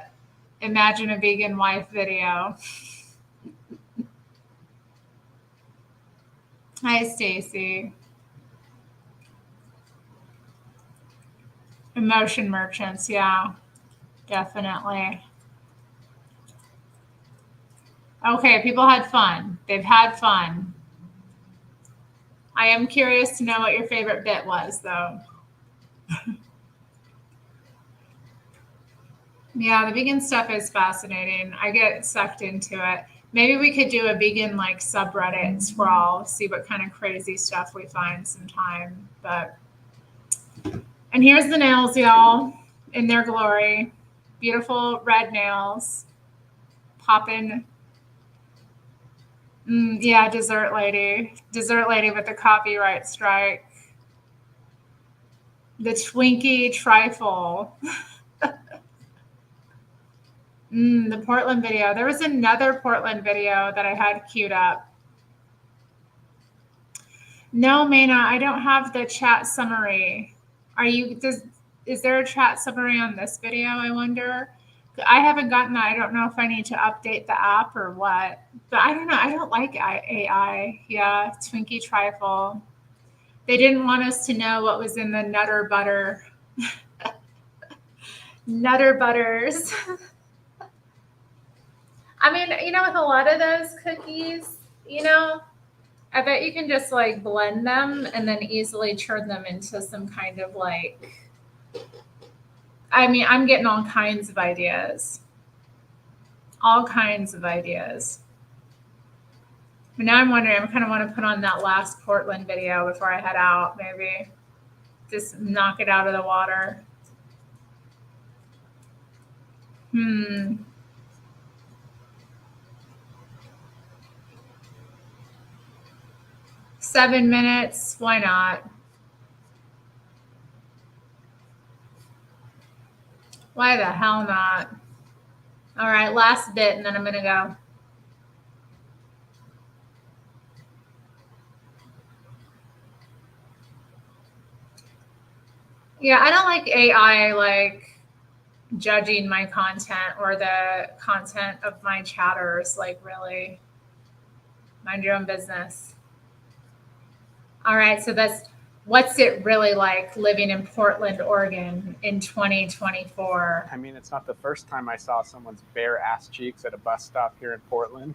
Imagine a Vegan Wife video? Hi, Stacy. Emotion merchants, yeah, definitely. Okay, people had fun. They've had fun. I am curious to know what your favorite bit was, though. Yeah, the vegan stuff is fascinating. I get sucked into it. Maybe we could do a vegan like subreddit scroll, see what kind of crazy stuff we find sometime. But and here's the nails, y'all, in their glory. Beautiful red nails. Popping. Yeah, dessert lady. Dessert lady with the copyright strike. The Twinkie trifle. The Portland video. There was another Portland video that I had queued up. No, Maina, I don't have the chat summary. Is there a chat summary on this video, I wonder? I haven't gotten that. I don't know if I need to update the app or what. But I don't know. I don't like AI. Yeah, Twinkie trifle. They didn't want us to know what was in the Nutter Butter. Nutter Butters. I mean, you know, with a lot of those cookies, you know, I bet you can just like blend them and then easily turn them into some kind of like, I mean, I'm getting all kinds of ideas. All kinds of ideas. But now I'm wondering, I kind of want to put on that last Portland video before I head out, maybe. Just knock it out of the water. 7 minutes, why not? Why the hell not? All right, last bit, and then I'm going to go. Yeah, I don't like AI, like, judging my content or the content of my chatters, like, really. Mind your own business. All right, so what's it really like living in Portland, Oregon in 2024? I mean, it's not the first time I saw someone's bare ass cheeks at a bus stop here in Portland.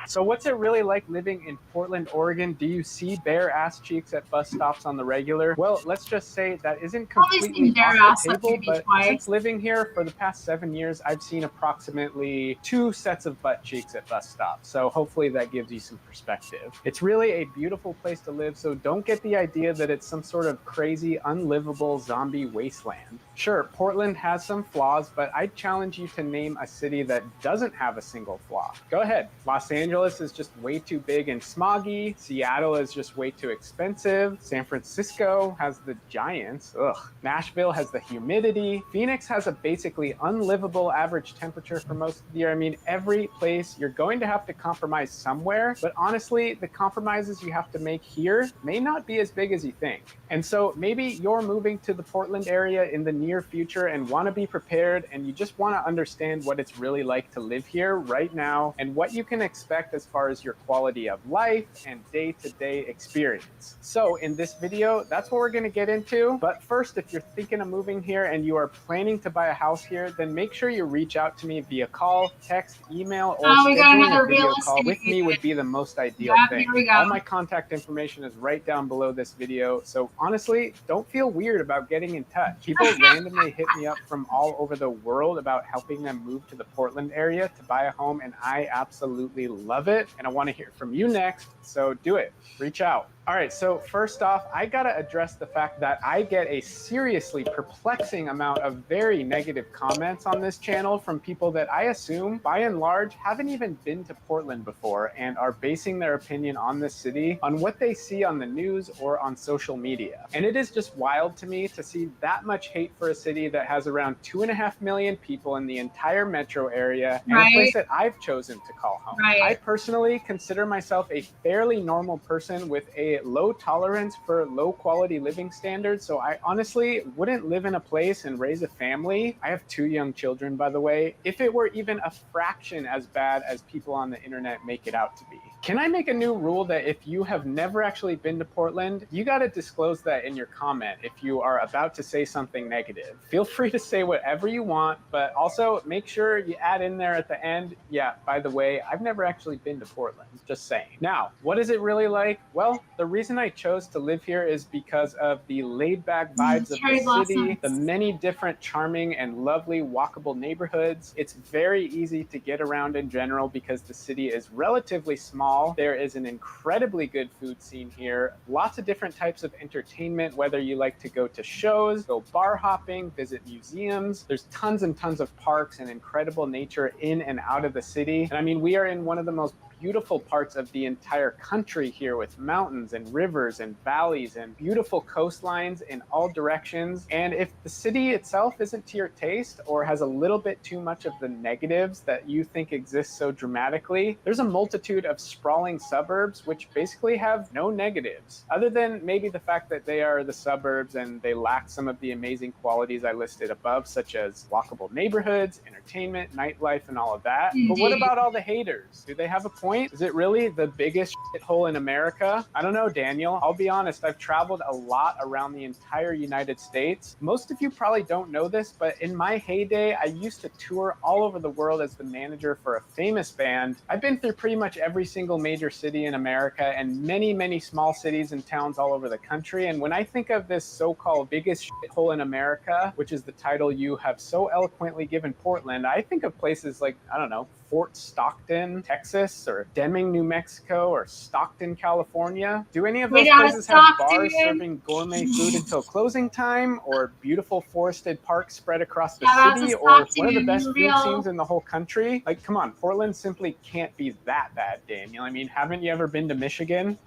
So what's it really like living in Portland, Oregon? Do you see bare ass cheeks at bus stops on the regular? Well, let's just say that isn't completely off the table, but since living here for the past 7 years, I've seen approximately 2 sets of butt cheeks at bus stops. So hopefully that gives you some perspective. It's really a beautiful place to live, so don't get the idea that it's some sort of crazy, unlivable zombie wasteland. Sure, Portland has some flaws, but I'd challenge you to name a city that doesn't have a single flaw. Go ahead. Los Angeles is just way too big and smoggy. Seattle is just way too expensive. San Francisco has the giants. Ugh. Nashville has the humidity. Phoenix has a basically unlivable average temperature for most of the year. I mean, every place you're going to have to compromise somewhere, but honestly, the compromises you have to make here may not be as big as you think. And so maybe you're moving to the Portland area in the near future and want to be prepared, and you just want to understand what it's really like to live here right now and what you can expect as far as your quality of life and day-to-day experience. So in this video, that's what we're going to get into. But first, if you're thinking of moving here and you are planning to buy a house here, then make sure you reach out to me via call, text, email, or scheduling a video call with me would be the most ideal thing. All my contact information is right down below this video. So honestly, don't feel weird about getting in touch. People randomly hit me up from all over the world about helping them move to the Portland area to buy a home, and I absolutely love it. And I want to hear from you next. So do it. Reach out. All right, so first off, I gotta address the fact that I get a seriously perplexing amount of very negative comments on this channel from people that I assume, by and large, haven't even been to Portland before and are basing their opinion on this city on what they see on the news or on social media. And it is just wild to me to see that much hate for a city that has around 2.5 million people in the entire metro area and a place that I've chosen to call home. I personally consider myself a fairly normal person with a low tolerance for low quality living standards, so I honestly wouldn't live in a place and raise a family. I have 2 young children, by the way, if it were even a fraction as bad as people on the internet make it out to be. Can I make a new rule that if you have never actually been to Portland, you got to disclose that in your comment if you are about to say something negative? Feel free to say whatever you want, but also make sure you add in there at the end, yeah, by the way, I've never actually been to Portland, just saying. Now, what is it really like? Well, the reason I chose to live here is because of the laid-back vibes of the city, the many different charming and lovely walkable neighborhoods. It's very easy to get around in general because the city is relatively small. There is an incredibly good food scene here, lots of different types of entertainment, whether you like to go to shows, go bar hopping, visit museums. There's tons and tons of parks and incredible nature in and out of the city. And I mean, we are in one of the most beautiful parts of the entire country here with mountains and rivers and valleys and beautiful coastlines in all directions. And if the city itself isn't to your taste or has a little bit too much of the negatives that you think exist so dramatically, there's a multitude of sprawling suburbs which basically have no negatives, other than maybe the fact that they are the suburbs and they lack some of the amazing qualities I listed above, such as walkable neighborhoods, entertainment, nightlife, and all of that. But what about all the haters? Do they have a point? Is it really the biggest shithole in America? I don't know, Daniel. I'll be honest, I've traveled a lot around the entire United States. Most of you probably don't know this, but in my heyday, I used to tour all over the world as the manager for a famous band. I've been through pretty much every single major city in America and many, many small cities and towns all over the country. And when I think of this so-called biggest shithole in America, which is the title you have so eloquently given Portland, I think of places like, I don't know, Fort Stockton, Texas, or Deming, New Mexico, or Stockton, California. Do any of those places have bars serving gourmet food until closing time, or beautiful forested parks spread across the city, or one of the best food scenes in the whole country? Like, come on, Portland simply can't be that bad, Daniel. I mean, haven't you ever been to Michigan?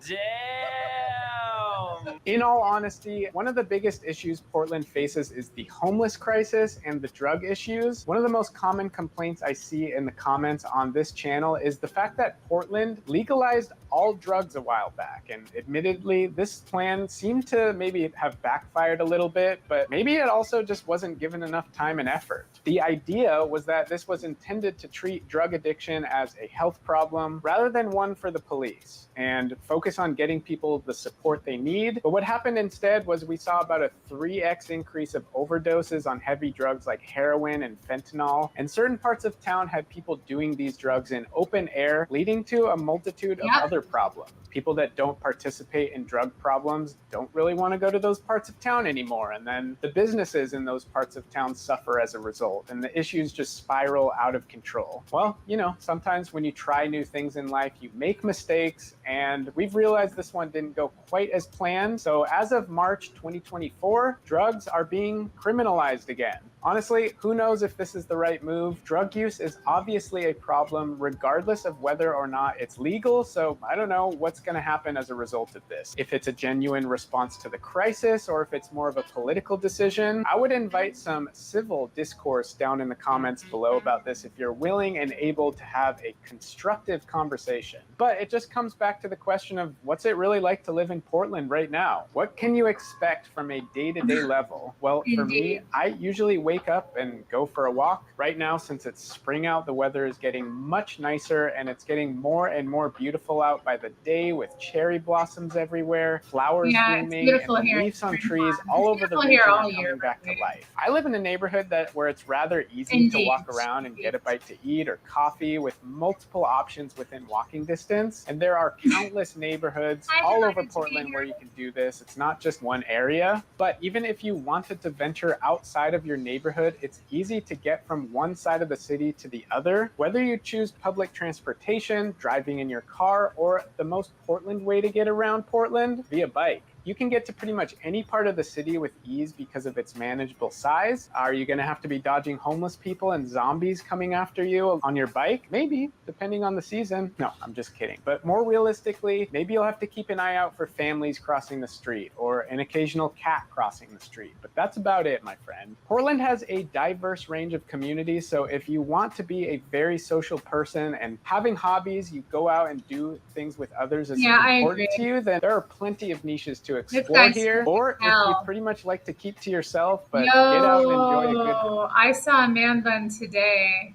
In all honesty, one of the biggest issues Portland faces is the homeless crisis and the drug issues. One of the most common complaints I see in the comments on this channel is the fact that Portland legalized all drugs a while back. And admittedly, this plan seemed to maybe have backfired a little bit, but maybe it also just wasn't given enough time and effort. The idea was that this was intended to treat drug addiction as a health problem rather than one for the police, and focus on getting people the support they need. But what happened instead was we saw about a 3x increase of overdoses on heavy drugs like heroin and fentanyl. And certain parts of town had people doing these drugs in open air, leading to a multitude of other problems. People that don't participate in drug problems don't really want to go to those parts of town anymore. And then the businesses in those parts of town suffer as a result. And the issues just spiral out of control. Well, you know, sometimes when you try new things in life, you make mistakes. And we've realized this one didn't go quite as planned. So as of March 2024, drugs are being criminalized again. Honestly, who knows if this is the right move? Drug use is obviously a problem regardless of whether or not it's legal, so I don't know what's going to happen as a result of this. If it's a genuine response to the crisis or if it's more of a political decision, I would invite some civil discourse down in the comments below about this if you're willing and able to have a constructive conversation. But it just comes back to the question of what's it really like to live in Portland right now? What can you expect from a day-to-day level? Well, for me, I usually wake up and go for a walk. Right now, since it's spring out, the weather is getting much nicer and it's getting more and more beautiful out by the day with cherry blossoms everywhere, flowers blooming, and the leaves on trees all over the region are coming back to life. I live in a neighborhood where it's rather easy to walk around and get a bite to eat or coffee with multiple options within walking distance. And there are countless neighborhoods all over Portland where you can do this. It's not just one area, but even if you wanted to venture outside of your neighborhood, neighborhood, it's easy to get from one side of the city to the other. Whether you choose public transportation, driving in your car, or the most Portland way to get around Portland, via bike, you can get to pretty much any part of the city with ease because of its manageable size. Are you going to have to be dodging homeless people and zombies coming after you on your bike? Maybe, depending on the season. No, I'm just kidding. But more realistically, maybe you'll have to keep an eye out for families crossing the street or an occasional cat crossing the street. But that's about it, my friend. Portland has a diverse range of communities, so if you want to be a very social person and having hobbies, you go out and do things with others is important to you, then there are plenty of niches to explore here. Or if you pretty much like to keep to yourself, but get out and enjoy a good... I saw a man bun today.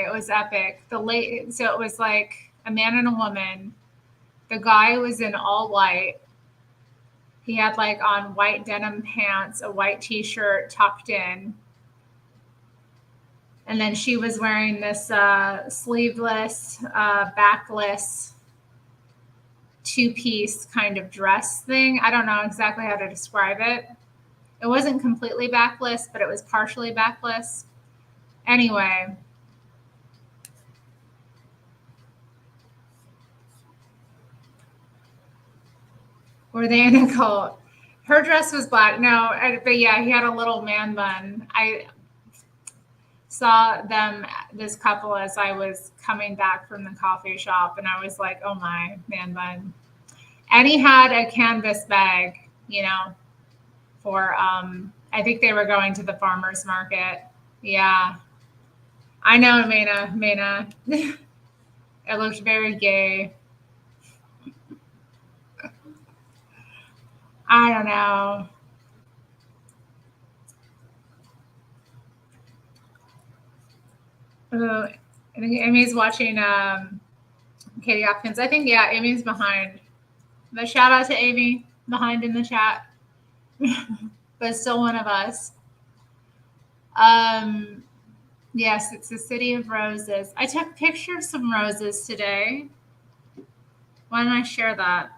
It was epic. So it was like a man and a woman. The guy was in all white. He had like on white denim pants, a white t-shirt tucked in. And then she was wearing this sleeveless, backless two-piece kind of dress thing. I don't know exactly how to describe it. It wasn't completely backless, but it was partially backless. Anyway. Were they in a cult? Her dress was black. No, but yeah, he had a little man bun. I saw this couple, as I was coming back from the coffee shop, and I was like, oh my, man bun. And he had a canvas bag, for, I think they were going to the farmer's market. Yeah. I know, Mena. It looked very gay. I don't know. I think Amy's watching Katie Hopkins. I think, yeah, Amy's behind. But shout out to Amy, behind in the chat. But still one of us. Yes, it's the city of roses. I took a picture of some roses today. Why don't I share that?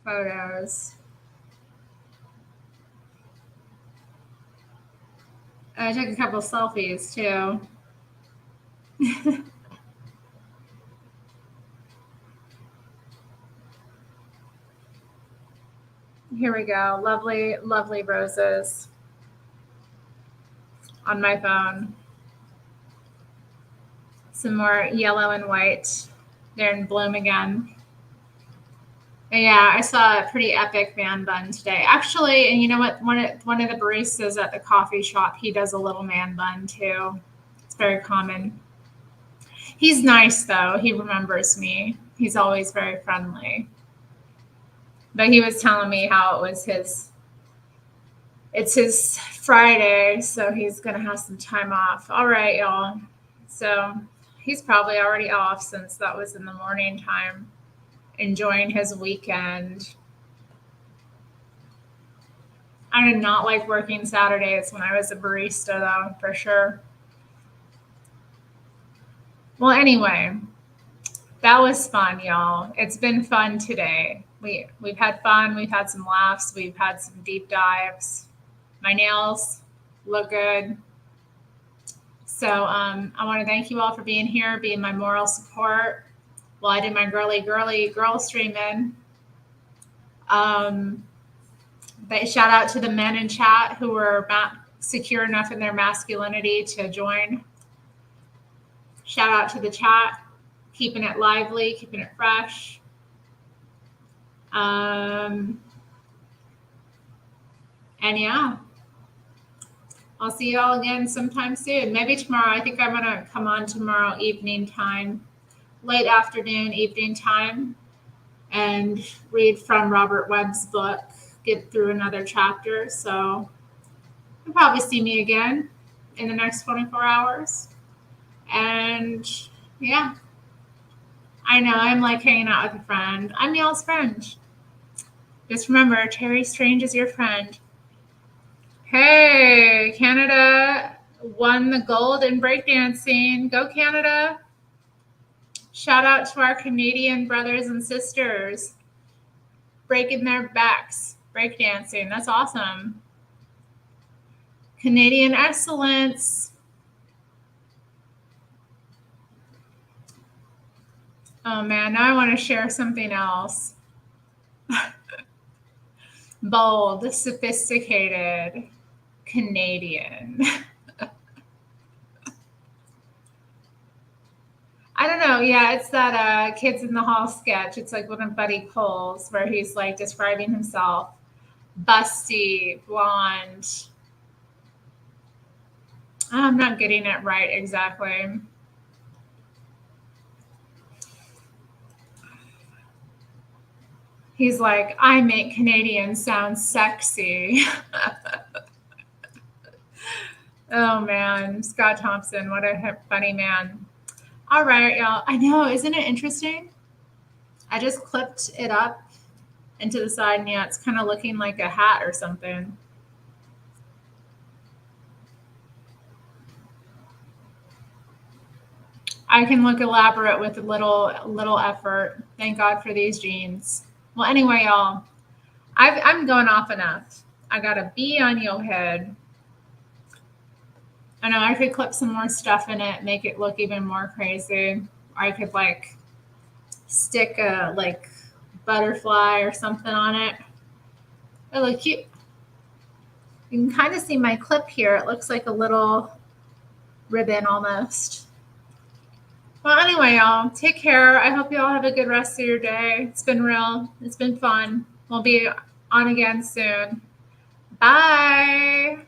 Photos. I took a couple selfies too. Here we go. Lovely, lovely roses on my phone. Some more yellow and white. They're in bloom again. And yeah, I saw a pretty epic man bun today. Actually, and you know what? One of the baristas at the coffee shop, he does a little man bun too. It's very common. He's nice though. He remembers me. He's always very friendly. But he was telling me how it was it's his Friday, so he's going to have some time off. All right, y'all. So he's probably already off since that was in the morning time, enjoying his weekend. I did not like working Saturdays when I was a barista, though, for sure. Well, anyway, that was fun, y'all. It's been fun today. We've had fun. We've had some laughs. We've had some deep dives. My nails look good. So I want to thank you all for being here, being my moral support while I did my girly girl streaming. But shout out to the men in chat who were secure enough in their masculinity to join. Shout out to the chat, keeping it lively, keeping it fresh. And yeah, I'll see you all again sometime soon. Maybe tomorrow. I think I'm going to come on tomorrow evening time, late afternoon, evening time, and read from Robert Webb's book, get through another chapter. So you'll probably see me again in the next 24 hours. And yeah, I know I'm like hanging out with a friend. I'm y'all's friend. Just remember, Terri Strange is your friend. Hey, Canada. won the gold in breakdancing. Go Canada. Shout out to our Canadian brothers and sisters breaking their backs, breakdancing. That's awesome. Canadian excellence. Oh man, now I want to share something else. Bold, sophisticated, Canadian. I don't know. Yeah, it's that Kids in the Hall sketch. It's like one of Buddy Cole's where he's like describing himself. Busty, blonde. I'm not getting it right exactly. He's like, I make Canadians sound sexy. Oh man, Scott Thompson, what a funny man. All right, y'all. I know, isn't it interesting? I just clipped it up into the side, and yeah, it's kind of looking like a hat or something. I can look elaborate with little effort. Thank God for these jeans. Well, anyway, y'all, I'm going off enough. I got a bee on your head. I know I could clip some more stuff in it, make it look even more crazy. Or I could like stick a like butterfly or something on it. It look cute. You can kind of see my clip here. It looks like a little ribbon almost. Well, anyway, y'all, take care. I hope you all have a good rest of your day. It's been real. It's been fun. We'll be on again soon. Bye.